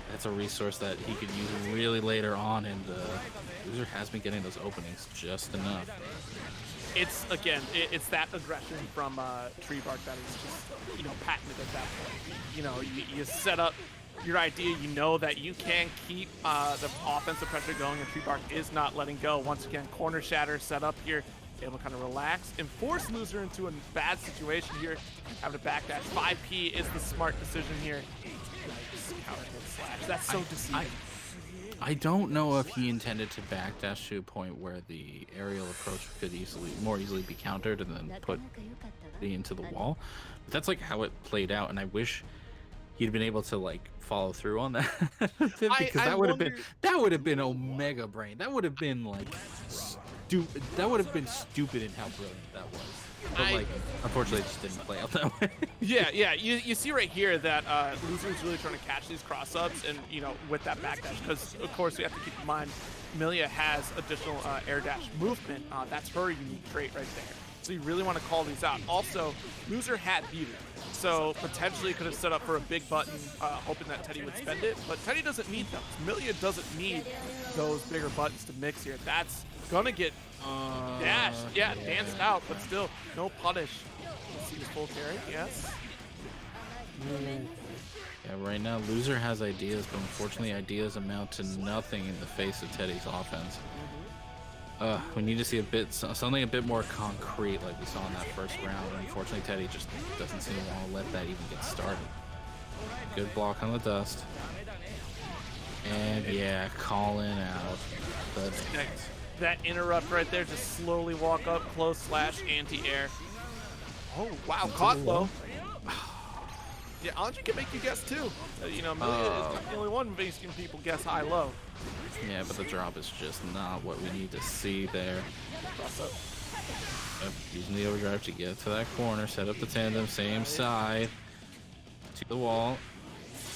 That's a resource that he could use really later on, and loser has been getting those openings just enough. It's it's that aggression from TreeBark that is just, you know, patented at that point. You know, you set up your idea, you know that you can keep the offensive pressure going, and TreeBark is not letting go. Once again, corner shatter set up here, able to kind of relax and force loser into a bad situation here. Having to backdash. 5P is the smart decision here. Nice counter hit slash. That's so deceiving. I don't know if he intended to backdash to a point where the aerial approach could more easily be countered and then put the into the wall. But that's like how it played out, and I wish he'd been able to like follow through on that because that would have been Omega Brain. That would have been like stupid. That would have been stupid in how brilliant that was. But like, unfortunately, it just didn't play out that way. Yeah. You see right here that loser's really trying to catch these cross-ups and, you know, with that backdash, because, of course, we have to keep in mind Millia has additional air dash movement. That's her unique trait right there. So you really want to call these out. Also, loser had beater, so potentially could have set up for a big button, hoping that Teddy would spend it, but Teddy doesn't need those. Millia doesn't need those bigger buttons to mix here. That's gonna get dashed, danced out, but still no punish. Let's see the full carry, yes. Yeah, right now loser has ideas, but unfortunately ideas amount to nothing in the face of Teddy's offense. We need to see something a bit more concrete like we saw in that first round. Unfortunately, Teddy just doesn't seem to want to let that even get started. Good block on the dust. And yeah, calling out the that interrupt right there, just slowly walk up close slash anti-air. Oh wow, caught low. Yeah, Anji can make you guess too. You know, Millia is not the only one making people guess high-low. Yeah, but the drop is just not what we need to see there. Cross up. Using the overdrive to get to that corner, set up the tandem, same side to the wall.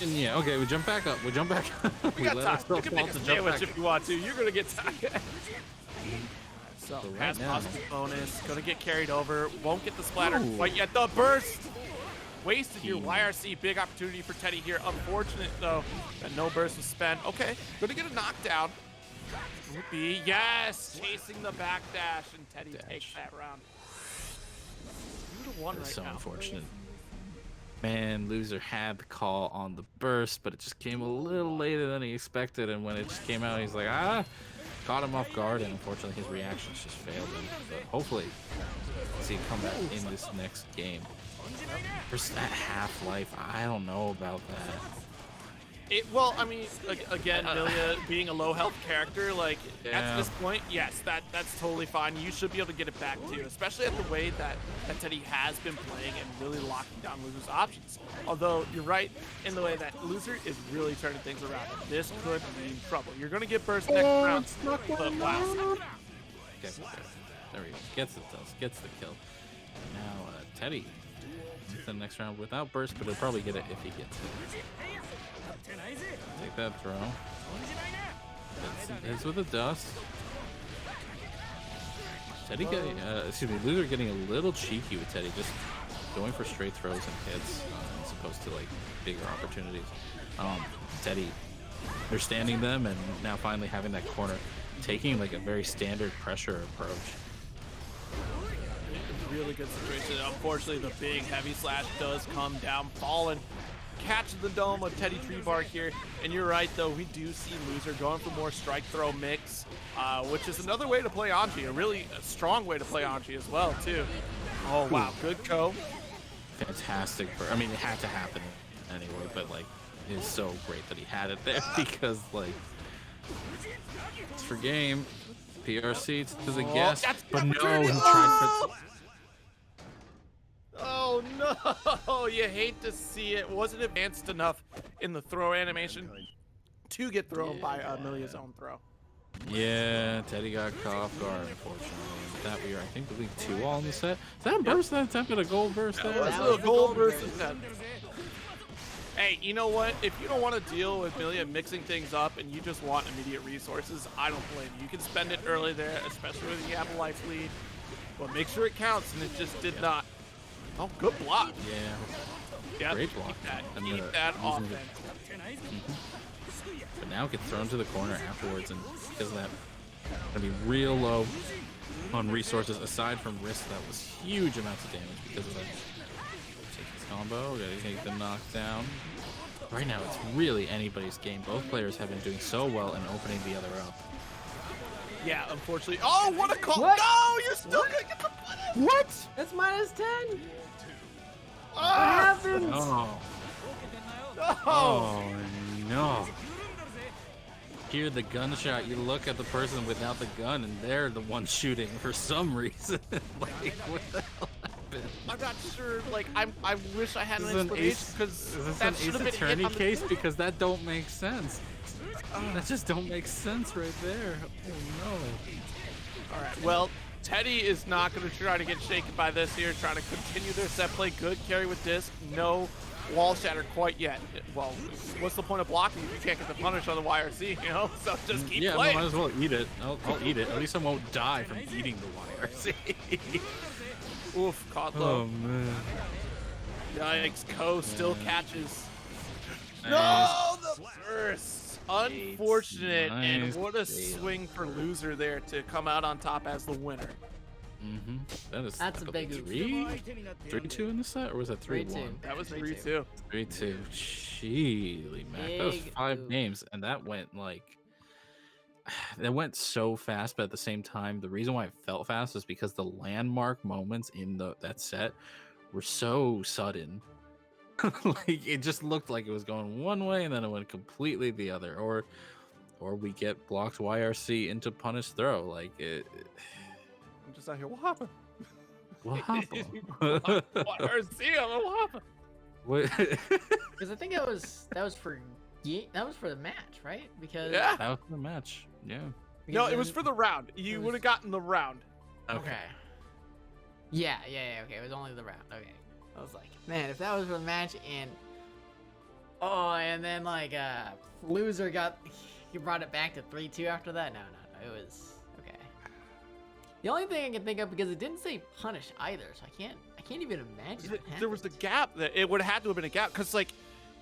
And yeah, okay, we jump back up. We jump back up. We got time. You can make a sandwich if you want to. You're gonna get tired. So right has now, positive bonus. Gonna get carried over. Won't get the splatter quite yet. The burst. Wasted here. YRC, big opportunity for Teddy here. Unfortunate though that no burst was spent. Okay, gonna get a knockdown. Would be yes, chasing the backdash, and Teddy takes that round. 2-1 It's right so now. unfortunate. Man, loser had the call on the burst, but it just came a little later than he expected. And when it just came out, he's like, caught him off guard. And unfortunately, his reactions just failed him. But hopefully, we'll see him come back in this next game. Versus that Half-Life, I don't know about that. Well, I mean, again, Millia being a low health character, like at this point, yes, that's totally fine. You should be able to get it back too, especially at the way that Teddy has been playing and really locking down Loser's options. Although you're right in the way that Loser is really turning things around. This could mean trouble. You're gonna get burst next round, but wow. Okay, there we go. Gets the kill. And now Teddy into the next round without burst, but he'll probably get it if he gets it. Take that throw. Hits with the dust. Teddy getting, Loser getting a little cheeky with Teddy, just going for straight throws and hits as opposed to like bigger opportunities. Teddy understanding them and now finally having that corner, taking like a very standard pressure approach. Really good situation. Unfortunately, the big heavy slash does come down, falling. Catches the dome of TeddyTreeBark here, and you're right though, we do see Loser going for more strike throw mix, which is another way to play Anji, a really strong way to play Anji as well too. Oh wow, good co. Fantastic. I mean, it had to happen anyway, but like, it's so great that he had it there because like, it's for game. PRC to the guest, but no, he tried for. Oh no! You hate to see it. Wasn't advanced enough in the throw animation to get thrown by Millia's own throw. Yeah, Teddy got caught off guard, unfortunately. With that, we are, I think, believe 2-all in the set. Is that a burst that attempted? A gold burst there? That was a gold burst attempt. Hey, you know what? If you don't want to deal with Millia mixing things up and you just want immediate resources, I don't blame you. You can spend it early there, especially when you have a life lead. But make sure it counts, and it just did not. Oh, good block. Yeah. Great block. Keep that offense. But now it gets thrown to the corner afterwards, and because of that, gonna be real low on resources. Aside from risk, that was huge amounts of damage because of that. Take this combo. Gotta take the knockdown. Right now, it's really anybody's game. Both players have been doing so well in opening the other up. Yeah, unfortunately. Oh, what a call! What? No, you're still gonna get the punish. What? That's -10. Oh, What happened? Oh. no. Oh no. Hear the gunshot, you look at the person without the gun and they're the one shooting for some reason. Like, what the hell happened? I'm not sure, like, I wish I had This an is an explanation, Ace, because is this that an should Ace have been hit Attorney on the case? field. Because that don't make sense. That just don't make sense right there. Oh no. Alright, well, Teddy is not going to try to get shaken by this here, trying to continue their set play. Good carry with disc, no wall shatter quite yet. Well, what's the point of blocking if you can't get the punish on the YRC, you know? So just keep playing. Yeah, might as well eat it. I'll eat it. At least I won't die from eating the YRC. Oof, caught low. Oh man. Yikes, Ko still catches. Nice. No, the first. Unfortunate, and Nice what a save. swing for Loser there to come out on top as the winner. Mm-hmm. That's I a believe, big 3-2 in the set, or was that 3-1? 3-2. That was 3-2. 3-2. 3-2. Sheely, Mac. That was Big 5 oof. games, and that went like that went so fast. But at the same time, the reason why it felt fast is because the landmark moments in that set were so sudden. Like it just looked like it was going one way, and then it went completely the other, or we get blocked YRC into punish throw. Like it. I'm just out here, what happened? What happened? YRC on the Wappa. What? Because I think that was for the match, right? Because Yeah. That was the match. Yeah. No, because it was then- for the round. You was- would have gotten the round. Okay. Yeah, okay. It was only the round. Okay. I was like, man, if that was for the match and then like Loser he brought it back to 3-2 after that. No. It was okay. The only thing I can think of, because it didn't say punish either, so I can't even imagine. what There was a happened. gap. It would have had to have been a gap, because like,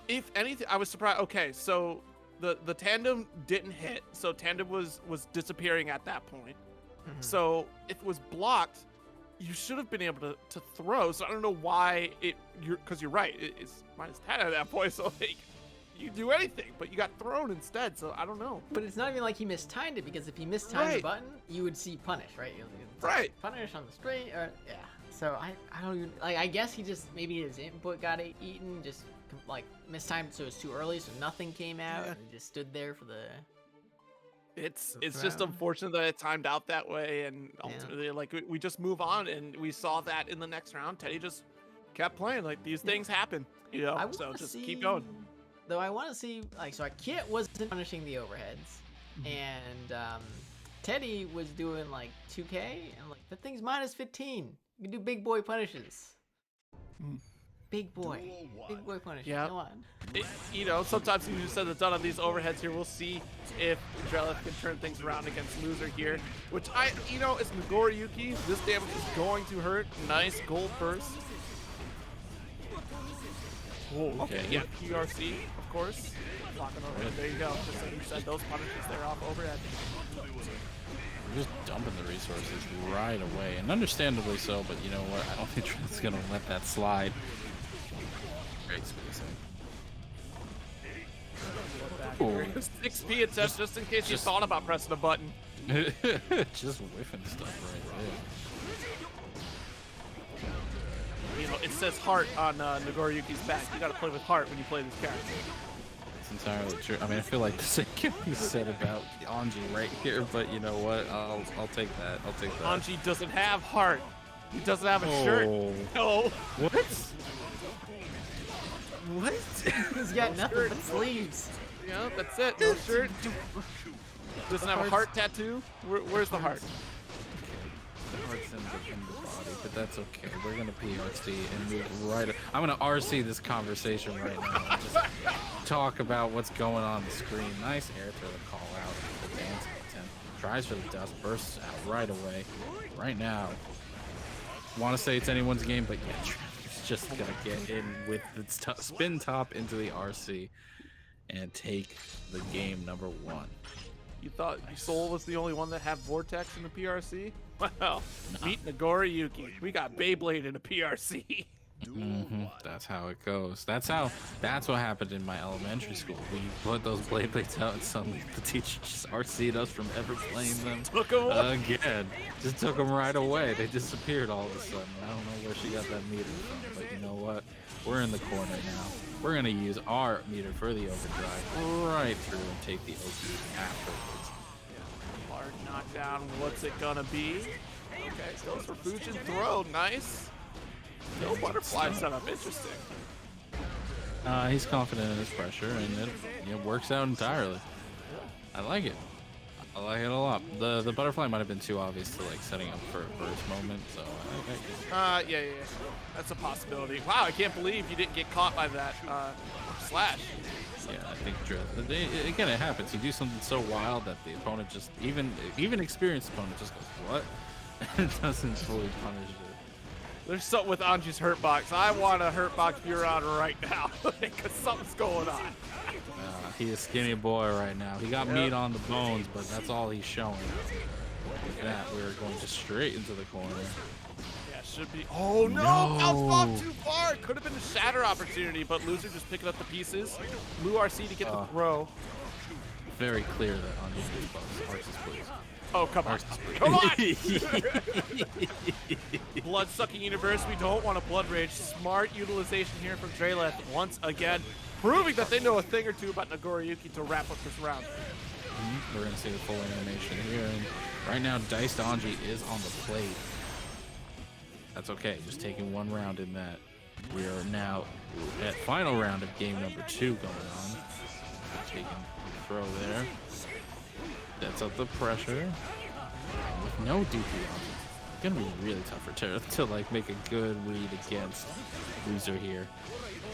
if anything, I was surprised. Okay, so the tandem didn't hit, so tandem was disappearing at that point. Mhm. So if it was blocked, you should have been able to throw. So I don't know why because you're right. It's -10 at that point. So like, you do anything, but you got thrown instead. So I don't know. But it's not even like he mistimed it, because if he mistimed the Right. button, you would see punish, right? Right. Punish on the straight, or yeah. So I don't even like. I guess he just maybe his input got eaten, just like mistimed, so it was too early, so nothing came out, Yeah. and he just stood there for the. It's just unfortunate that it timed out that way, and ultimately, like we just move on, and we saw that in the next round. Teddy just kept playing. Like these things happen, you know. I So wanna just see, keep going. Though I want to see like Kyet wasn't punishing the overheads, and Teddy was doing like 2K, and like that thing's -15. You can do big boy punishes. Big boy punishes. Yeah. Come on. You know, sometimes you just said it's done on these overheads here. We'll see if Dreleth can turn things around against Loser here, which you know, is Nagoriyuki. This damage is going to hurt. Nice gold burst. Whoa, okay, yeah, PRC, of course. Locking over. There you go. Just like you said, those punishes there off overhead. We're just dumping the resources right away, and understandably so, but you know what? I don't think Dreleth's gonna let that slide. Great spacing. Ooh. 6P attempt just in case you thought about pressing a button. Just whiffing stuff right there. You know, it says heart on Nagoriyuki's back. You gotta play with heart when you play this character. It's entirely true. I mean, I feel like the same can be said about Anji right here, but you know what? I'll take that. I'll take that. Anji doesn't have heart. He doesn't have a shirt. No. What? What? He's got nothing but sleeves. Yeah, that's it. No shirt. Doesn't have a heart tattoo. Where's the heart? Heart's in the body, but that's okay. We're gonna PRC and move right. I'm gonna RC this conversation right now. And just talk about what's going on the screen. Nice air to the call out. The dance attempt. Tries for the dust, bursts out right away. Right now. Want to say it's anyone's game, but yeah, Dreleth's just gonna get in with its spin top into the RC and take the game number 1. You thought Soul was the only one that had Vortex in the PRC? Well, meet Nagoriyuki. We got Beyblade in a PRC. That's how it goes. That's what happened in my elementary school. We put those blades out, and suddenly the teacher just RC'd us from ever playing them Took them again. Just took them right away. They disappeared all of a sudden. I don't know where she got that meter from, but you know what? We're in the corner now. We're gonna use our meter for the overdrive right through and take the OP afterwards. Hard knockdown. What's it gonna be? Okay, goes for Fujin throw. Nice. No butterfly setup. Interesting. He's confident in his pressure, and it works out entirely. I like it. I like it a lot. The butterfly might have been too obvious to like setting up for a burst moment, so Yeah. That's a possibility. Wow, I can't believe you didn't get caught by that slash. yeah, I think Dreleth. Again, it happens. You do something so wild that the opponent just even experienced opponent just goes what, and doesn't fully punish it. There's something with Anji's hurt box. I want a hurt box Buron right now because something's going on. He's a skinny boy right now. He got meat on the bones, but that's all he's showing. With that, we're going just straight into the corner. Yeah, should be. Oh no! Bounce too far. Could have been a shatter opportunity, but Loser just picking up the pieces. Blue RC to get the throw. Very clear that Anji needs buffs. Arceus, please. Oh, come on. Come on! Blood-sucking universe. We don't want a blood rage. Smart utilization here from Dreleth once again, proving that they know a thing or two about Nagoriyuki to wrap up this round. We're going to see the full animation here. And right now, Diced Anji is on the plate. That's okay. Just taking one round in that. We are now at final round of game number 2 going on. Taking the throw there. That's up the pressure. With no DP options. It's gonna be really tough for Terra to like make a good read against Loser here.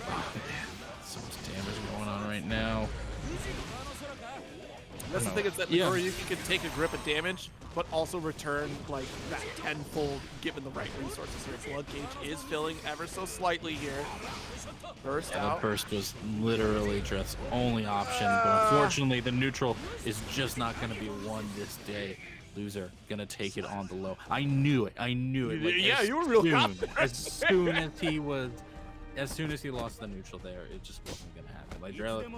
Oh man, so much damage going on right now. That's the thing is that Nagoriyuki can take a grip of damage, but also return like that tenfold given the right resources here. Blood gauge is filling ever so slightly here. Burst out. The burst was literally Dreleth's only option, but unfortunately the neutral is just not going to be won this day. Loser gonna take it on the low. I knew it. Like, Yeah, as you were real soon- confident. As soon as he lost the neutral there, it just wasn't gonna happen. Like Dreleth,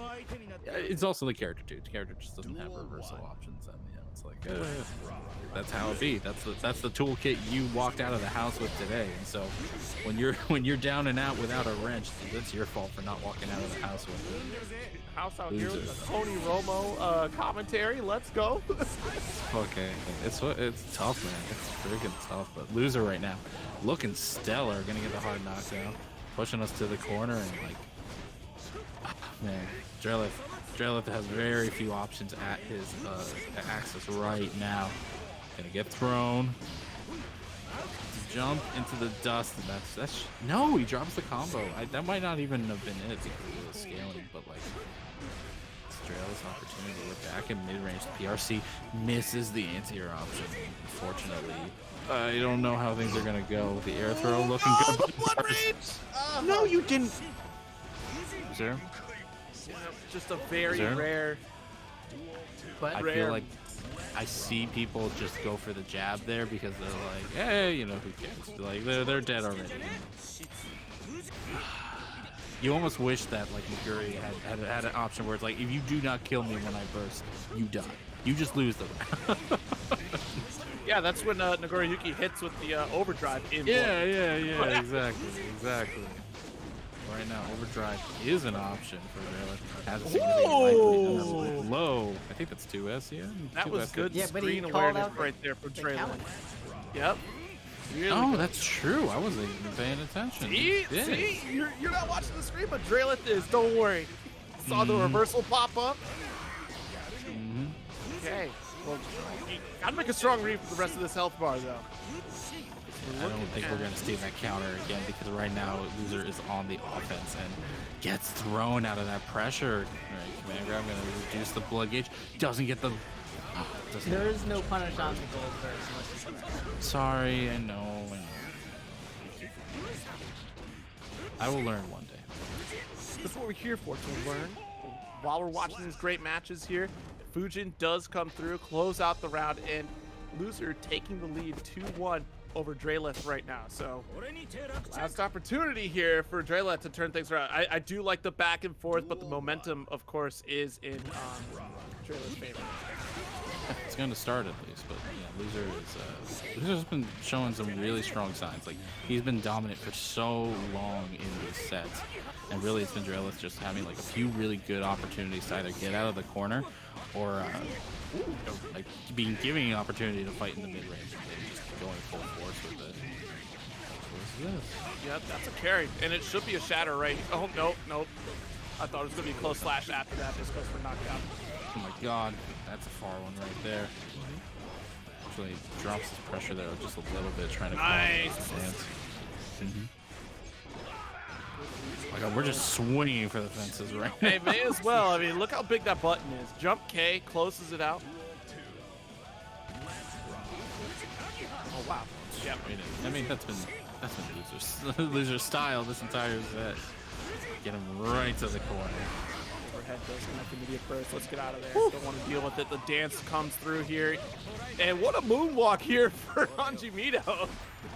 it's also the character too. The character just doesn't have reversal options, and it's like that's how it be. That's the toolkit you walked out of the house with today. And so when you're down and out without a wrench, that's your fault for not walking out of the house with it. House out here with the Tony Romo commentary. Let's go. Okay, it's tough, man. It's freaking tough. But Loser right now, looking stellar. Gonna get the hard knockdown, pushing us to the corner, and like, man, Dreleth has very few options at his axis right now. Gonna get thrown, jump into the dust, and that's no. He drops the combo. That might not even have been it because of the scaling, but like. Dreleth's opportunity. We're back in mid-range. PRC misses the anti-air option. Unfortunately, I don't know how things are gonna go with the air throw. Looking good. The blood rage! No, you didn't. Is there? Just a very rare. But I feel like I see people just go for the jab there because they're like, hey, who cares? Like they're dead already. You almost wish that like Naguri had an option where it's like, if you do not kill me when I burst, you die. You just lose the round. Yeah, that's when Nagoriyuki hits with the overdrive in. Yeah, exactly. Right now, overdrive is an option for Dreleth. Has a significant likelihood. Low. I think that's 2S, yeah? That 2S was good Yeah, but he screen called awareness out right there from the Dreleth. count. Yep. Really Oh, good. that's true. I wasn't even paying attention. See, you're not watching the screen, but Dreleth is. Don't worry. Saw the reversal pop up. Okay. Well, you gotta make a strong read for the rest of this health bar, though. I don't think we're gonna see that counter again because right now Loser is on the offense and gets thrown out of that pressure. All right, command grab, gonna reduce the blood gauge. Doesn't get the. there is no punish on the gold burst unless you put that. Sorry, I know. I will learn one day. That's what we're here for, to learn. While we're watching these great matches here, Fujin does come through, close out the round, and Loser taking the lead 2-1 over Dreleth right now. So last opportunity here for Dreleth to turn things around. I do like the back and forth, but the momentum, of course, is in Dreleth's favor. It's going to start at least, but yeah, Loser's been showing some really strong signs. Like he's been dominant for so long in these sets, and really it's been Dreleth just having like a few really good opportunities to either get out of the corner or like giving an opportunity to fight in the mid range and just going full force with it. Yep, that's a carry, and it should be a shatter, right? Oh, nope. I thought it was going to be a close slash after that just because we're knocked out. Oh my god, that's a far one right there. Actually drops his pressure there just a little bit, trying to Nice. Dance. Oh my god, we're just swinging for the fences right now. Hey, may as well. I mean, look how big that button is. Jump K closes it out. Oh wow. Yep. I mean, that's been Loser's style this entire set. Get him right to the corner. Overhead does connect immediate first. Let's get out of there. Don't want to deal with it. The dance comes through here. And what a moonwalk here for Anji Mito.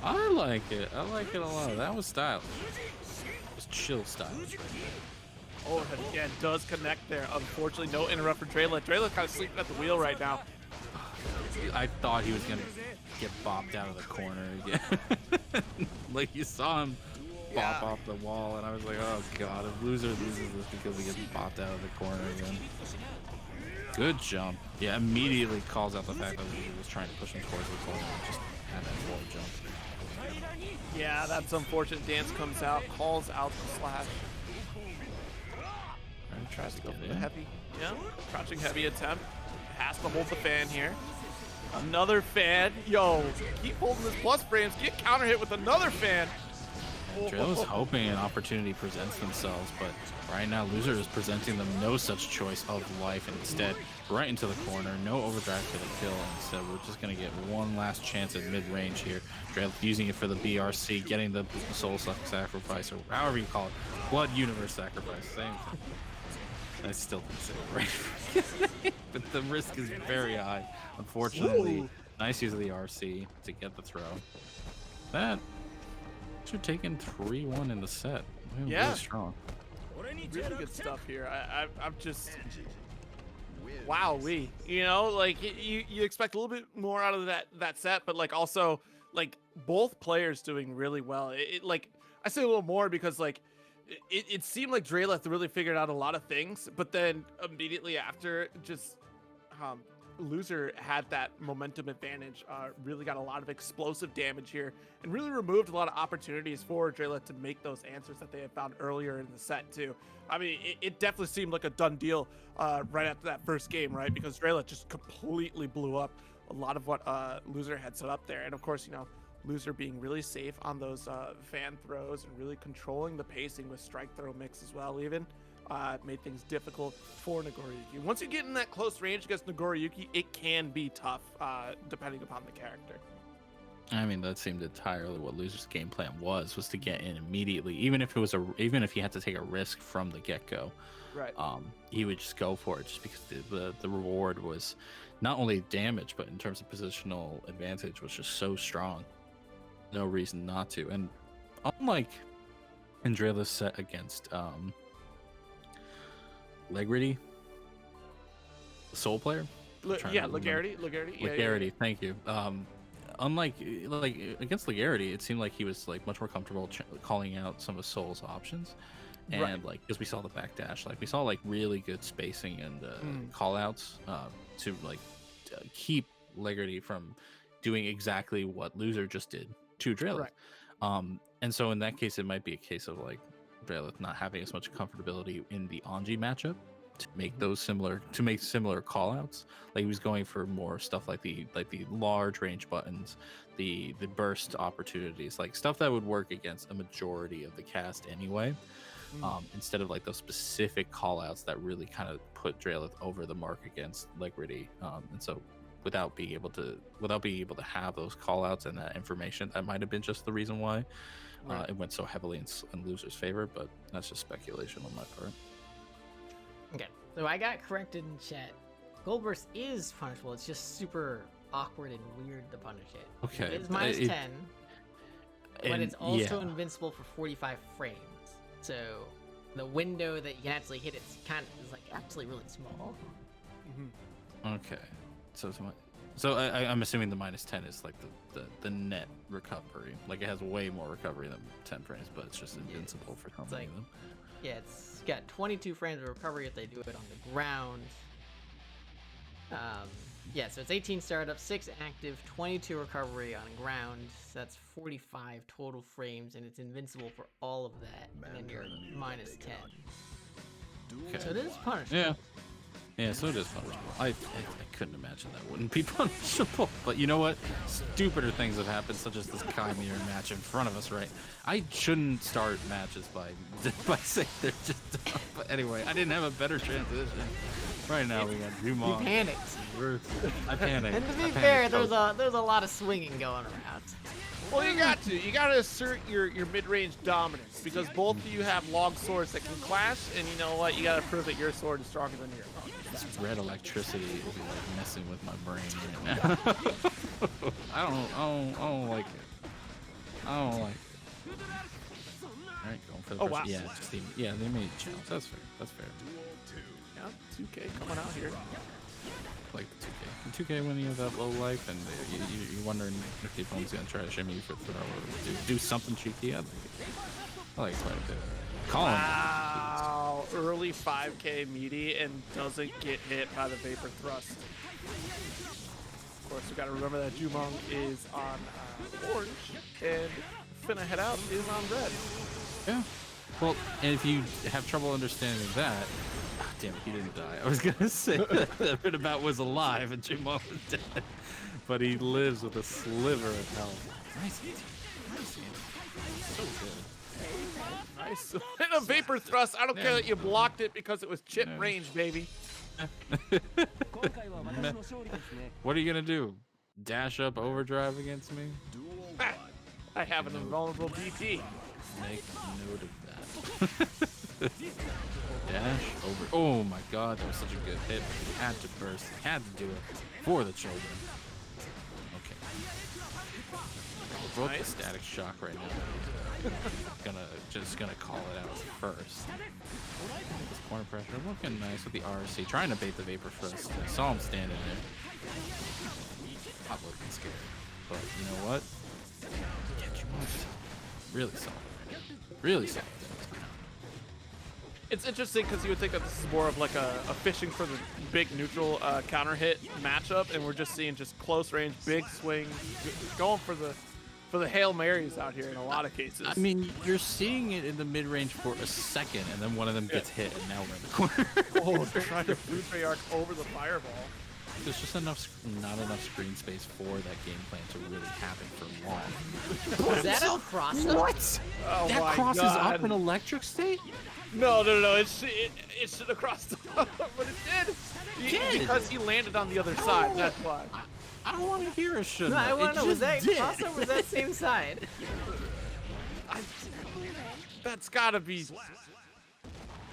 I like it. I like it a lot. That was stylish. It was chill stylish. Overhead again does connect there. Unfortunately, no interrupt for Dreleth. Dreleth kind of sleeping at the wheel right now. I thought he was going to get bopped out of the corner again. Like you saw him bop off the wall, and I was like, oh god, if Loser loses this because he gets bopped out of the corner again. Good jump. Yeah, immediately calls out the fact that Loser was trying to push him towards the corner and just had that forward jump. Yeah, that's unfortunate. Dance comes out, calls out the slash. Right, Tries to go for the heavy. Yeah, crouching heavy attempt. Has to hold the fan here. Another fan. Yo, keep holding this plus frames. Get counter hit with another fan. Dreleth's hoping an opportunity presents themselves, but right now Loser is presenting them no such choice of life, and instead right into the corner. No overdrive for the kill. Instead, we're just going to get one last chance at mid-range here. Dreleth using it for the BRC, getting the soul sacrifice, or however you call it. Blood universe sacrifice. Same thing. I still didn't say it right. But the risk is very high. Unfortunately, Nice use of the RC to get the throw. That should have taken 3-1 in the set. Yeah. Really strong. Really good stuff here. I'm just Anji wins. wowee. You know, like you expect a little bit more out of that set, but like also like both players doing really well. Like I say a little more because like it seemed like Dreleth really figured out a lot of things, but then immediately after, just Loser had that momentum advantage, really got a lot of explosive damage here, and really removed a lot of opportunities for Dreleth to make those answers that they had found earlier in the set too. I mean, it definitely seemed like a done deal right after that first game, right? Because Dreleth just completely blew up a lot of what Loser had set up there, and of course, you know, Loser being really safe on those fan throws and really controlling the pacing with strike throw mix as well, even made things difficult for Nagoriyuki. Once you get in that close range against Nagoriyuki, it can be tough depending upon the character. I mean, that seemed entirely what Loser's game plan was to get in immediately, even if he had to take a risk from the get-go. Right. He would just go for it, just because the reward was not only damage, but in terms of positional advantage was just so strong. No reason not to. And unlike in Dreleth's set against Legerity, the Soul player. Legerity. Legerity, thank you. Unlike against Legerity, it seemed like he was like much more comfortable calling out some of Soul's options, and Right. like because we saw the backdash, like we saw like really good spacing and call outs to like keep Legerity from doing exactly what Loser just did to Dreleth. Right. And so in that case, it might be a case of like Dreleth not having as much comfortability in the Anji matchup to make those similar call outs. Like he was going for more stuff like the large range buttons, the burst opportunities, like stuff that would work against a majority of the cast anyway. Instead of like those specific call outs that really kind of put Dreleth over the mark against Legerity. And so without being able to have those call outs and that information, that might have been just the reason why it went so heavily in Loser's favor, but that's just speculation on my part. Okay, so I got corrected in chat. Gold Burst is punishable. It's just super awkward and weird to punish it. Okay, It's minus 10, but it's also invincible for 45 frames. So the window that you can actually hit it's kind of is like actually really small. Okay, so I'm assuming the minus 10 is like the net recovery. Like it has way more recovery than 10 frames, but it's just invincible for some like- reason. Yeah, it's got 22 frames of recovery if they do it on the ground. Yeah, so it's 18 startup, 6 active, 22 recovery on ground. So that's 45 total frames, and it's invincible for all of that. And then you're minus 10. Okay. So it is punishable. Yeah, so it is punishable. I couldn't imagine that wouldn't be punishable. But you know what? Stupider things have happened, such as this Chimera match in front of us, right? I shouldn't start matches by saying they're just dumb. But anyway, I didn't have a better transition. Right now we got Jumong. You panicked. I panicked. And to be fair, there's a lot of swinging going around. Well, you got to assert your mid-range dominance, because both of you have long swords that can clash, and you know what? You got to prove that your sword is stronger than your opponent. This red electricity is like messing with my brain right now. I don't like it. I don't like it. All right, going for the Oh, first. wow. They made challenge. That's fair. That's fair. Yeah, 2K coming out here. Like the 2K. In 2K, when you have that low life and you're wondering if the opponent's gonna try to shimmy you for throw or do something cheeky, I like it quite a bit. Colin. Wow, early 5K meaty and doesn't get hit by the Vapor Thrust. Of course, we got to remember that Jumong is on orange and Finnaheadout is on red. Yeah. Well, and if you have trouble understanding that, damn it, he didn't die. I was gonna say that bit about was alive and Jumong was dead, but he lives with a sliver of health. Nice, so good. Nice. And a Vapor Thrust. I don't care that you blocked it because it was chip range, baby. What are you gonna do? Dash up overdrive against me? I have an invulnerable DP. Make note of that. Dash over. Oh my god, that was such a good hit. He had to burst. He had to do it for the children. both the static shock right now. Just gonna call it out first. This corner pressure looking nice with the RC, trying to bait the Vapor Fist. I saw him standing there. Not looking scared, but you know what? Get you really solid. Really solid. It's interesting because you would think that this is more of like a fishing for the big neutral counter hit matchup, and we're just seeing just close range, big swings, going for the Hail Marys out here in a lot of cases. I mean, you're seeing it in the mid range for a second, and then one of them gets hit, and now we're in the corner. Oh, they're trying to TeddyTreeBark over the fireball. There's just not enough screen space for that game plan to really happen for long. Was that a cross? What? Oh That my crosses God. up in electric state? No. It should have crossed up, but it did. Because he landed on the other side. That's why. I don't want to hear a should. No, I want to know, was that did. cross or was that same side? That's gotta be.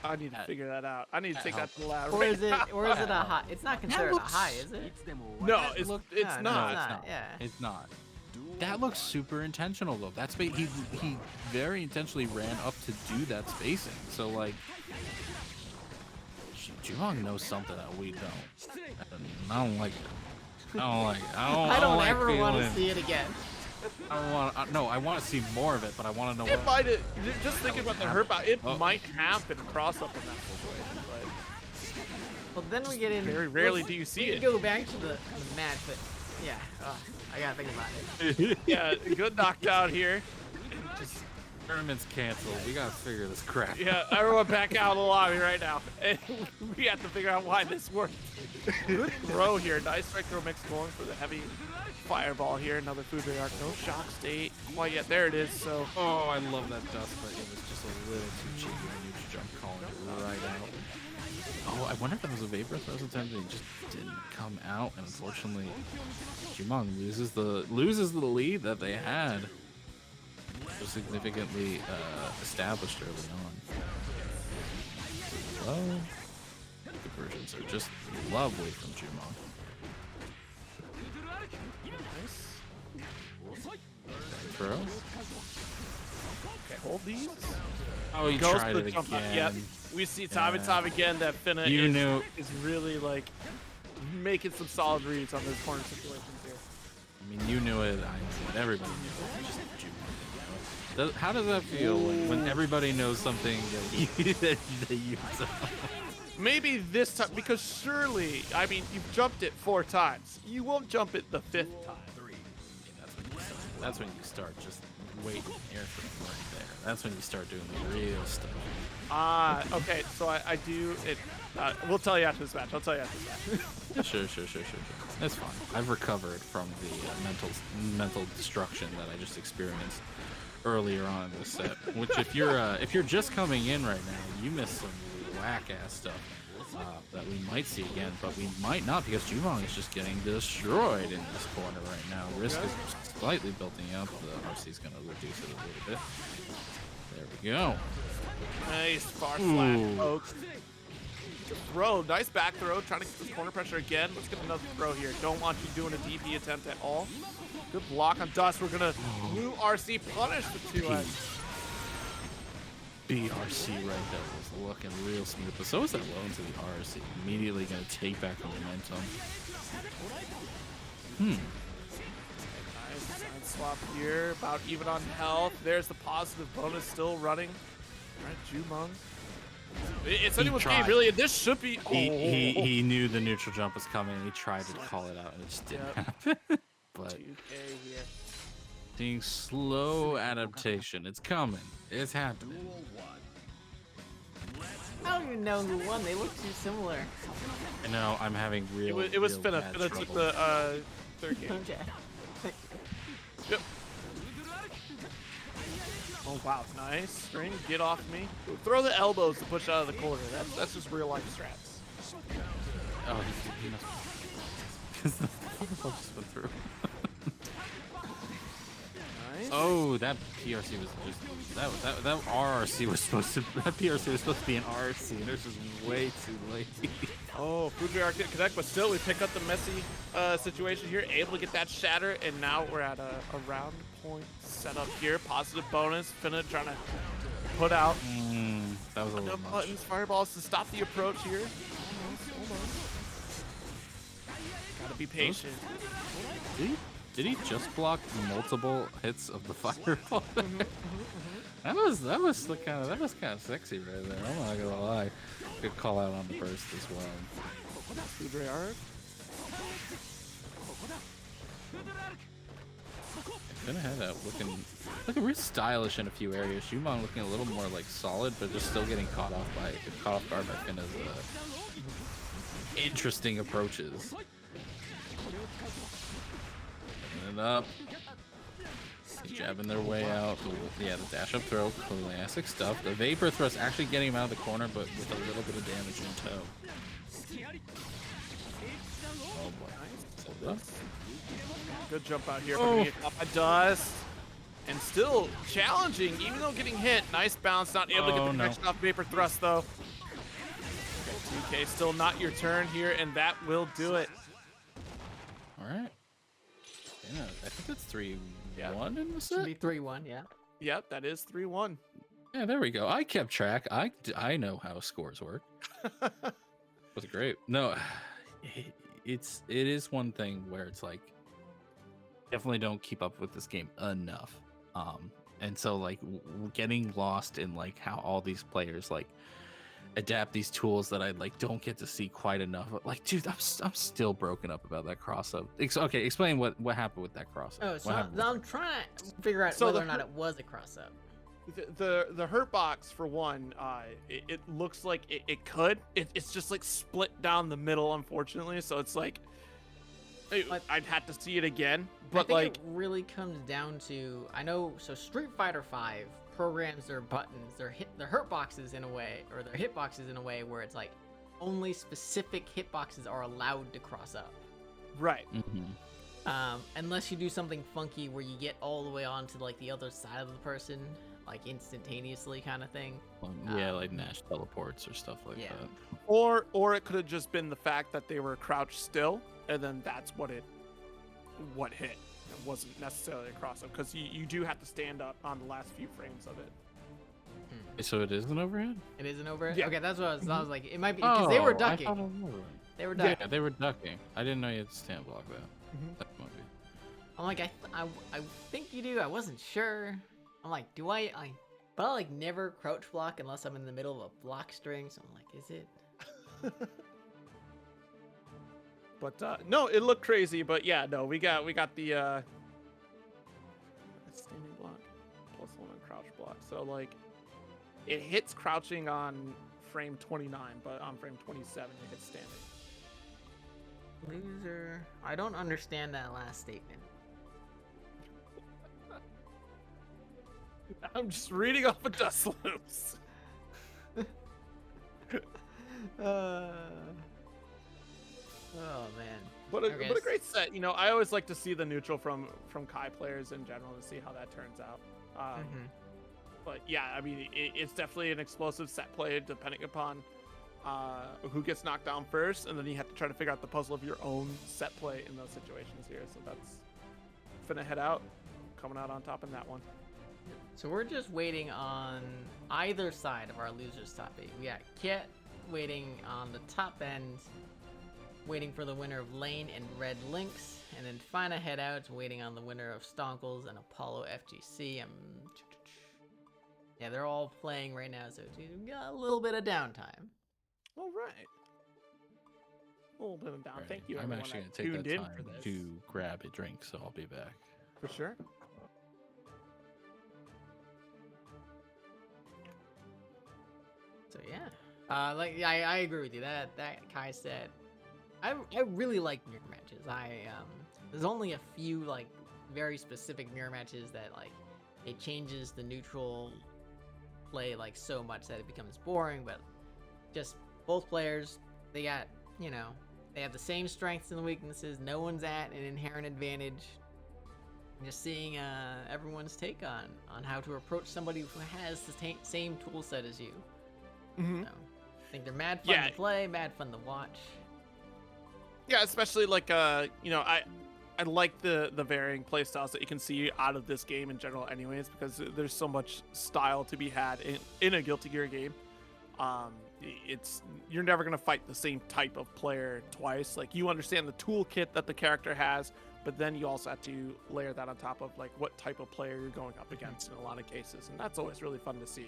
I need to figure that out. I need to take that to the lab. Or is it a high? It's not considered a high, is it? No, it's No, not. it's not. Yeah. It's not. That looks super intentional though. That's he very intentionally ran up to do that spacing. So like, Jumong knows something that we don't. I don't like it. I don't like ever want to feeling- see it again. I want to see more of it, but I want to know It what. might have, just thinking about the hurt bout, it might have been a cross up in that situation. Well, then we get in. Very rarely do you see we it. Go back to the match, but yeah, I gotta think about it. Yeah, good knockdown here. Just, Tournament's canceled. We gotta figure this crap. yeah, everyone back out of the lobby right now. And we have to figure out why this worked. Good throw here. Nice strike throw mix going for the heavy fireball here. Another food ray arc. No shock state. Well, yeah, there it is. So. Oh, I love that dust, but it was just a little too cheap. I neutral jump calling it right out. Oh, I wonder if that was a vapor throw attempt and it just didn't come out. And unfortunately, Jumong loses the lead that they had. So significantly established early on. Well, conversions are just lovely from Jumong. Throw. Okay, hold these. Oh, he Goes tried for it the jump up. again. Yep. We see time and time again that Finna is really like making some solid reads on those corner situations here. I mean, you knew it. I knew it. Everybody knew it. Just Jumong, you know? How does that feel when everybody knows something that you don't? Maybe this time, because surely, I mean, you've jumped it 4 times. You won't jump it the 5th time. That's when you start just waiting here for them right there. That's when you start doing the real stuff. Okay, so I do it. We'll tell you after this match. I'll tell you after this match. Sure. That's fine. I've recovered from the mental destruction that I just experienced earlier on in this set. Which, if you're just coming in right now, you missed some whack ass stuff that we might see again, but we might not because Jumong is just getting destroyed in this corner right now. Risk is slightly building up. The RC is going to reduce it a little bit. There we go. Nice far slash, folks. Throw, nice back throw, trying to get this corner pressure again. Let's get another throw here. Don't want you doing a DP attempt at all. Good block on Dust. We're gonna blue RC punish the 2-edge. BRC right there was looking real smooth, but so is that low into the RC. Immediately going to take back the momentum. Nice side swap here, about even on health. There's the positive bonus still running. All right, Jumong. It's anyone's game, really, and this should be. He knew the neutral jump was coming. He tried to call it out, and it just didn't happen. But 2K here. seeing slow adaptation. It's coming. It's happening. I don't even know who won. They look too similar. I know. I'm having real. It was real Finna. bad Finna took trouble. the third game. Okay. Yep. Oh wow, nice string. Get off me. Throw the elbows to push out of the corner. That's just real life strats. Oh, he must. Because the ball just went through. Oh, that PRC was just that RRC was supposed to be an RRC, and this is way too late. Oh, Fujiark didn't connect, but still we pick up the messy situation here, able to get that shatter, and now we're at a round point setup here. Positive bonus. Finna trying to put out That was a little enough much. buttons, fireballs to stop the approach here. Almost. Gotta be patient. Did he just block multiple hits of the fireball? That was kind of sexy right there. I'm not gonna lie. Good call out on the burst as well. Fujiark. Finnaheadout looking real stylish in a few areas. Jumong looking a little more like solid, but just still getting caught off guard by Finna's interesting approaches. Picking it up. Jabbing their way out. Yeah, the dash up throw, classic stuff. The vapor thrust actually getting him out of the corner, but with a little bit of damage in tow. Oh boy. Nice. Good jump out here. But by dust. And still challenging, even though getting hit. Nice bounce, not able to get the connection off vapor thrust though. Okay, 2K, still not your turn here, and that will do it. All right. Yeah, I think that's 3-1 in the set. Should be 3-1, yeah. Yep, that is 3-1. Yeah, there we go. I kept track. I know how scores work. Was great. No, it is one thing where it's like definitely don't keep up with this game enough. And so like getting lost in like how all these players like adapt these tools that I like don't get to see quite enough. Like, dude, I'm still broken up about that cross up. Okay, explain what happened with that cross up. Oh, so I'm trying to figure out whether or not it was a cross up. The hurt box for one, it looks like it could. It's just like split down the middle, unfortunately. So it's like I'd have to see it again. But I think it really comes down to, I know, so Street Fighter V programs their buttons, their hurt boxes in a way, or their hitboxes in a way where it's like only specific hitboxes are allowed to cross up. Right. Unless you do something funky where you get all the way onto like the other side of the person, like instantaneously kind of thing. Yeah, like Nash teleports or stuff like that. Or it could have just been the fact that they were crouched still, and then that's what hit. It wasn't necessarily a cross up, because you do have to stand up on the last few frames of it. So it is an overhead? It is an overhead? Yeah. Okay, that's what I was like, it might be, because they were ducking. They were ducking. Yeah, they were ducking. I didn't know you had to stand block that. That might be. I'm like, I think you do. I wasn't sure. I'm like, do I but I like never crouch block unless I'm in the middle of a block string. So I'm like, is it? But no, it looked crazy. But yeah, no, we got the standing block +1 on crouch block. So like, it hits crouching on frame 29, but on frame 27 it hits standing. Loser. I don't understand that last statement. I'm just reading off of Dust Loops. Oh man. But a great set. You know, I always like to see the neutral from Kai players in general to see how that turns out. But yeah, I mean, it's definitely an explosive set play depending upon who gets knocked down first, and then you have to try to figure out the puzzle of your own set play in those situations here. So that's Finnaheadout coming out on top in that one. So we're just waiting on either side of our losers top 8. We got Kyet waiting on the top end, waiting for the winner of Lane and Red Lynx, and then Finnaheadout's waiting on the winner of Stonkles and ApolloFGC. Yeah, they're all playing right now, so we've got a little bit of downtime. All right. A little bit of down. Right. Thank you. I'm everyone actually that going to take tuned that in for time this. to grab a drink, so I'll be back. For sure. So yeah, like I agree with you. That Kai said, I really like mirror matches. There's only a few like very specific mirror matches that like it changes the neutral play like so much that it becomes boring. But just both players, they got, you know, they have the same strengths and weaknesses. No one's at an inherent advantage. Just seeing everyone's take on how to approach somebody who has the same tool set as you. Mm-hmm. So, I think they're mad fun to play, mad fun to watch. Yeah, especially like you know, I like the varying play styles that you can see out of this game in general anyways, because there's so much style to be had in a Guilty Gear game. You're never gonna fight the same type of player twice. Like, you understand the toolkit that the character has, but then you also have to layer that on top of like what type of player you're going up against in a lot of cases, and that's always really fun to see.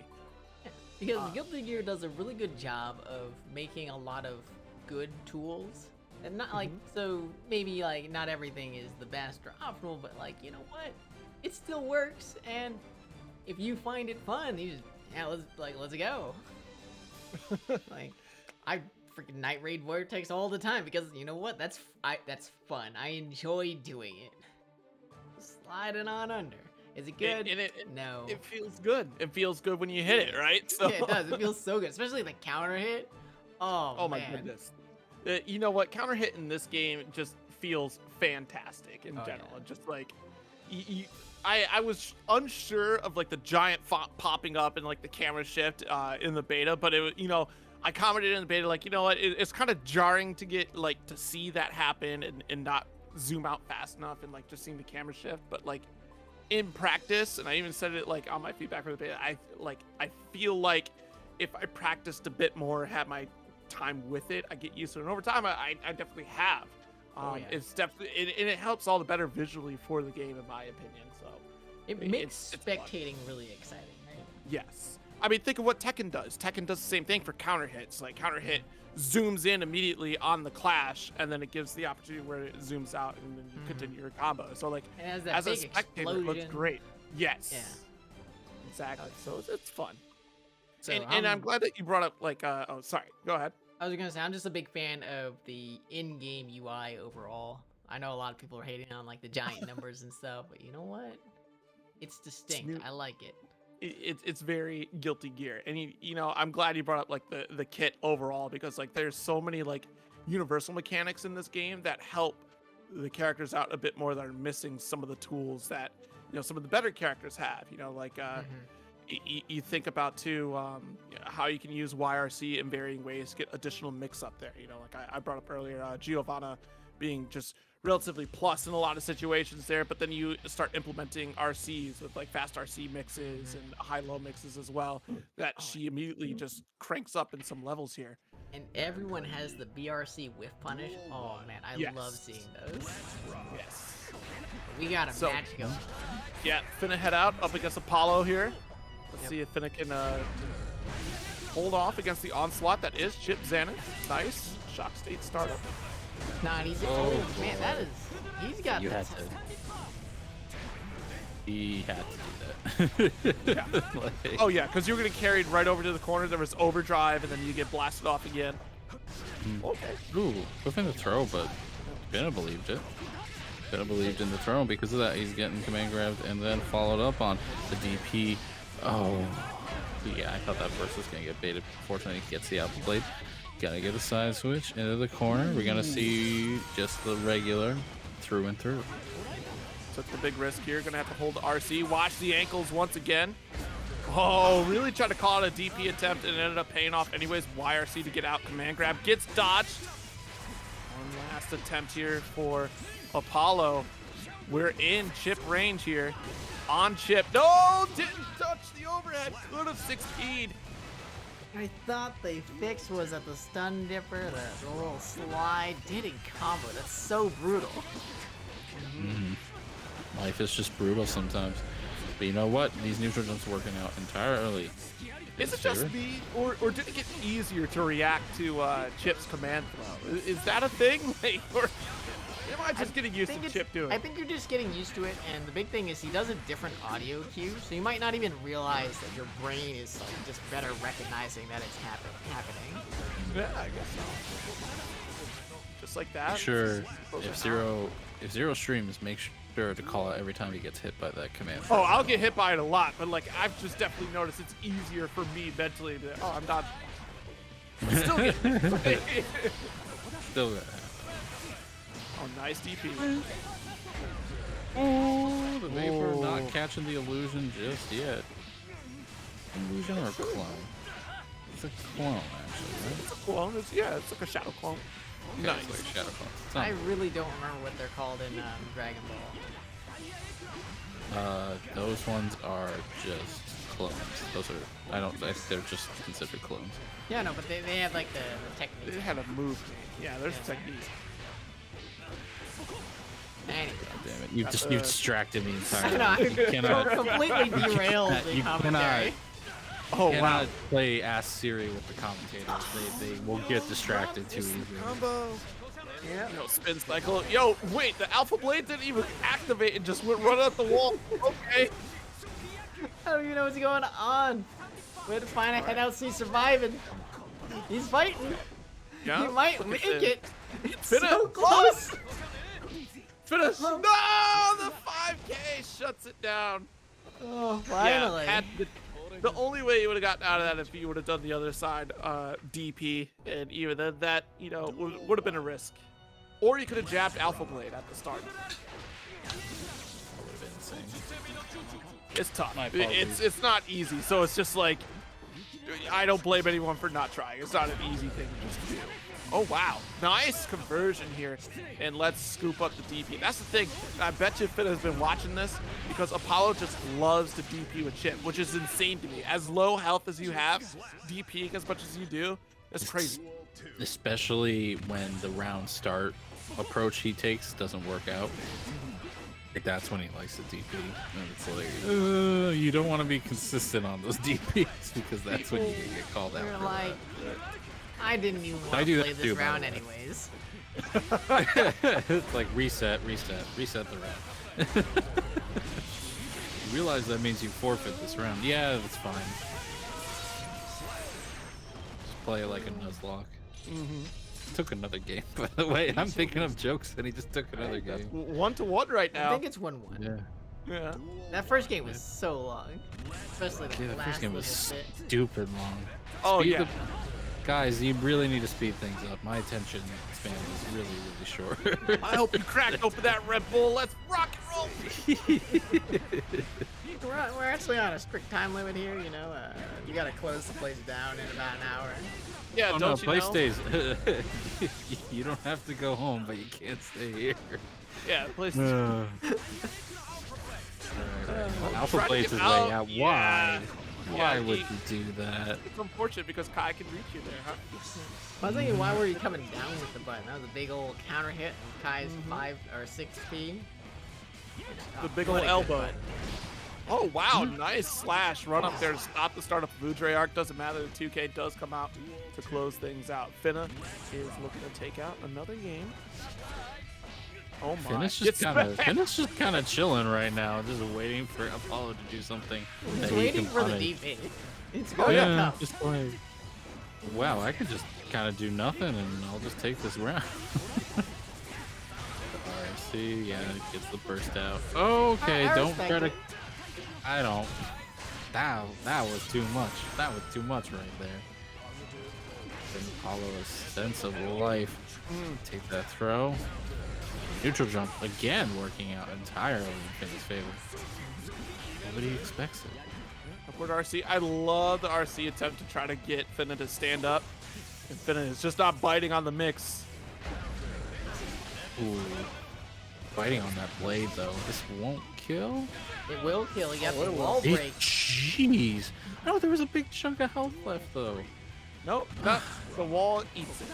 Yeah, because Guilty Gear does a really good job of making a lot of good tools. And not like, so maybe like not everything is the best or optimal, but like, you know what? It still works, and if you find it fun, you just, let's go. Like, I freaking Night Raid Vortex all the time because you know what? That's fun. I enjoy doing it. Sliding on under. Is it good? No. It feels good. It feels good when you hit it, right? So. Yeah, it does. It feels so good, especially the counter hit. Oh man. My goodness. You know what? Counter hit in this game just feels fantastic in general. Yeah. Just like, I was unsure of like the giant font popping up and like the camera shift in the beta, but it was, you know, I commented in the beta like, you know what? It's kind of jarring to get like to see that happen and not zoom out fast enough and like just seeing the camera shift, but like in practice, and I even said it like on my feedback for the beta, I feel like if I practiced a bit more, had my time with it, I get used to it. And over time, I definitely have. It's definitely and it helps all the better visually for the game, in my opinion. So it makes spectating really exciting, right? Yes. I mean, think of what Tekken does. Tekken does the same thing for counter hits. Like, counter hit zooms in immediately on the clash, and then it gives the opportunity where it zooms out, and then you continue your combo. So like, as a spectator, it looks great. Yes. Yeah. Exactly. So it's fun. So and I'm glad that you brought up like oh sorry, go ahead. I was gonna say I'm just a big fan of the in-game UI overall. I know a lot of people are hating on like the giant numbers and stuff, but you know what? It's distinct. I like it. It's very Guilty Gear, and you know, I'm glad you brought up like the kit overall, because like there's so many like universal mechanics in this game that help the characters out a bit more that are missing some of the tools that, you know, some of the better characters have. You know, like you think about too, you know, how you can use YRC in varying ways to get additional mix up there. You know, like I brought up earlier, Giovanna being just relatively plus in a lot of situations there, but then you start implementing RCs with like fast RC mixes and high-low mixes as well, that she immediately just cranks up in some levels here. And everyone has the BRC whiff punish. Oh man, I love seeing those. Yes. We got a match going. Yeah, Finnaheadout up against Apollo here. Let's see if Finna can hold off against the onslaught that is Chip Xanath. Nice. Shock state startup. Not easy. Oh man, that is. He's got. You had to. He had to do that. Yeah. Like, oh yeah, because you were getting carried right over to the corner. There was overdrive, and then you get blasted off again. Okay. Ooh, within the throw, but Finna believed it. Finna believed in the throw. Because of that, he's getting command grabbed and then followed up on the DP. Oh, yeah, I thought that burst was going to get baited. Fortunately, he gets the outblade. Gotta get a side switch into the corner. We're going to see just the regular through and through. Took the big risk here. Going to have to hold the RC. Watch the ankles once again. Oh, really tried to call it a DP attempt and ended up paying off anyways. YRC to get out. Command grab gets dodged. One last attempt here for Apollo. We're in chip range here. On chip. No, didn't touch the overhead. Could have 6P'd. I thought the fix was at the stun dipper, the little slide didn't combo. That's so brutal. Life is just brutal sometimes. But you know what? These neutral jumps working out entirely. Is it just me, or did it get easier to react to Chip's command throw? Is that a thing? Like, or am I just getting used to Chip doing it? I think you're just getting used to it, and the big thing is he does a different audio cue, so you might not even realize that your brain is like just better recognizing that it's happening. Yeah, I guess so. Just like that. Sure. If Zero streams, make sure to call out every time he gets hit by that command. Oh, I'll get hit by it a lot, but like I've just definitely noticed it's easier for me mentally to. Oh, I'm not. Still getting hit. Still got. Oh, nice DP. Oh, the Vapor not catching the illusion just yet. Illusion or clone? It's a clone, actually, right? It's a clone. It's like a shadow clone. Okay, Nice. it's like a shadow clone. It's I not- really don't remember what they're called in Dragon Ball. Those ones are just clones. Those are, they're just considered clones. Yeah, no, but they have like the technique. They had a move. Yeah, there's a technique. Anyway. Damn it! You distracted me I entirely. know, You cannot, completely derailed the you commentary. Oh, cannot wow. play Ask Siri with the commentators. They will get distracted too easily. Combo. Yeah. Yo, spin cycle. Yo, wait, the Alpha Blade didn't even activate and just went right up the wall. Okay. I don't even know what's going on. Way to Finnaheadout, he's surviving. He's fighting. Yeah. He might look make at this. it. It's Finna- so close. Finish. No, the 5K shuts it down. Oh, finally. Yeah, the only way you would have gotten out of that if you would have done the other side DP, and even then that, you know, would have been a risk. Or you could have jabbed Alpha Blade at the start. That would have been insane. It's tough. My apologies. It's not easy. So it's just like, I don't blame anyone for not trying. It's not an easy thing to just do. Oh wow, nice conversion here, and let's scoop up the DP. That's the thing. I bet you Finn has been watching this because Apollo just loves to DP with Chip, which is insane to me. As low health as you have, DPing as much as you do, that's crazy. Especially when the round start approach he takes doesn't work out. Like that's when he likes to DP. And it's like, you don't want to be consistent on those DPs because that's when you get called out. You're for like, I didn't even I want do to that play this too, by round the way. anyways. It's like reset the round. You realize that means you forfeit this round. Yeah, that's fine. Just play it like a Nuzlocke. Took another game, by the way. I'm thinking of jokes, and he just took another That's game. 1-1 right I now. think it's 1-1. Yeah. Yeah. That first game was so long. Especially the Yeah, the last first game was little bit. stupid long. Oh Speed yeah. Guys, you really need to speed things up. My attention span is really, really short. I hope you cracked open that Red Bull. Let's rock and roll. We're actually on a strict time limit here, you know. You gotta close the place down in about an hour. Yeah, Oh don't no, you play know? stays. You don't have to go home, but you can't stay here. Yeah, place. Alpha trying to plays get his out. way out. Yeah. Why Yeah, would he- you do that? It's unfortunate because Kai can reach you there, huh? I was thinking, why were you coming down with the button? That was a big old counter hit and Kai's 5 or 6 P. The big old elbow. Oh wow, nice slash. Run up there to stop the start of Vudre arc. Doesn't matter, the 2K does come out to close things out. Finna is looking to take out another game. Oh my. Finna's Gets just kind of chilling right now, just waiting for Apollo to do something. He's that he waiting can for the punish. DP. It's Oh, going yeah. to come. Just like, wow, I could just kind of do nothing and I'll just take this round. RC, yeah, gets the burst out. Okay, I don't respect try to. it. I don't. That was too much. That was too much right there. Then Apollo a sense of life. Take that throw. Neutral jump again, working out entirely in Finna's favor. Nobody expects it. Upward RC. I love the RC attempt to try to get Finna to stand up. And Finna is just not biting on the mix. Ooh. Fighting on that blade though. This won't kill? It will kill. You got the it will. wall break. Jeez. Oh, there was a big chunk of health left though. Nope, not the wall eats it.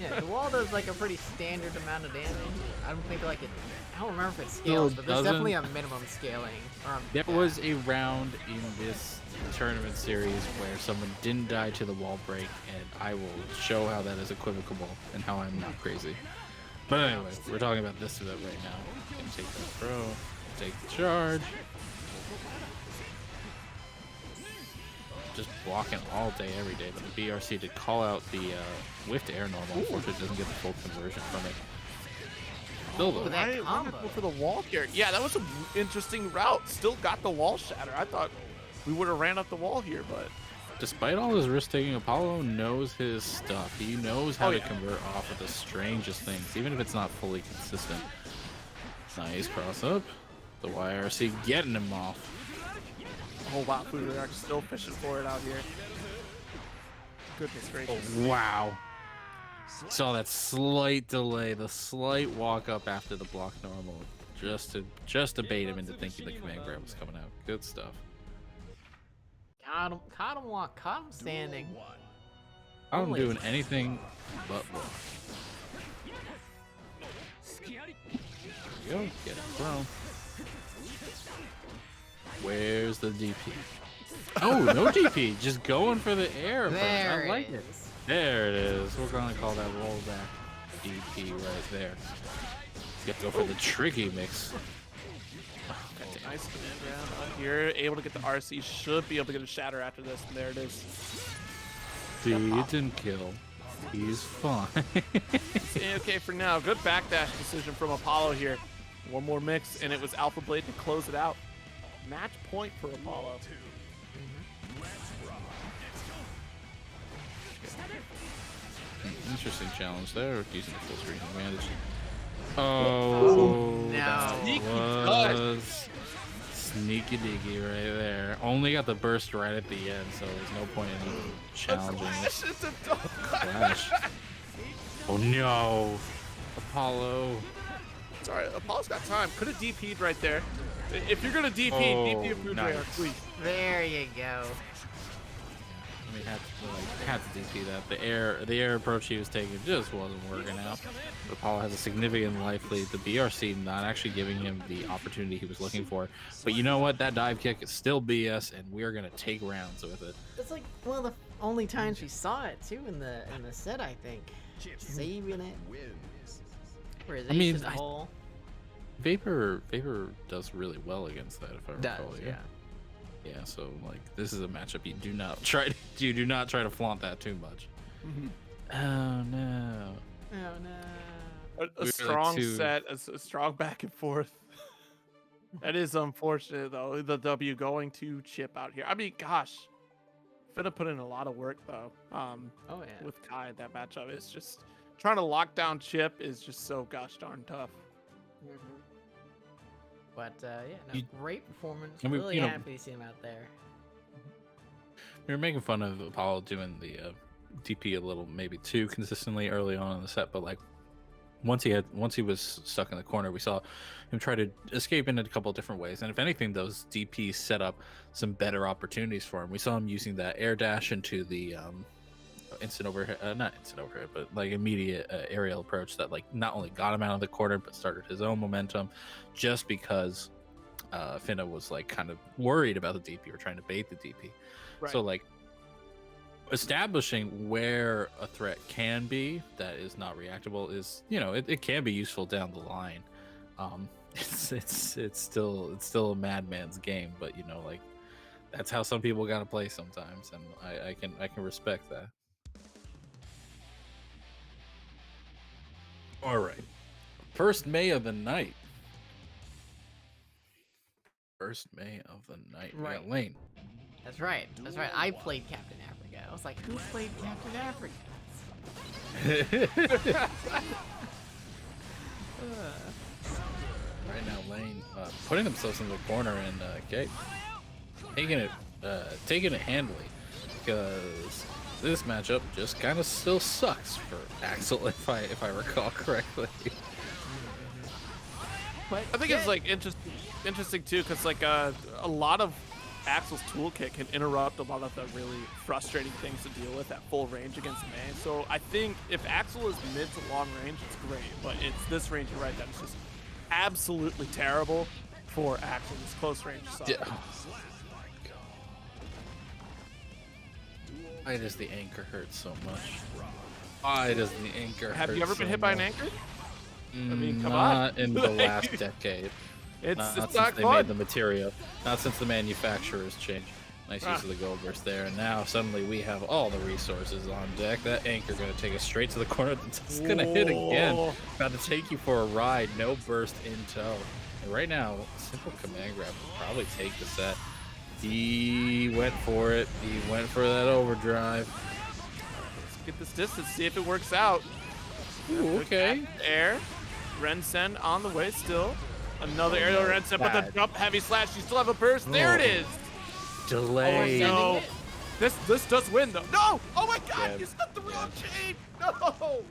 Yeah, the wall does like a pretty standard amount of damage. I don't think like it. I don't remember if it No, scales, it but there's doesn't. definitely a minimum scaling. There was a round in this tournament series where someone didn't die to the wall break, and I will show how that is equivocable and how I'm not crazy. But anyway, we're talking about this event right now. Can take that throw, take the charge. Just blocking all day, every day. But the BRC did call out the whiff to air normal. Unfortunately, doesn't get the full conversion from it. Still though, that I wanted combo. to go for the wall here. Yeah, that was an interesting route. Still got the wall shatter. I thought we would have ran up the wall here, but despite all his risk taking, Apollo knows his stuff. He knows how Oh, to yeah. convert off of the strangest things, even if it's not fully consistent. Nice cross up. The YRC getting him off. Oh wow, Food are still fishing for it out here. Goodness gracious. Oh, wow. Saw that slight delay, the slight walk up after the block normal, just to bait him into thinking the command grab was coming out. Good stuff. Caught him walk, caught him standing. I'm doing anything but block. There you go, get it thrown. Where's the DP? Oh, no DP, just going for the air. There I like it it. is. There it is. We're gonna call that rollback DP right there. Get to go for the tricky mix. Oh, nice command round up here. Able to get the RC. Should be able to get a shatter after this. And there it is. Didn't kill. He's fine. Okay for now. Good backdash decision from Apollo here. One more mix, and it was Alpha Blade to close it out. Match point for Apollo. Interesting challenge there, using the full screen advantage. Oh, no. that was sneaky diggy right there. Only got the burst right at the end, so there's no point in even challenging this. It's a double Flash. Oh no, Apollo. Sorry, Apollo's got time. Could have DP'd right there. If you're gonna DP, DP a Food nice. please. There you go. I mean, had to DP that. The air approach he was taking just wasn't working out. But Apollo has a significant life lead. The BRC not actually giving him the opportunity he was looking for. But you know what? That dive kick is still BS, and we are gonna take rounds with it. It's like one of the only times we saw it too in the set, I think. Saving it. Where is I mean, Ace's hole? Vapor does really well against that, if I recall. Does, yeah. Yeah, so like this is a matchup you do not try to flaunt that too much. Oh no. Oh no. A strong set, a strong back and forth. That is unfortunate though. The W going to Chip out here. I mean, gosh, Finna put in a lot of work though. Oh yeah. With Kai in that matchup, it's just trying to lock down Chip is just so gosh darn tough. But yeah, no, great performance. And Really happy to see him out there. We were making fun of Apollo doing the DP a little, maybe too consistently early on in the set, but like once he was stuck in the corner, we saw him try to escape in a couple of different ways. And if anything, those DPs set up some better opportunities for him. We saw him using that air dash into the instant overhead, not instant overhead, but like immediate aerial approach that like not only got him out of the corner but started his own momentum, just because Finna was like kind of worried about the DP or trying to bait the DP. Right. So like establishing where a threat can be that is not reactable is, you know, it can be useful down the line. It's still a madman's game, but you know, like that's how some people gotta play sometimes, and I can respect that. All right, first May of the night. First May of the night. We got Lane. That's right. That's right. I played Captain Africa. I was like, who played Captain Africa? Right now, Lane putting themselves in the corner and Kyet taking it handily, because this matchup just kind of still sucks for Axel, if I recall correctly. But I think it's like interesting too, because like a lot of Axel's toolkit can interrupt a lot of the really frustrating things to deal with at full range against May. So I think if Axel is mid to long range, it's great, but it's this range you're right that is just absolutely terrible for Axel. This close range stuff. Yeah. Why does the anchor hurt so much? Why does the anchor hurt? Have you ever been hit by an anchor? I mean, come on. Not in the last decade. It's not not since they fun. made the material. Not since the manufacturers changed. Nice use of the gold burst there, and now suddenly we have all the resources on deck. That anchor gonna take us straight to the corner. It's gonna hit again. About to take you for a ride. No burst in tow. And right now, simple command grab will probably take the set. He went for it. He went for that overdrive. Let's get this distance, see if it works out. Ooh, okay. Air. Ren Sen on the way still. Another aerial red set, but the bad. jump heavy slash. You still have a burst. There it is. Delay. No. This does win though. No! Oh my god, Yeah. you stuck the wrong chain! No!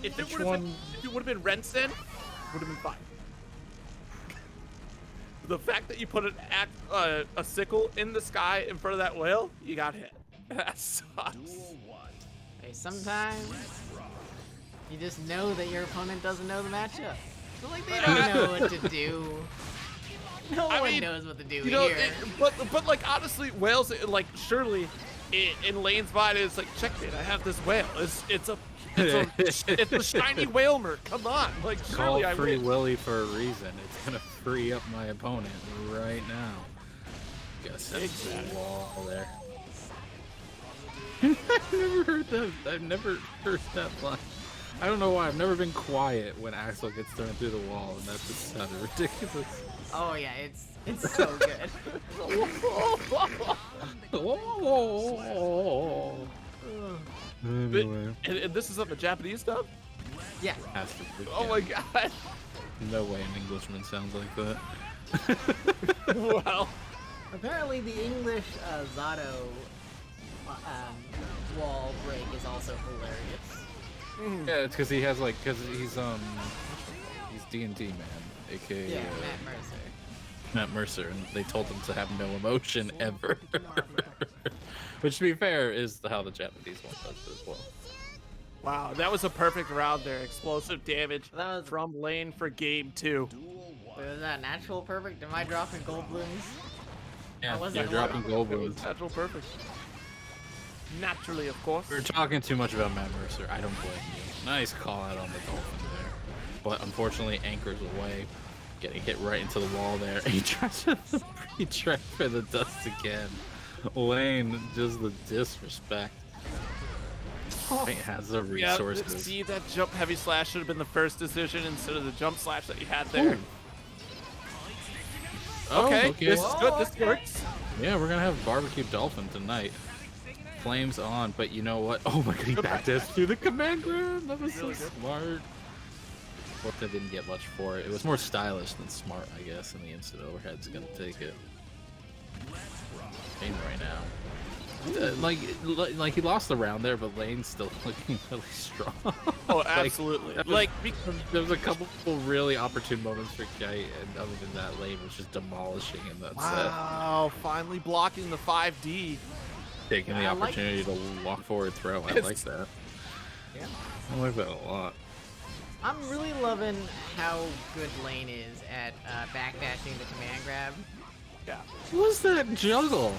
If it would have been Rensen, would have been fine. The fact that you put a sickle in the sky in front of that whale, you got hit. That sucks. Hey, sometimes you just know that your opponent doesn't know the matchup. So like they don't know what to do. No one knows what to do here. But like honestly, whales like surely in Lane's mind it's like checkmate. I have this whale. It's a shiny whalemer. Come on, like Call surely I Free win. Willy for a reason. It's gonna free up my opponent right now. Gotta set the wall there. I've never heard that. I've never heard that line. I don't know why. I've never been quiet when Axel gets thrown through the wall, and that just sounded ridiculous. Oh yeah, it's so good. Anyway, And this is up a Japanese dub? Yeah. has to be, Oh yeah. my god. No way an Englishman sounds like that. Wow. Apparently the English Zato wall break is also hilarious. Yeah, it's because he has like, he's D&D man, aka Yeah, Matt Mercer. Matt Mercer, and they told him to have no emotion ever. Which, to be fair, is how the Japanese one does it as well. Wow, that was a perfect round there. Explosive damage That was- from Lane for game 2. Was that natural perfect? Am I dropping gold blooms? Yeah, was you're that dropping gold It was balls. natural perfect. Naturally, of course. We're talking too much about Matt Mercer. I don't blame you. Nice call out on the Dolphin there. But unfortunately, anchors away. Getting hit right into the wall there. He tries to pre-track for the dust again. Lane, just the disrespect. Lane has the resources. Yeah, see, that jump heavy slash should have been the first decision instead of the jump slash that you had there. Oh, Okay, okay. this is good. This works. Yeah, we're gonna have barbecue dolphin tonight. Flames on, but you know what? Oh my god, he backdanced through the command grab. That was so Really good. smart. Forte didn't get much for it. It was more stylish than smart, I guess, and the instant overhead's gonna take it. Lane right now. Like he lost the round there, but Lane's still looking really strong. Oh, absolutely. Like there was a couple really opportune moments for Kyet, and other than that, Lane was just demolishing in that Wow, finally blocking the 5D. set. Taking the I like- opportunity to walk forward throw. I like that. Yeah. I like that a lot. I'm really loving how good Lane is at backdashing the command grab. Yeah. What was that juggle?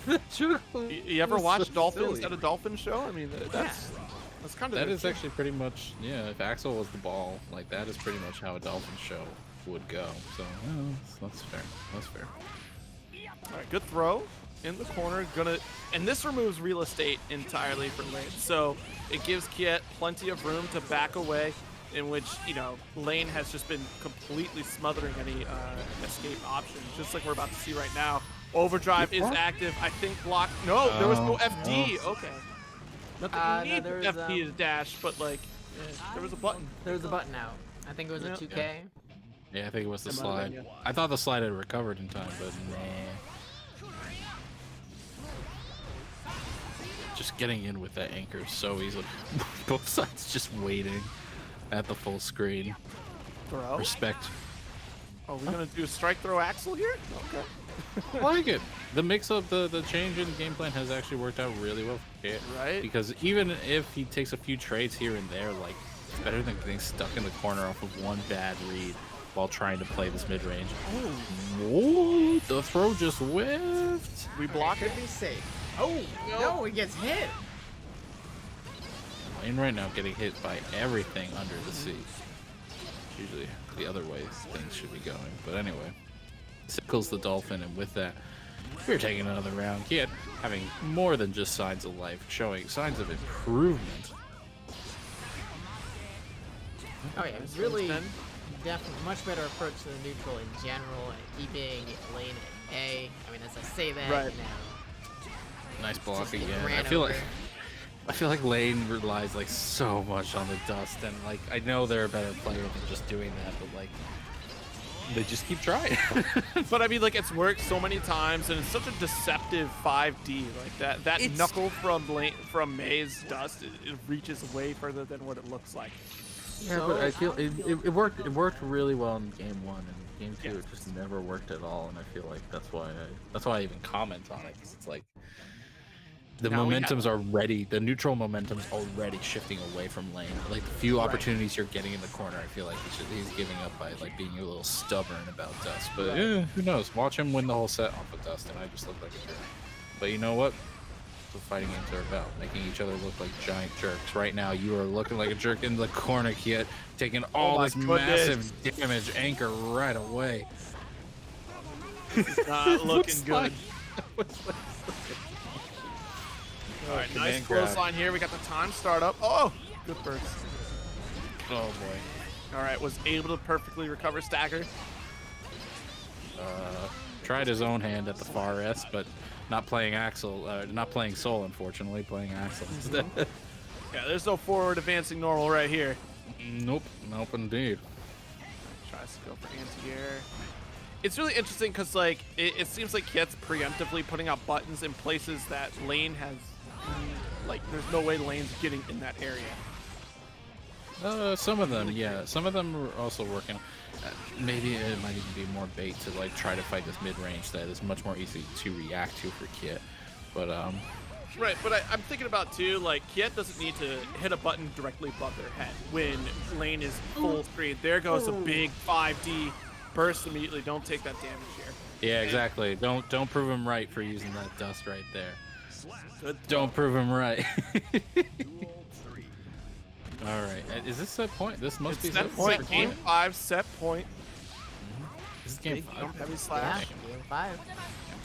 The juggle. You ever was watch so dolphins silly. at a dolphin show? I mean, that's kind of That is actually pretty much, yeah, if Axel was the ball, like that is pretty much how a dolphin show would go. So, yeah, that's fair. That's fair. All right, good throw in the corner. And this removes real estate entirely from Lane, so it gives Kyet plenty of room to back away, in which, you know, Lane has just been completely smothering any escape options, just like we're about to see right now. Overdrive is active. I think block. No, there was no FD. Okay. Not that you no, need there was, FD to dash, but like, there was a button. There was a button out. I think it was a 2K. Yeah, I think it was the It might have slide. been, yeah. I thought the slide had recovered in time, but nah. Just getting in with that anchor so easily. Both sides just waiting at the full screen. Throw. Respect. Are we gonna do a strike throw Axel here? Okay. I like it. The mix of the change in game plan has actually worked out really well for Kyet. Right. Because even if he takes a few trades here and there, like, it's better than getting stuck in the corner off of one bad read while trying to play this mid-range. Oh, the throw just whiffed. We block it. Could be safe. Oh, no, he gets hit. Lane right now getting hit by everything under the sea. Usually the other way things should be going. But anyway, sickles the dolphin, and with that, we're taking another round. Kyet having more than just signs of life, showing signs of improvement. Oh yeah, it's really definitely much better approach to the neutral in general, and keeping Lane at A. I mean, as I say that, Right. you know, Nice block Just get again. ran I feel over. like I feel like Lane relies like so much on the dust, and like I know they're a better player than just doing that, but like they just keep trying. But I mean, like, it's worked so many times, and it's such a deceptive 5D. Like that knuckle from May's dust, it reaches way further than what it looks like. Yeah, but I feel it worked. It worked really well in game 1, and game 2 it just never worked at all. And I feel like that's why I even comment on it, because it's like the momentum's already, the neutral momentum's already shifting away from Lane. Like the few opportunities you're getting in the corner, I feel like he's giving up by like being a little stubborn about dust. But who knows? Watch him win the whole set off of dust, and I just look like a jerk. But you know what? The fighting games are about making each other look like giant jerks. Right now, you are looking like a jerk in the corner, Kyet, taking all this massive damage. Anchor right away. It's not looking good. All right, nice close line here. We got the time start up. Oh, good burst. Oh boy. All right, was able to perfectly recover stagger. Tried his own hand at the far S, but not playing Axel, not playing Soul, unfortunately, playing Axel instead. Yeah, there's no forward advancing normal right here. Nope, indeed. Tries to go for anti-air. It's really interesting because, like, it seems like Kyet's preemptively putting out buttons in places that Lane has, like, there's no way Lane's getting in that area. Some of them, yeah. Some of them are also working. Maybe it might even be more bait to like try to fight this mid-range that is much more easy to react to for Kyet. But right, but I'm thinking about too, like Kyet doesn't need to hit a button directly above their head when Lane is full screen. There goes a big 5D burst immediately. Don't take that damage here. Yeah, exactly. Don't prove him right for using that dust right there. Don't prove him right. All right, is this set point? This must be set point. Game 5, set point. This is game 5. Heavy slash. Yeah, game 5.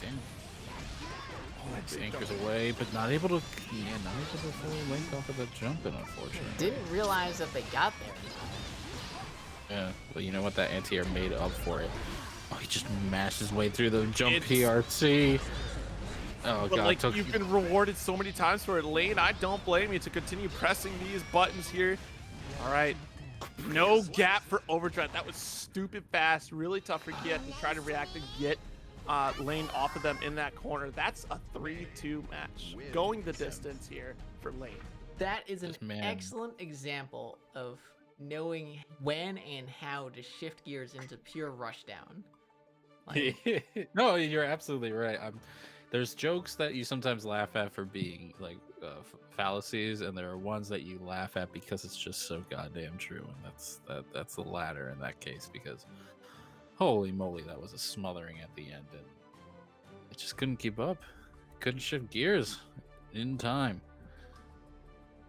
Damn. Nice anchors away, but not able to fully link off of the jump in, unfortunately. Didn't realize that they got there. Yeah, well, you know what? That anti-air made up for it. Oh, he just mashed his way through the jump PRC. Oh, but God, like you've been rewarded so many times for it, Lane. I don't blame you to continue pressing these buttons here. All right, no gap for overdrive. That was stupid fast. Really tough for Kyet to try to react and get Lane off of them in that corner. That's a 3-2 match, going the distance here for Lane. That is an excellent example of knowing when and how to shift gears into pure rushdown. Like, no, you're absolutely right. There's jokes that you sometimes laugh at for being like fallacies, and there are ones that you laugh at because it's just so goddamn true, and that's the latter in that case, because holy moly, that was a smothering at the end, and it just couldn't keep up. Couldn't shift gears in time.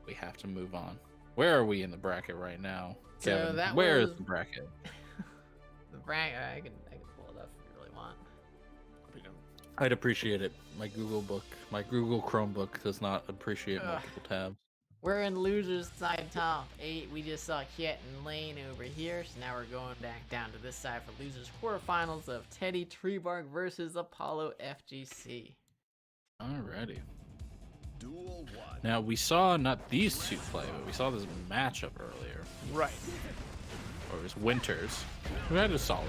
We have to move on. Where are we in the bracket right now, Kevin? So Where is the bracket? The bracket, I can pull it up if you really want. I'd appreciate it. My Google Chromebook does not appreciate multiple tabs. We're in losers side top 8. We just saw Kyet and Lane over here, so now we're going back down to this side for losers quarterfinals of TeddyTreeBark versus ApolloFGC. Alrighty. Duel 1. Now we saw not these two play, but we saw this matchup earlier. Right. Or it was Winters, who had a solid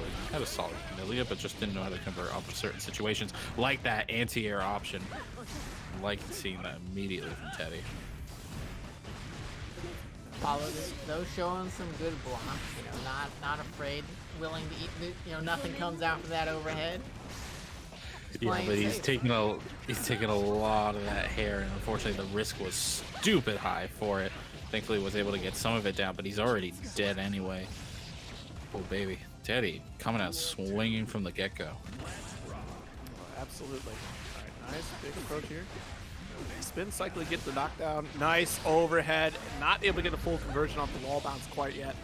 Millia, but just didn't know how to convert off of certain situations, like that anti-air option. I like seeing that immediately from Teddy. Apollo, though, showing some good block. You know, not afraid, willing to eat. You know, nothing comes out from that overhead. Yeah, but he's taking a lot of that hair, and unfortunately the risk was stupid high for it. Thankfully was able to get some of it down, but he's already dead anyway. Oh baby, Teddy coming out swinging from the get-go. Absolutely. All right, nice big approach here. Spin cycle to get the knockdown. Nice overhead. Not able to get a full conversion off the wall bounce quite yet.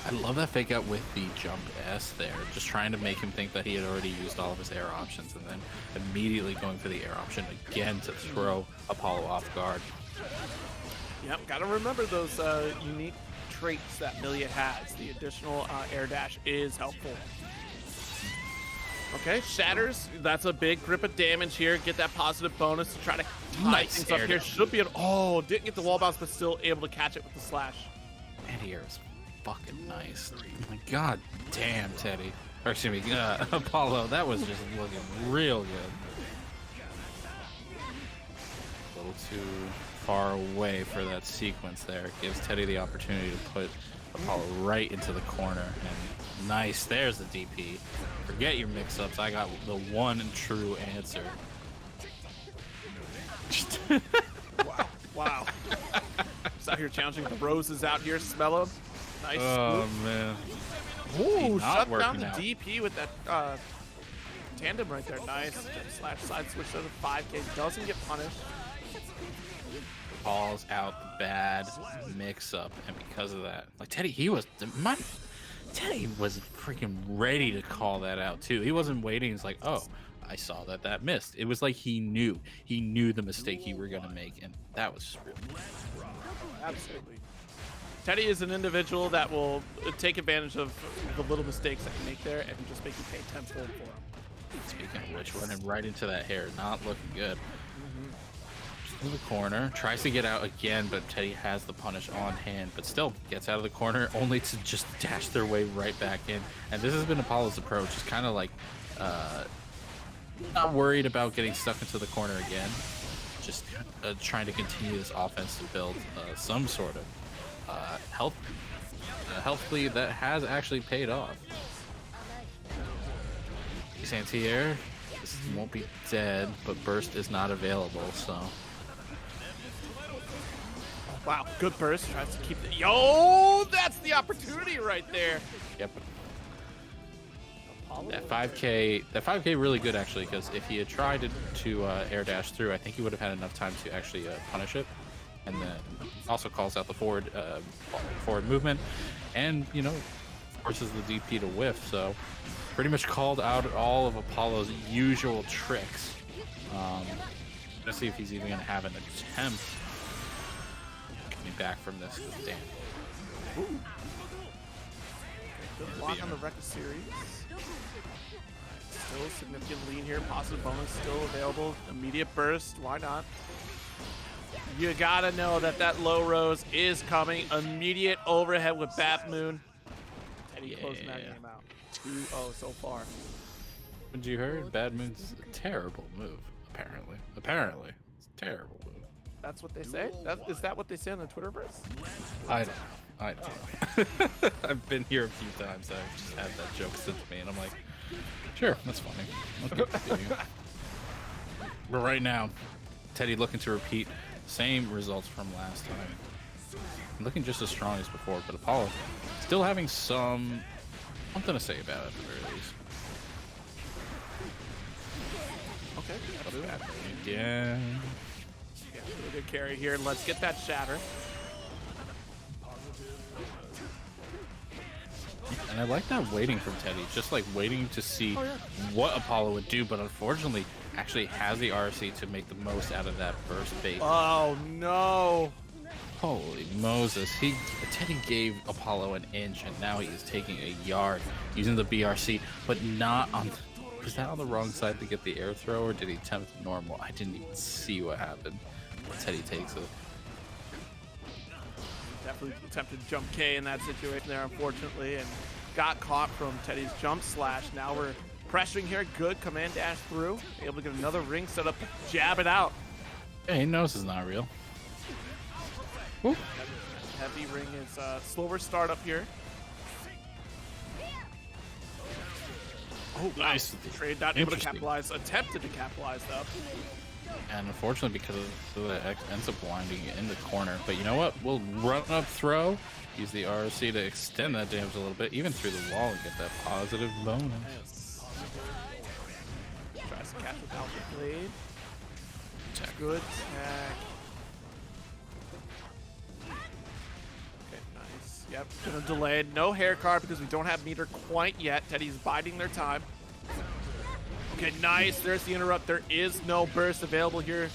I love that fake out with the jump S there, just trying to make him think that he had already used all of his air options, and then immediately going for the air option again to throw Apollo off guard. Yep, gotta remember those unique traits that Millia has. The additional air dash is helpful. Okay, shatters. That's a big grip of damage here. Get that positive bonus to try to tie Nice things up air here. dash. Should be an oh, didn't get the wall bounce, but still able to catch it with the slash. Anti-air is fucking nice. Oh my god damn, Teddy. Or excuse me, Apollo. That was just looking real good. A little too far away for that sequence there. It gives Teddy the opportunity to put Apollo right into the corner. And nice, there's the DP. Forget your mix-ups. I got the one and true answer. Wow. Just out here challenging the roses out here. Mello. Nice. Oh man. Ooh, not shut down working the out. DP with that tandem right there. Nice. Slash side switch to the 5K. Doesn't get punished. Calls out the bad mix-up, and because of that, like Teddy, Teddy was freaking ready to call that out too. He wasn't waiting. He's like, oh, I saw that missed. It was like he knew the mistake he were gonna make, and that was just real. Absolutely. Teddy is an individual that will take advantage of the little mistakes that you make there and just make you pay tenfold for them. Speaking of which, running right into that hair, not looking good. Just in the corner, tries to get out again, but Teddy has the punish on hand, but still gets out of the corner, only to just dash their way right back in. And this has been Apollo's approach. It's kind of like not worried about getting stuck into the corner again, just trying to continue this offense to build some sort of health lead that has actually paid off. Anti-air, this won't be dead, but burst is not available, so. Wow, good burst. Tries to keep the. Yo, that's the opportunity right there. Yep. That 5K really good actually, because if he had tried to air dash through, I think he would have had enough time to actually punish it, and then also calls out the forward movement, and forces the DP to whiff. So pretty much called out all of Apollo's usual tricks. Let's see if he's even gonna have an attempt coming back from this. 'Cause damn. Ooh. Good block on the Rekka series. Still significant lean here. Positive bonus still available. Immediate burst. Why not? You gotta know that low rose is coming. Immediate overhead with Bat Moon. Teddy closing that game out. 2-0 so far. Haven't you heard? Bad Moon's a terrible move. Apparently, it's a terrible move. That's what they say? Is that what they say on the Twitterverse? I don't know. I've been here a few times. I've just had that joke sent to me, and I'm like, sure, that's funny. Okay, continue. But right now, Teddy looking to repeat same results from last time. Looking just as strong as before, but Apollo still having something to say about it at the very least. Okay, that's bad. Again. Yeah, really good carry here. Let's get that shatter. And I like that waiting from Teddy, just like waiting to see what Apollo would do, but unfortunately actually has the RC to make the most out of that burst bait. Oh no! Holy Moses, Teddy gave Apollo an inch, and now he is taking a yard using the BRC, but not on. Was that on the wrong side to get the air throw, or did he attempt normal? I didn't even see what happened. Teddy takes it. Definitely attempted jump K in that situation there, unfortunately, and got caught from Teddy's jump slash. Now we're pressuring here. Good command dash through. Able to get another ring set up, jab it out. Yeah, he knows it's not real. Woo. Heavy ring is slower start up here. Oh, Nice. Trade not able to Interesting. capitalize. Attempted to capitalize though. And unfortunately, because of that, X ends up winding in the corner. But you know what? We'll run up throw, use the RC to extend that damage a little bit, even through the wall, and get that positive bonus. Tries to catch without the blade. Attack. Good tag. Okay, nice. Yep, gonna delay. No hair card because we don't have meter quite yet. Teddy's biding their time. Okay, nice. There's the interrupt. There is no burst available here.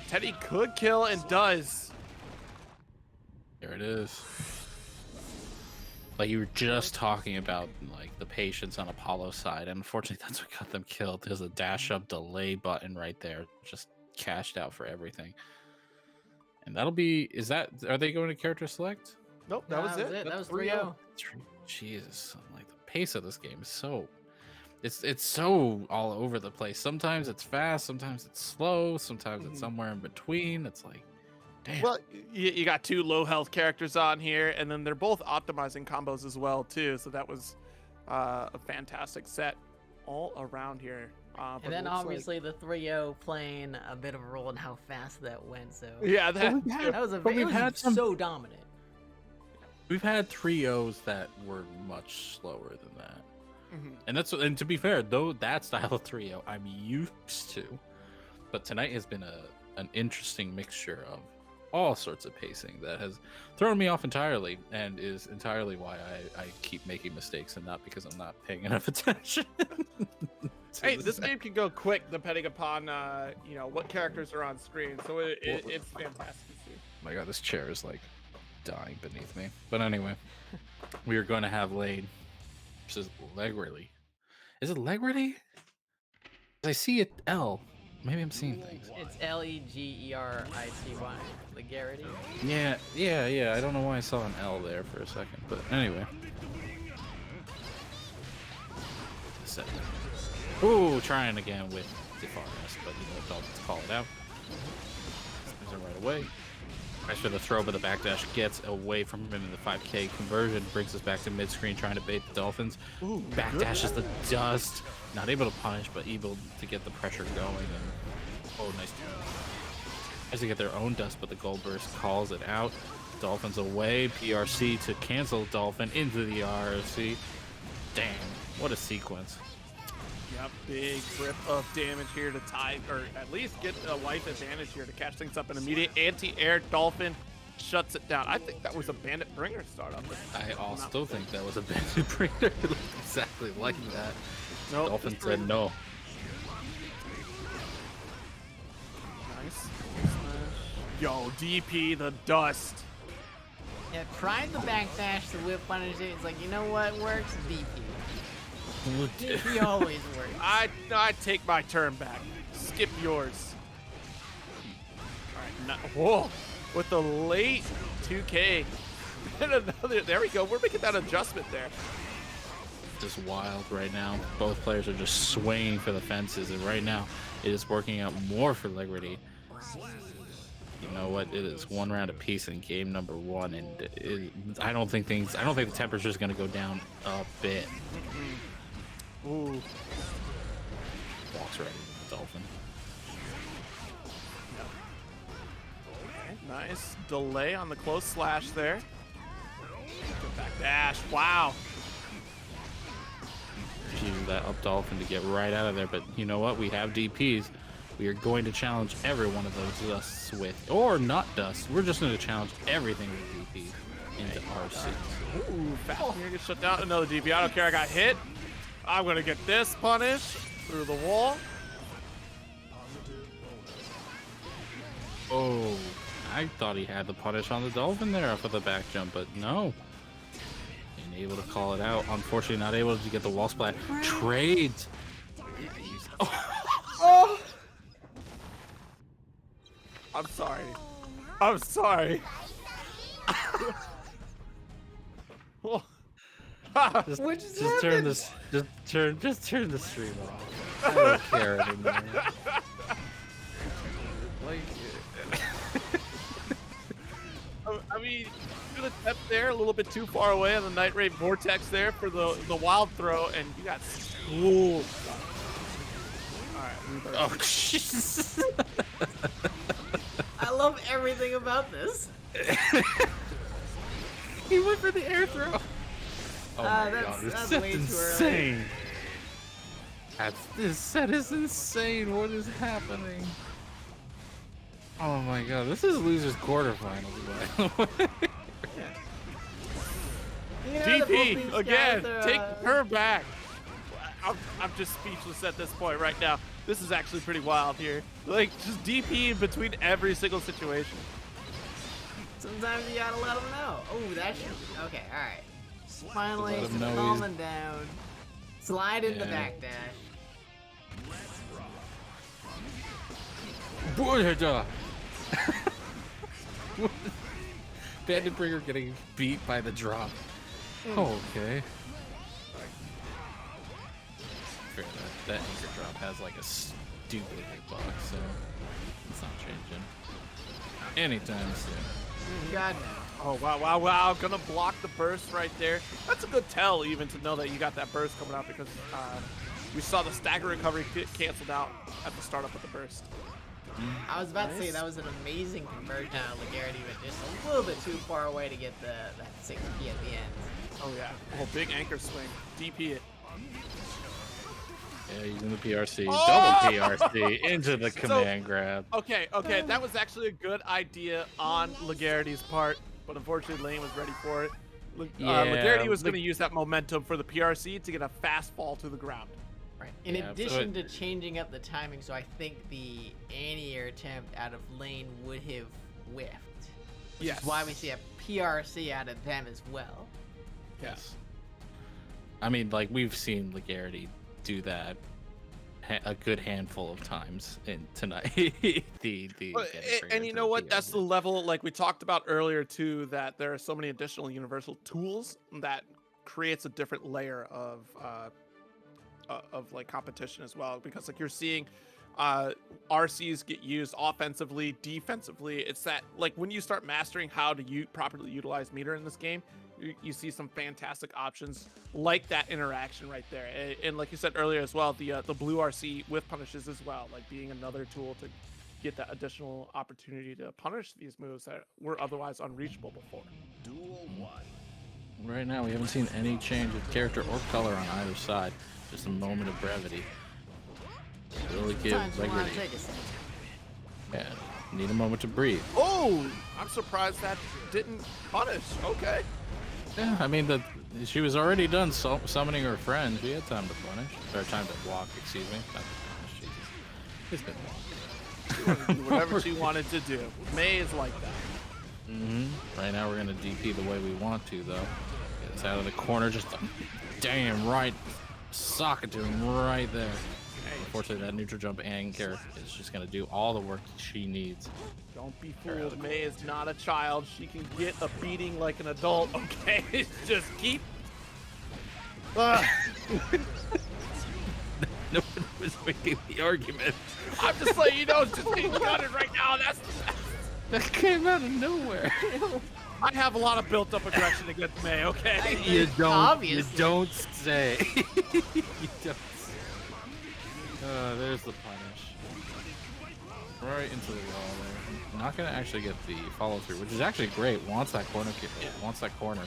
Teddy could kill and does. There it is. Like you were just talking about like the patience on Apollo's side, and unfortunately that's what got them killed. There's a dash up delay button right there, just cashed out for everything. And that'll be are they going to character select? Nope, that was it. That was That's 3-0. Jesus, like the pace of this game is so it's so all over the place. Sometimes it's fast, sometimes it's slow, sometimes it's somewhere in between. It's like, damn. Well, you got 2 low health characters on here, and then they're both optimizing combos as well too. So that was a fantastic set all around here. But And then it looks obviously the 3-0 playing a bit of a role in how fast that went. So yeah, that was so dominant. We've had 3-0s that were much slower than that. And to be fair, though, that style of 3-0 I'm used to. But tonight has been an interesting mixture of all sorts of pacing that has thrown me off entirely, and is entirely why I keep making mistakes, and not because I'm not paying enough attention. Hey, this game can go quick depending upon what characters are on screen. So it's fantastic to see. My God, this chair is like dying beneath me. But anyway, we are going to have Lain versus Legerity. Is it Legerity? I see it L. Maybe I'm seeing things. It's Legerity. Legerity. Yeah. I don't know why I saw an L there for a second, but anyway. Ooh, trying again with DeForest, but Dolphins call it out. There's it right away. Tries for the throw, but the backdash gets away from him in the 5K conversion. Brings us back to mid-screen, trying to bait the Dolphins. Ooh, backdashes the dust. Not able to punish, but able to get the pressure going. And oh, nice. Tries to get their own dust, but the gold burst calls it out. Dolphins away. PRC to cancel Dolphin into the RC. Damn, what a sequence. Yep, big rip of damage here to tie, or at least get a life advantage here to catch things up. An immediate anti-air Dolphin shuts it down. I think that was a Bandit Bringer startup. I also think that was a Bandit Bringer. It looked exactly like that. Nope, Dolphin said no. Nice. Yo, DP the dust. Yeah, tried the backdash, the whip punish it. It's like, you know what works? DP. DP always works. I take my turn back. Skip yours. All right, whoa, with the late 2K. And another, there we go. We're making that adjustment there. Just wild right now. Both players are just swaying for the fences, and right now it is working out more for Legerity. You know what? It is 1 round apiece in game number 1, and I don't think the temperature is going to go down a bit. Ooh. Walks right into the Dolphin. Okay, nice delay on the close slash there. Good back dash. Wow. Use that up Dolphin to get right out of there, but you know what? We have DPs. We are going to challenge every one of those dusts with, or not dust. We're just going to challenge everything with DP into RC. Ooh, fast here gets shut down. Another DP. I don't care. I got hit. I'm gonna get this punish through the wall. Oh, I thought he had the punish on the Dolphin there off of the back jump, but no. Ain't able to call it out. Unfortunately, not able to get the wall splat. Trades. Oh. I'm sorry. I'm sorry. Just turn this. Just turn the stream off. I don't care anymore. I mean, you could have there a little bit too far away on the Night Ray Vortex there for the wild throw, and you got schooled. Alright, oh, Jesus. I love everything about this. He went for the air throw. Oh my God, that's this way is too early. insane. This set is insane. What is happening? Oh my God, this is losers quarterfinals, by the way. DP again, take her back. I'm just speechless at this point right now. This is actually pretty wild here. Like, just DP in between every single situation. Sometimes you gotta let them know. Oh, that should. Okay, all right. Finally, Let him some know calming down. Slide in the Yeah. back dash. Bandit Bringer getting beat by the drop. Oh, okay. Fair enough. That anchor drop has like a stupid hitbox, so it's not changing anytime soon. God no. Oh, wow, wow, wow. Gonna block the burst right there. That's a good tell, even, to know that you got that burst coming out, because we saw the stagger recovery get canceled out at the startup of the burst. I was about to say that was an amazing conversion out of Legerity, but just a little bit too far away to get that 6P at the end. Oh, yeah. Oh, big anchor swing. DP it. Yeah, using the PRC, Oh! double PRC into the command grab. Okay, that was actually a good idea on Legerity's part, but unfortunately Lane was ready for it. Legerity was going to use that momentum for the PRC to get a fast fall to the ground. Right. In Yeah, addition to changing up the timing, so I think the anti-air attempt out of Lane would have whiffed. Which Yes. is why we see a PRC out of them as well. Yes. I mean, like, we've seen Legerity do that a good handful of times in tonight. And you know what? That's the level, like we talked about earlier too, that there are so many additional universal tools that creates a different layer of like competition as well, because like you're seeing RCs get used offensively, defensively. It's that, like, when you start mastering how to properly utilize meter in this game, you see some fantastic options like that interaction right there. And like you said earlier as well, the blue RC with punishes as well, like being another tool to get that additional opportunity to punish these moves that were otherwise unreachable before. Duel 1. Right now, we haven't seen any change of character or color on either side. Just a moment of brevity. Really give Sometimes you want to Legerity. take a second. Yeah, need a moment to breathe. Oh, I'm surprised that didn't punish. Okay. Yeah, I mean, she was already done summoning her friend. She had time to punish. Or time to walk, excuse me. Not to punish, Jesus. It's been long. She wanted to do whatever she wanted to do. May is like that. Right now, we're going to DP the way we want to, though. It's out of the corner, just a damn right socket to him right there. Unfortunately, that neutral jump anchor is just going to do all the work she needs. Don't be fooled. May is not a child. She can get a beating like an adult, okay? Just keep... Nobody was making the argument. I'm just letting you know, just getting gutted right now. That came out of nowhere. I have a lot of built-up aggression against May, okay? You don't. Obviously. You don't say. You don't. There's the punish. Right into the wall there. Not gonna actually get the follow through, which is actually great. Wants that corner,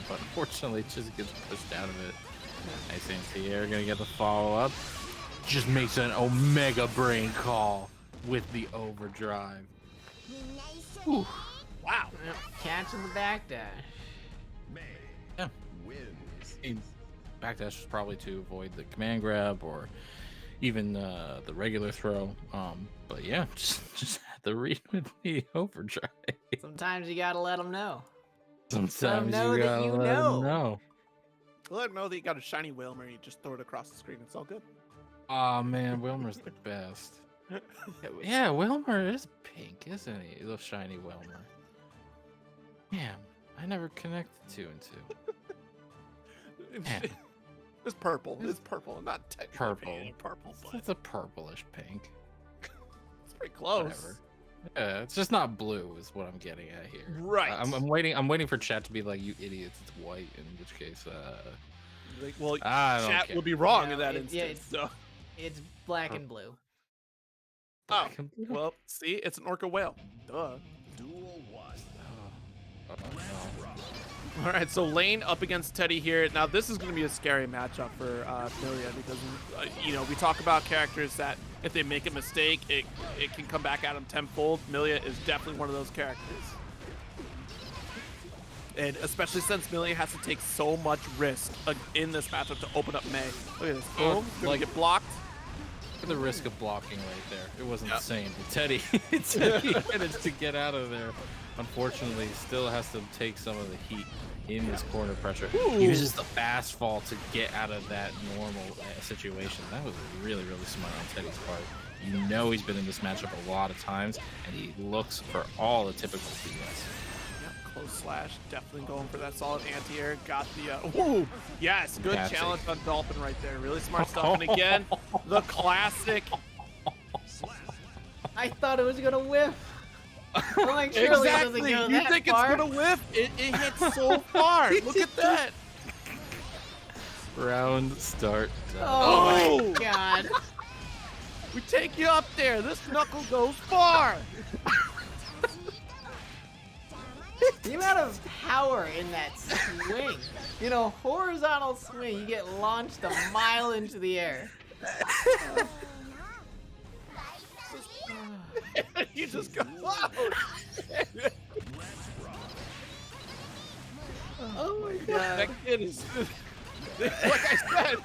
but unfortunately it just gets pushed out of it. Nice anti-air, gonna get the follow up. Just makes an Omega brain call with the overdrive. Ooh. Wow. Yep, catching the back dash. Yeah. Wins. Backdash was probably to avoid the command grab or even the regular throw. But yeah, just had to read with the overdrive. Sometimes you gotta let them know. Sometimes know you that gotta you let 'em know. know. Let him know that you got a shiny Wilmer and you just throw it across the screen. It's all good. Aw, man, Wilmer's the best. Yeah, Wilmer is pink, isn't he? The shiny Wilmer. Damn, I never connected two and two. Man. It's purple. It's purple. Not technically Purple. purple, but It's a purplish pink. it's pretty close. Whatever. Yeah, it's just not blue, is what I'm getting at here. Right. I'm waiting for chat to be like, "You idiots, it's white." In which case, Like, well, I don't chat care. would be wrong No, in that yeah, instance. So. It's black and blue. Oh, well, see, it's an orca whale. Duh. Duel 1. Oh, no. All right, so Lane up against Teddy here. Now, this is going to be a scary matchup for Millia because, you know, we talk about characters that if they make a mistake, it can come back at them tenfold. Millia is definitely one of those characters. And especially since Millia has to take so much risk in this matchup to open up May. Look at this. Boom. Gonna like- get blocked. at the risk of blocking right there. It wasn't the same. But Teddy managed to get out of there. Unfortunately, still has to take some of the heat in this corner pressure. Uses the fast fall to get out of that normal situation. That was really, really smart on Teddy's part. You know he's been in this matchup a lot of times, and he looks for all the typical BS. Close slash, definitely going for that solid anti-air. Got the, ooh, yes, good challenge on Dolphin right there. Really smart stuff. And again, the classic. I thought it was gonna whiff. I'm like, surely it doesn't Exactly. go You that think far. it's gonna whiff? It hits so far. Look at that. Round start. Oh my god. We take you up there. This knuckle goes far. The amount of power in that swing. You know, horizontal swing, you get launched a mile into the air. You just go out. Oh my god. That kid is, like I said,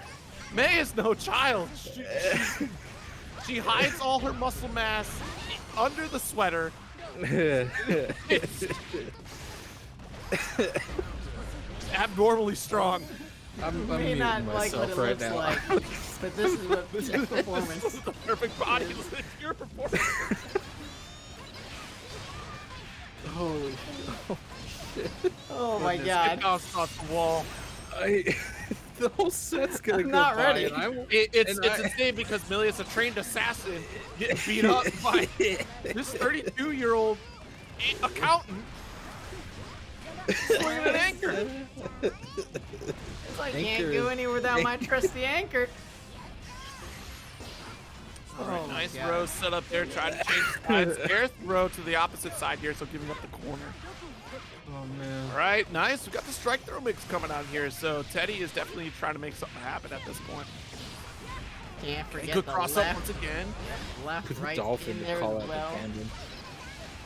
May is no child. She hides all her muscle mass under the sweater. It's abnormally strong. I'm You may muting not like what myself it right looks now. like, but this is what This peak is performance. the perfect body. This is your performance. Holy shit. Oh my Goodness, god. It bounced off the wall. The whole set's gonna I'm go not by, ready. and It's And I- insane because Millia's a trained assassin getting beat up by this 32-year-old accountant swinging an anchor. It's like, Anchor can't go is- anywhere without my trusty anchor. All right, Oh my nice God. row set up there, trying to change sides. Air throw to the opposite side here, so giving up the corner. Oh man. All right, nice. We got the strike throw mix coming out here, so Teddy is definitely trying to make something happen at this point. Can't forget Good the cross left, up once again. left, right Dolphin in to there call as out well. the tangent.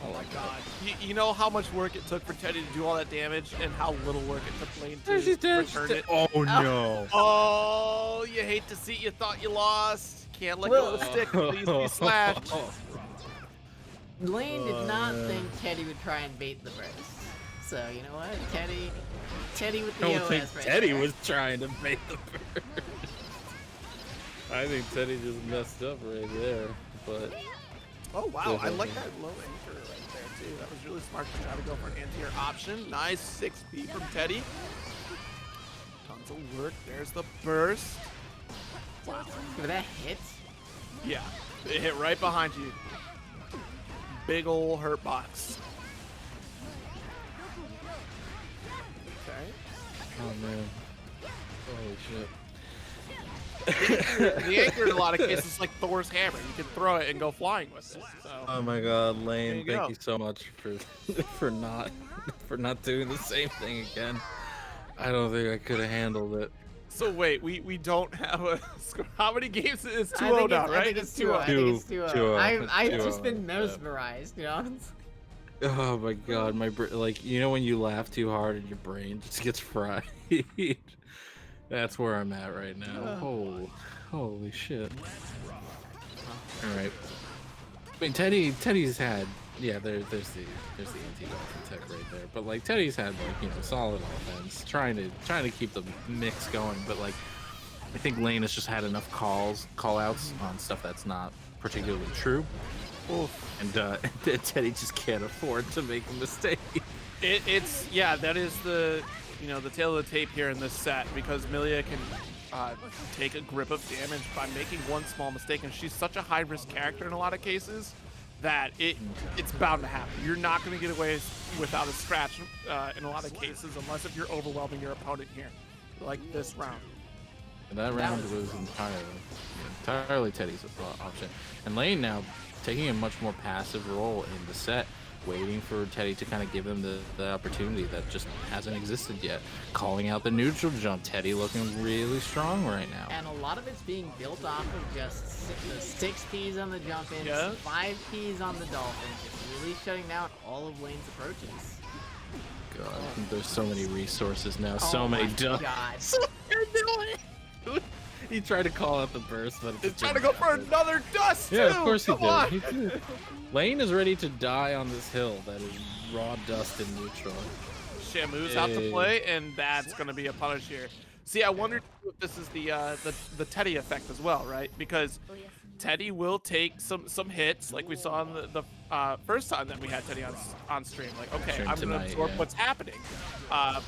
Oh my god. You know how much work it took for Teddy to do all that damage and how little work it took Lane to return it? Oh no. Oh, you hate to see it. You thought you lost. Can't let go of the stick. Please be slashed. Lane did not think Teddy would try and bait the burst. So, you know what? Teddy with the I don't OS think right Teddy there. was trying to bait the bird. I think Teddy just messed up right there, but Oh, wow. I like that low anchor right there, too. That was really smart to try to go for an anti-air option. Nice 6P from Teddy. Tons of work. There's the burst. Wow. But that hit. Yeah. It hit right behind you. Big ol' hurt box. Okay. oh man. Holy shit. The anchor in a lot of cases is like Thor's hammer. You can throw it and go flying with it. So. Oh my god, There Lane, you thank go. you so much for not doing the same thing again. I don't think I could have handled it. So wait, we don't have a score. How many games? It's 2-0 I think now, it's, right? I think it's 2-0. I think it's 2-0. 2-0. I've It's just 2-0, been yeah. mesmerized, you know? Oh my god, my like you know when you laugh too hard and your brain just gets fried. That's where I'm at right now. Holy shit. All right. I mean, Teddy's had there's the anti-dolphin tech right there, but like Teddy's had like solid offense, trying to keep the mix going, but like I think Lane has just had enough call outs on stuff that's not particularly true. And Teddy just can't afford to make a mistake. It's that is the the tail of the tape here in this set, because Millia can take a grip of damage by making one small mistake, and she's such a high risk character in a lot of cases that it's bound to happen. You're not going to get away without a scratch in a lot of cases, unless if you're overwhelming your opponent here, like this round. And that round was entirely Teddy's option. And Lane now taking a much more passive role in the set, waiting for Teddy to kind of give him the opportunity that just hasn't existed yet. Calling out the neutral jump. Teddy looking really strong right now. And a lot of it's being built off of just the 6 Ps on the jump in, Yeah. 5 Ps on the dolphin, just really shutting down all of Lane's approaches. God, there's so many resources now, Oh so many my ducks. God. He tried to call out the burst, but He's trying to go for another dust, Yeah, too! of course Come he did. on. He did. Lane is ready to die on this hill that is raw dust in neutral. Shamu's out to play, and that's going to be a punish here. See, I wonder if this is the Teddy effect as well, right? Because Teddy will take some hits, like we saw in the first time that we had Teddy on stream. Like, okay, Stream I'm going to tonight, absorb yeah. what's happening.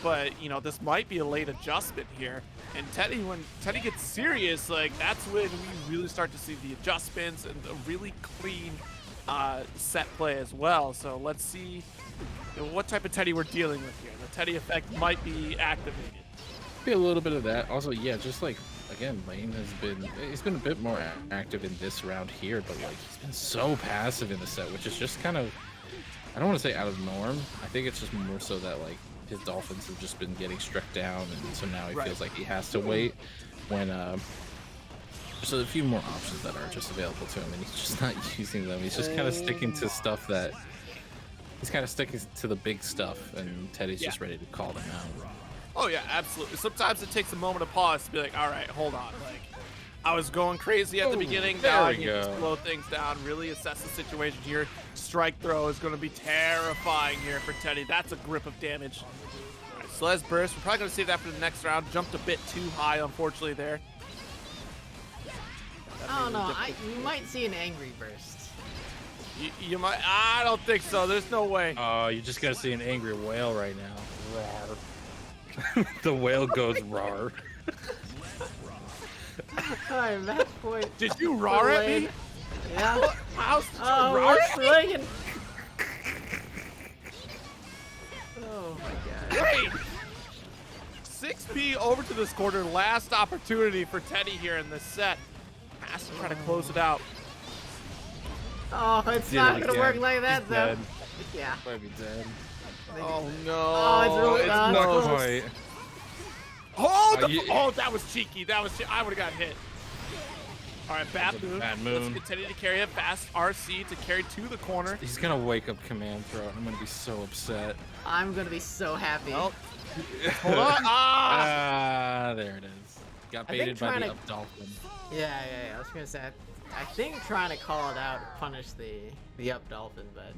But, you know, this might be a late adjustment here. And Teddy, when Teddy gets serious, like, that's when we really start to see the adjustments and the really clean set play as well. So let's see what type of Teddy we're dealing with here. The Teddy effect might be activated. Be a little bit of that. Also, yeah, just like again, Lane he's been a bit more active in this round here, but like he's been so passive in the set, which is just kind of, I don't want to say out of norm. I think it's just more so that like his Dolphins have just been getting struck down, and so now he feels like he has to wait when there's a few more options that are just available to him, and he's just not using them. He's just kind of sticking to stuff that he's kind of sticking to the big stuff, and Teddy's just ready to call them out. Oh yeah, absolutely. Sometimes it takes a moment of pause to be like, all right, hold on. Like, I was going crazy at the beginning. Now I need to slow things down, really assess the situation here. Strike throw is going to be terrifying here for Teddy. That's a grip of damage. All right, so let's burst. We're probably going to save that for the next round. Jumped a bit too high, unfortunately, there. I don't know. You might see an angry burst. You might. I don't think so. There's no way. Oh, you're just gonna see an angry whale right now. Roar. The whale goes roar. Alright, match point. Did you roar at me? Yeah. How did you Oh, roar we're at me? swinging. Oh my god. Wait. 6P over to this quarter. Last opportunity for Teddy here in this set. Has to try to close it out. Oh, it's Did not it gonna again. work like that He's though. dead. Yeah. Might be dead. Oh no. Oh, it's really It's not close. close. Quite. Oh, that was cheeky. I would have got hit. All right, bad move. bad Let's move. continue to carry it. Fast RC to carry to the corner. He's gonna wake up command throw. I'm gonna be so upset. I'm gonna be so happy. Oh, hold on. Ah, there it is. Got I think baited by trying the to- up dolphin. Yeah. I was gonna say, I think trying to call it out punish the up dolphin, but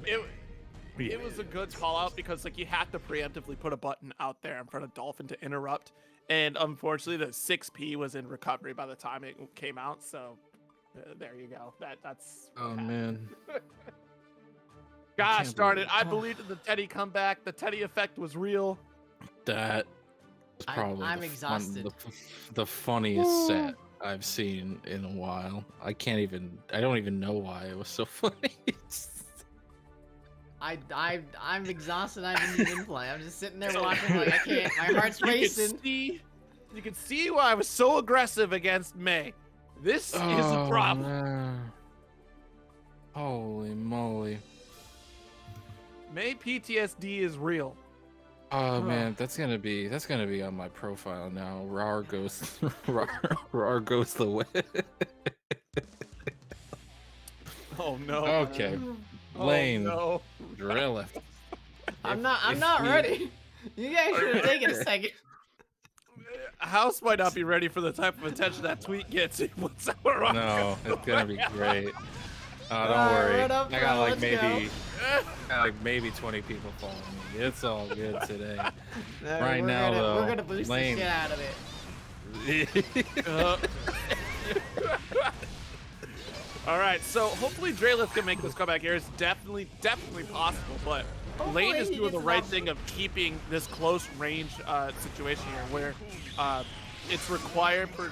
It was a good call out because like you have to preemptively put a button out there in front of Dolphin to interrupt, and unfortunately the 6P was in recovery by the time it came out. So there you go. That's Oh man. gosh can't darn it! believe- I believed in the Teddy comeback. The Teddy effect was real. That was probably I'm the exhausted. the funniest set I've seen in a while. I don't even know why it was so funny. I'm exhausted. I didn't even play. I'm just sitting there watching like I can't. My heart's racing. You can see why I was so aggressive against May. This is a problem. Man. Holy moly. May PTSD is real. Oh man, that's gonna be on my profile now. Rar goes Rar goes the way. Oh no. Okay. Lane. Oh, no. Dreleth. I'm not ready. You guys should have taken a second. House might not be ready for the type of attention that tweet gets. Once we're on. No, it's gonna be great. Oh, don't Alright, worry. run up, I got like let's maybe 20 people following me. It's all good today. No, Right now, though, we're gonna boost Lane. the shit out of it. All right, so hopefully Dreleth can make this comeback here. It's definitely possible, but Lane is he doing the gets right off. thing of keeping this close range situation here, where it's required for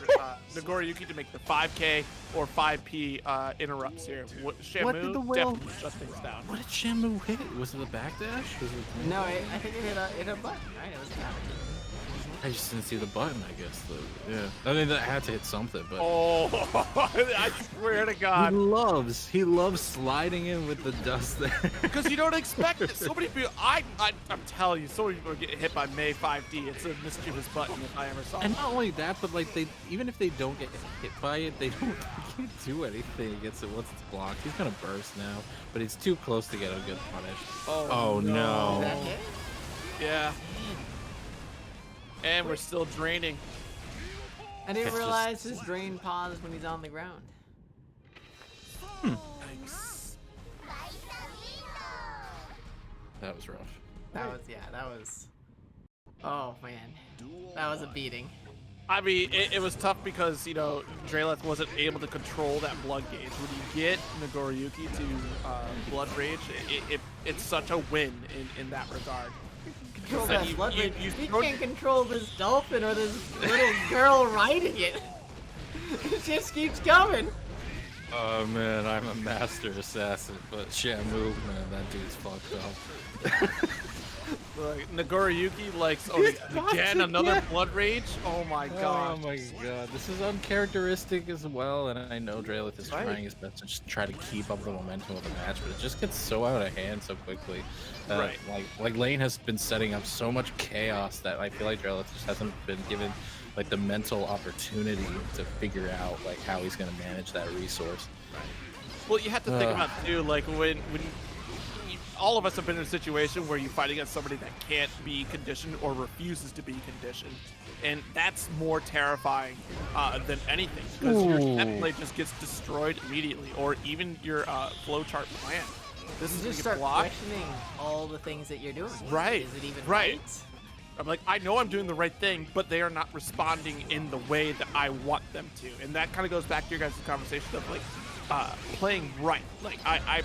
Nagoriyuki to make the 5K or 5P interrupts here. Shamu did the whale- definitely shut things down. What did Shamu hit? Was it a backdash? Was it... No, I think it hit a button, right? It was a I just didn't see the button, I guess. Yeah. I mean, that had to hit something, but... Oh, I swear to God. He loves sliding in with the dust there. Because you don't expect it. So many people, I'm telling you, so many people get hit by May 5D. It's a mischievous button if I ever saw And it. not only that, but like even if they don't get hit by it, they can't do anything against it once it's blocked. He's gonna burst now, but he's too close to get a good punish. Oh no. that hit? Yeah. And we're still draining. I didn't It's just- realize his drain paused when he's on the ground. That was rough. That was. Oh man, that was a beating. I mean, it was tough because, you know, Dreleth wasn't able to control that blood gauge. When you get Nagoriyuki to blood rage, it's such a win in that regard. Control So that you- blood you- rage. you He throw- can't control this dolphin or this little girl riding it. It just keeps coming. Oh man, I'm a master assassin, but Shamu, man, that dude's fucked up. Like, Nagoriyuki likes He's got again to another get- blood rage. Oh my god. Oh my god, this is uncharacteristic as well, and I know Dreleth is Right. trying his best to just try to keep up the momentum of the match, but it just gets so out of hand so quickly. Right. Like Lane has been setting up so much chaos that I feel like Dreleth just hasn't been given like the mental opportunity to figure out like how he's gonna manage that resource. Well, you have to think about too, like when all of us have been in a situation where you fight against somebody that can't be conditioned or refuses to be conditioned, and that's more terrifying than anything because your step play just gets destroyed immediately, or even your flowchart plan. This You is just gonna start get blocked. questioning all the things that you're doing. Right, Is it even right. right? I'm like, I know I'm doing the right thing, but they are not responding in the way that I want them to, and that kind of goes back to your guys' conversation of like playing right. Like I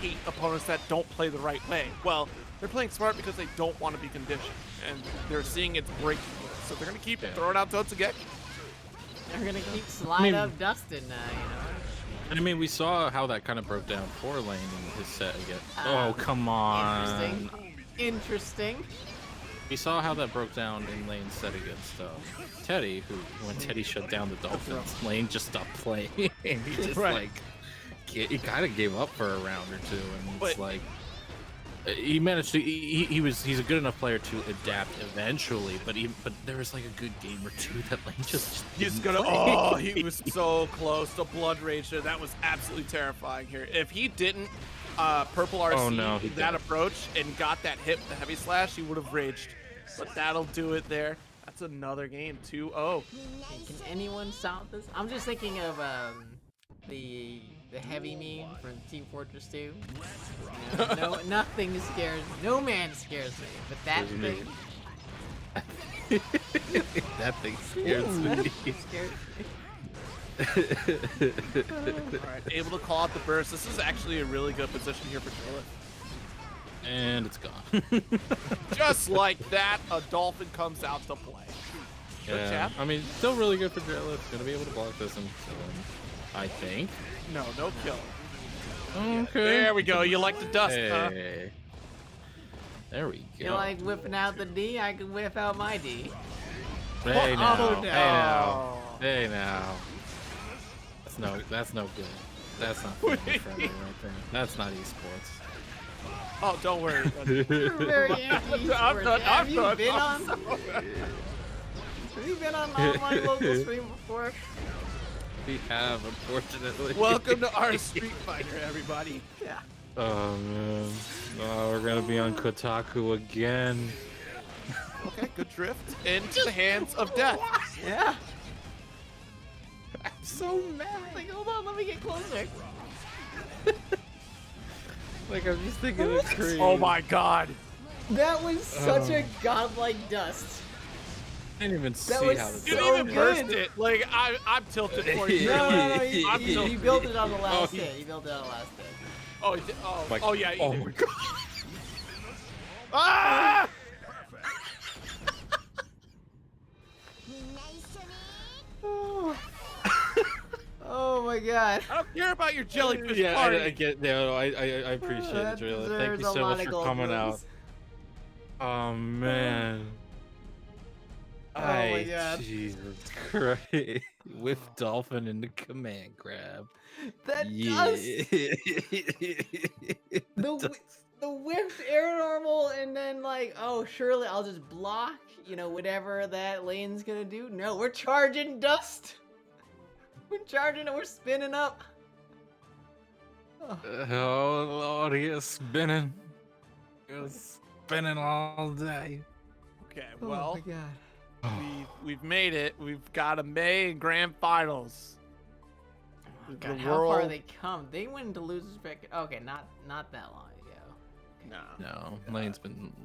hate opponents that don't play the right way. Well, they're playing smart because they don't want to be conditioned, and they're seeing it's breaking. So they're gonna keep throwing out totes again. They're gonna keep slide up Dustin, you know. And I mean, we saw how that kind of broke down for Lane in his set again. Oh, come on. Interesting. We saw how that broke down in Lane's set against Teddy, who, when Teddy shut down the Dolphins, Lane just stopped playing. And he just, Right. he kind of gave up for a round or two. And it's But- like, he managed to, he's a good enough player to adapt eventually, but there was like a good game or two that Lane just He's didn't gonna. play. Oh, he was so close to blood rage there. That was absolutely terrifying here. If he didn't purple RC Oh, no, he that didn't. approach and got that hit, the heavy slash, he would have raged. But that'll do it there. That's another game. 2-0. Can anyone stop this? I'm just thinking of the heavy meme from Team Fortress 2. You know, no, nothing scares. No man scares me, but that Doesn't thing That thing scares me. scares me. All right, able to call out the burst. This is actually a really good position here for Dreleth. And it's gone. Just like that, a dolphin comes out to play. Good Yeah, jab. I mean, still really good for Dreleth. Gonna be able to block this and kill him, I think. No kill. Okay. There we go. You like the dust, huh? Hey. There we go. You like whipping out the D? I can whip out my D. Hey now. Oh, no. Hey now. Hey now. That's no good. That's not family friendly right there. That's not esports. Oh, don't worry. You're very I'm done. Have I'm you done. been I'm on? Have you been on online local stream before? We have, unfortunately. Welcome to our Street Fighter, everybody. Yeah. Oh man. Oh, we're gonna be on Kotaku again. Okay, good drift into the hands of death. Yeah. I'm so mad. Like, hold on, let me get closer. Like I'm just thinking of Creed. Oh my god. That was such a godlike dust. I didn't even see was how this You so didn't even good. burst it. Like, I'm tilted for you. No, I'm you tilted. built it on the last he- day. You built it on the last day. Oh, he did- oh, Like, oh yeah. He oh did. my god. Ah! Oh my god. I don't care about your jellyfish Yeah, party. I get. No, I appreciate That it, Dreleth. Thank deserves you a so lot much of for gold coming out. rings. Oh man. Oh my god. Jesus Christ. With dolphin in the command grab. That Yeah. dust. The whipped air normal and then like, oh, surely I'll just block, you know, whatever that lane's gonna do. No, we're charging dust. We're charging and we're spinning up. Oh. Oh Lord, he is spinning. He is spinning all day. Okay, Oh well, my god. we've made it. We've got a May in grand finals. God, how far they come? They went into losers pick. Okay, not that long ago. No.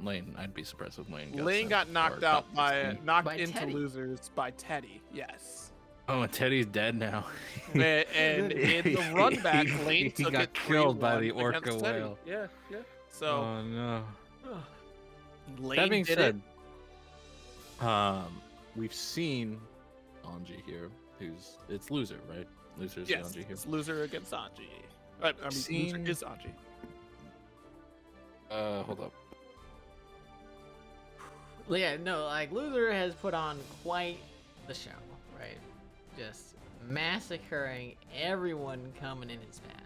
Lane. I'd be surprised if Lane. Lane got knocked out by By into Teddy. losers by Teddy. Yes. Oh, and Teddy's dead now. And in the run back, Lane he took got it killed by 3-1 the orca against Teddy. whale. Yeah. So Oh no. Lane That being did said, we've seen Anji here, it's loser, right? Loser's yes, Anji here. it's loser against Anji. I mean, loser is Anji. Hold up. Yeah, no, like loser has put on quite the show, right? Just massacring everyone coming in his path.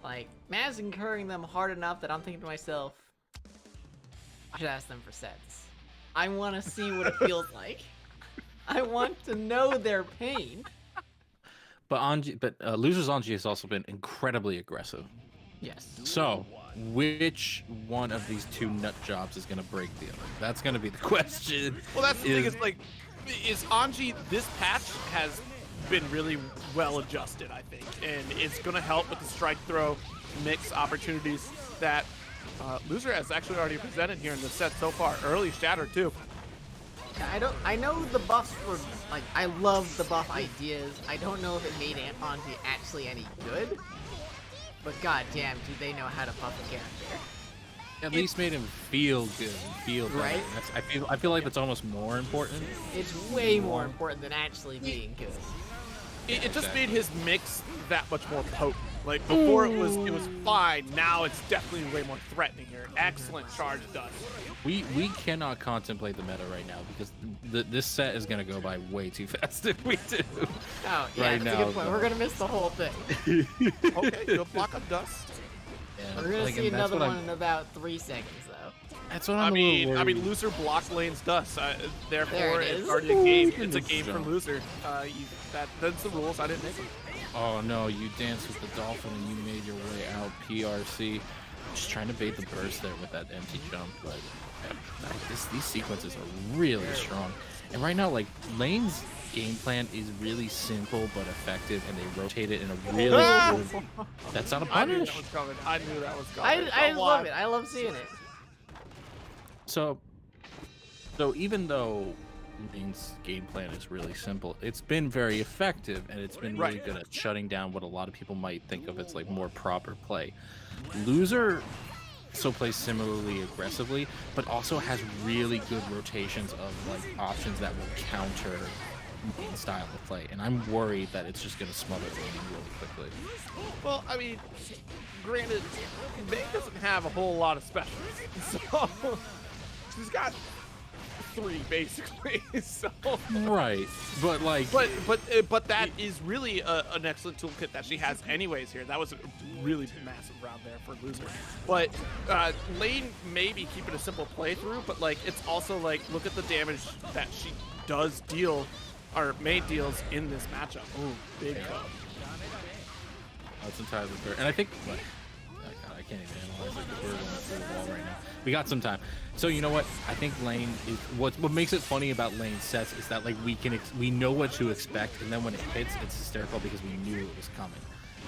Like massacring them hard enough that I'm thinking to myself, I should ask them for sets. I want to see what it feels like. I want to know their pain. But Loser's Anji has also been incredibly aggressive. Yes. So, which one of these two nut jobs is going to break the other? That's going to be the question. Well, that's the thing is Anji, this patch has been really well adjusted, I think, and it's going to help with the strike throw mix opportunities that Loser has actually already presented here in the set so far. Early shatter too. I know the buffs were like, I love the buff ideas. I don't know if it made Anji actually any good, but goddamn, do they know how to buff a character? At least made him feel good, feel better. Right? I feel like that's almost more important. It's way more important than actually being good. It just made his mix that much more potent. Like before it was fine. Now it's definitely way more threatening here. Excellent charge dust. We cannot contemplate the meta right now because this set is gonna go by way too fast if we do. Oh yeah, Right that's now, a good point. We're gonna miss the whole thing. Okay, you'll block up dust. Yeah, We're gonna like, see and that's another what one in about 3 seconds though. That's what I I'm mean, worried. Loser blocked Lane's dust. There Therefore, it it's is. already a game. Ooh, It's a game for jump. Loser. That's the rules. I didn't make them. Oh no, you danced with the dolphin and you made your way out. PRC, just trying to bait the burst there with that empty jump, but yeah, these sequences are really strong. And right now, like Lane's game plan is really simple but effective, and they rotate it in a really good. That's not a I knew punish. that was coming. I knew that was coming. I love it. I love seeing it. So even though Lane's game plan is really simple, it's been very effective, and it's been really Right. good at shutting down what a lot of people might think of as like more proper play. Loser so plays similarly aggressively, but also has really good rotations of like options that will counter main style of play, and I'm worried that it's just going to smother Lane really quickly. Well, I mean, granted, May doesn't have a whole lot of specials, so she's got 3 basically. So Right, but like, but that is really an excellent toolkit that she has anyways here. That was a really massive round there for Loser. But Lane may be keeping a simple playthrough, but like it's also like look at the damage that she does deal, or May deals in this matchup. Ooh, big cut. that's entirely fair, and I think like, I can't even analyze it because we're going through the wall right now. We got some time. So you know what? I think Lane is what makes it funny about Lane's sets is that like we know what to expect, and then when it hits, it's hysterical because we knew it was coming.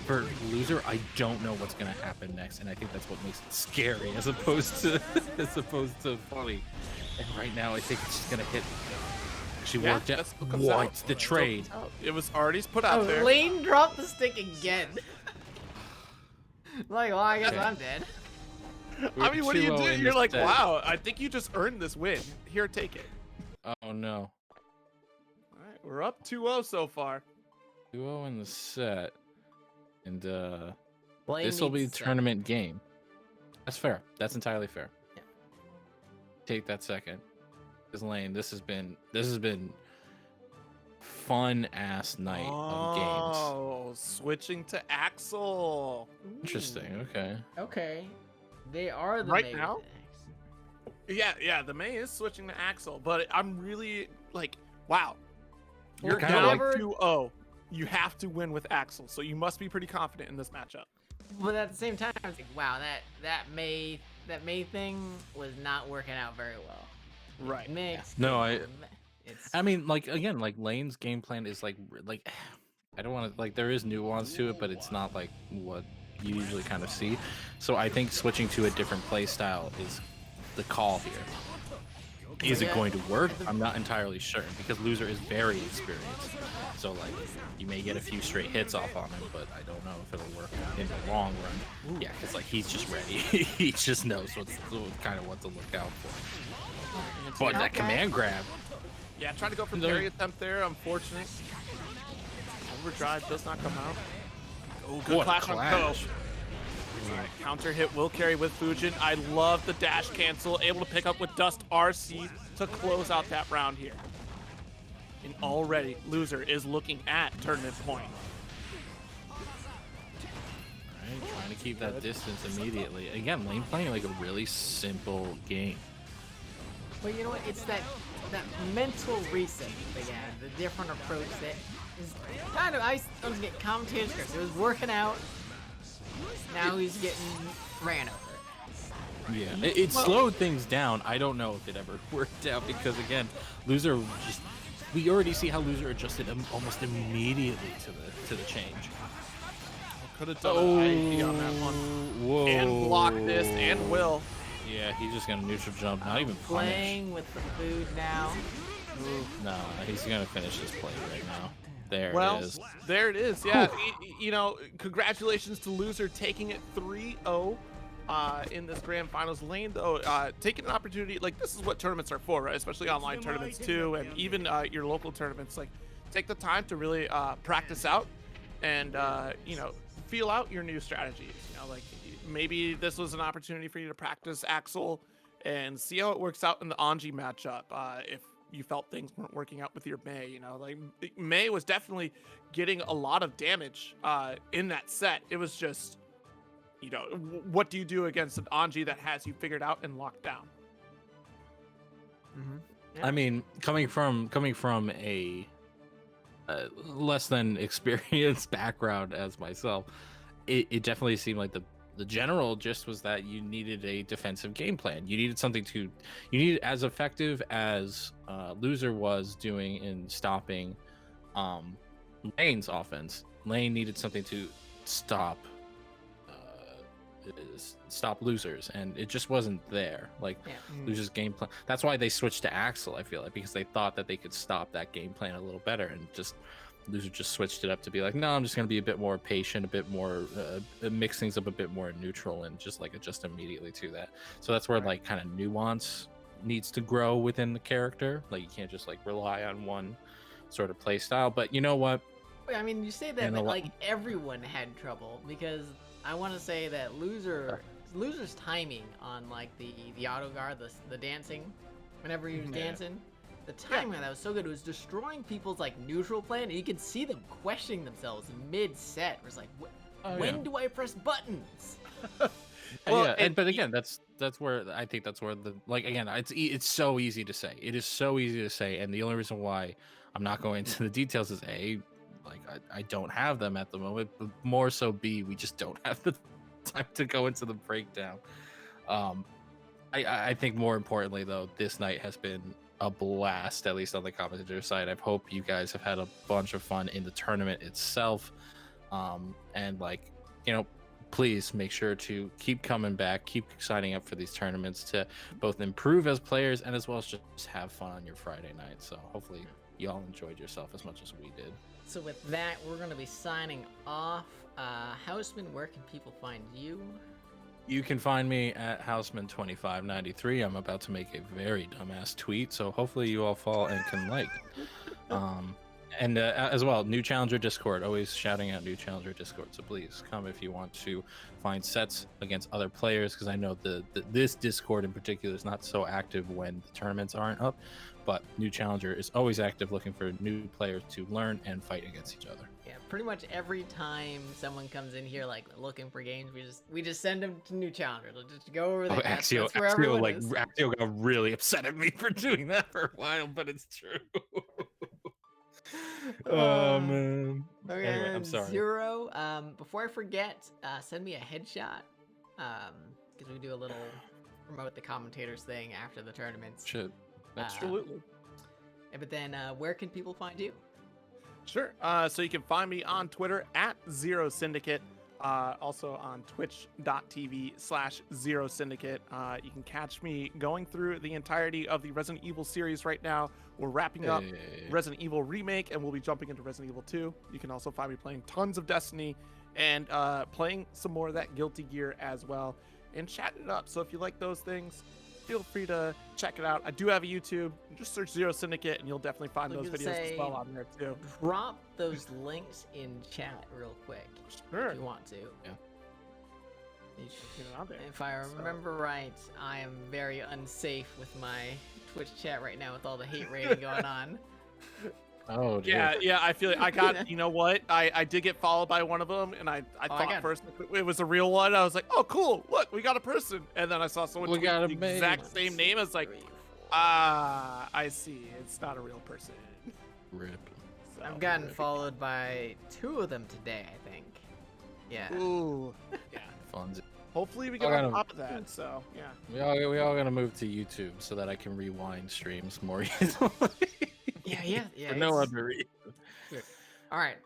For Loser, I don't know what's gonna happen next, and I think that's what makes it scary as opposed to funny. And right now, I think it's just gonna hit. She Yeah, worked out. that's what comes What? out. The trade. It was already put out there. Lane dropped the stick again. Like, well, I guess Okay. I'm dead. I mean, what do you 2-0 do? in You're this like, set. wow, I think you just earned this win. Here, take it. Oh no. All right, we're up 2-0 so far. 2-0 in the set, and Lane this will be needs the to- tournament game. That's fair. That's entirely fair. Yeah. Take that second. Because Lane, this has been fun ass night of games. Oh, switching to Axel. Interesting. Okay. Okay. They are the Right May now? things. Yeah, the May is switching to Axel, but I'm really like, wow. Well, You're kinda down whenever- 2-0. You have to win with Axel, so you must be pretty confident in this matchup. But at the same time, it's like, wow, that May thing was not working out very well. Right. Mixed. No, It's I mean, like again, like Lane's game plan is like I don't want to like there is nuance to it, but it's not like what you usually kind of see. So I think switching to a different play style is the call here. Is it going to work? I'm not entirely sure because Loser is very experienced. So like you may get a few straight hits off on him, but I don't know if it'll work in the long run. Yeah, because like he's just ready. He just knows what to look out for. But that command grab. Yeah, trying to go for parry attempt there. Unfortunate. Overdrive does not come out. Oh, good What a clash on Ko. clash. Alright, counter hit will carry with Fujin. I love the dash cancel. Able to pick up with Dust RC to close out that round here. And already, Loser is looking at tournament point. Alright, trying to keep that distance immediately. Again, Lane playing like a really simple game. But you know what? It's that mental reset again, the different approach that is kind of I was getting commentators because it was working out. Now he's getting ran over. Yeah, it slowed things down. I don't know if it ever worked out because again, Loser just we already see how Loser adjusted almost immediately to the change. Could have done an IP on that one. Whoa. And block this and will. Yeah, he's just gonna neutral jump, not even Playing punish. with the food now. No, he's gonna finish this play right now. There it is. There it is. Yeah, you know, congratulations to Loser taking it 3-0 in this grand finals. Lane, though, taking an opportunity, like this is what tournaments are for, right? Especially online tournaments too, and even your local tournaments. Like, take the time to really practice out and you know, feel out your new strategies. You know, like maybe this was an opportunity for you to practice Axel and see how it works out in the Anji matchup. If you felt things weren't working out with your Mei, you know, like Mei was definitely getting a lot of damage in that set. It was just, you know, what do you do against an Anji that has you figured out and locked down? Yeah. I mean, coming from a less than experienced background as myself, it definitely seemed like the general gist was that you needed a defensive game plan. You needed something you needed as effective as Loser was doing in stopping Lane's offense. Lane needed something to stop Losers, and it just wasn't there. Like Loser's game plan. That's why they switched to Axel, I feel like, because they thought that they could stop that game plan a little better, and just Loser just switched it up to be like, no, I'm just going to be a bit more patient, a bit more mix things up a bit more neutral, and just like adjust immediately to that. So that's where like kind of nuance needs to grow within the character. Like you can't just like rely on one sort of play style. But you know what? I mean, you say that, but like everyone had trouble because I want to say that Loser's timing on like the auto guard, the dancing, whenever he was dancing. The timing on that was so good. It was destroying people's like neutral plan, and you could see them questioning themselves mid-set. It was like, when do I press buttons? Well, yeah, but again, that's where I think that's where the like again, it's so easy to say. It is so easy to say, and the only reason why I'm not going into the details is like I don't have them at the moment, but more so B, we just don't have the time to go into the breakdown. I think more importantly though, this night has been a blast, at least on the commentator side. I hope you guys have had a bunch of fun in the tournament itself. And like, you know, please make sure to keep coming back, keep signing up for these tournaments to both improve as players and as well as just have fun on your Friday night. So hopefully you all enjoyed yourself as much as we did. So with that, we're going to be signing off. Houseman, where can people find you? You can find me at Houseman2593. I'm about to make a very dumbass tweet, so hopefully you all fall and can like. And as well, new challenger Discord, always shouting out new challenger Discord. So please come if you want to find sets against other players, because I know this Discord in particular is not so active when the tournaments aren't up, but new challenger is always active, looking for new players to learn and fight against each other. Yeah, pretty much every time someone comes in here like looking for games, we just send them to new challenger. They'll just go over there. That's where everyone is. Axio got really upset at me for doing that for a while, but it's true. Oh man. Okay, anyway, I'm sorry. Zero. Before I forget, send me a headshot. Because we do a little promote the commentators thing after the tournaments. Shit. Absolutely. But then, where can people find you? Sure. So you can find me on Twitter at Zero Syndicate. Also on twitch.tv/Zero Syndicate. You can catch me going through the entirety of the Resident Evil series right now. We're wrapping up Resident Evil Remake, and we'll be jumping into Resident Evil 2. You can also find me playing tons of Destiny and playing some more of that Guilty Gear as well, and chatting it up. So if you like those things, feel free to check it out. I do have a YouTube. Just search Zero Syndicate, and you'll definitely find those videos as well on there too. Drop those links in chat real quick. Sure. If you want to. Yeah. Get it out there. If I remember right, I am very unsafe with my Twitch chat right now with all the hate rating going on. Oh, dear. Yeah, I feel I got, you know what? I did get followed by one of them, and I thought first it was a real one. I was like, oh, cool, look, we got a person. And then I saw someone tweet the exact same name. I was like, I see. It's not a real person. Rip. So, I've gotten followed by 2 of them today, I think. Yeah. Ooh. Yeah. Funds. Hopefully we get on top of that, so, yeah. We all gotta move to YouTube so that I can rewind streams more easily. Yeah. For no other reason. All right.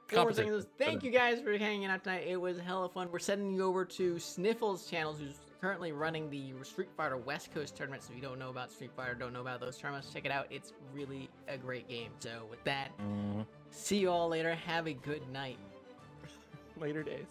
Thank you guys for hanging out tonight. It was hella fun. We're sending you over to Sniffles channels, who's currently running the Street Fighter West Coast tournament. So if you don't know about Street Fighter, don't know about those tournaments, check it out. It's really a great game. So with that, see you all later. Have a good night. Later days.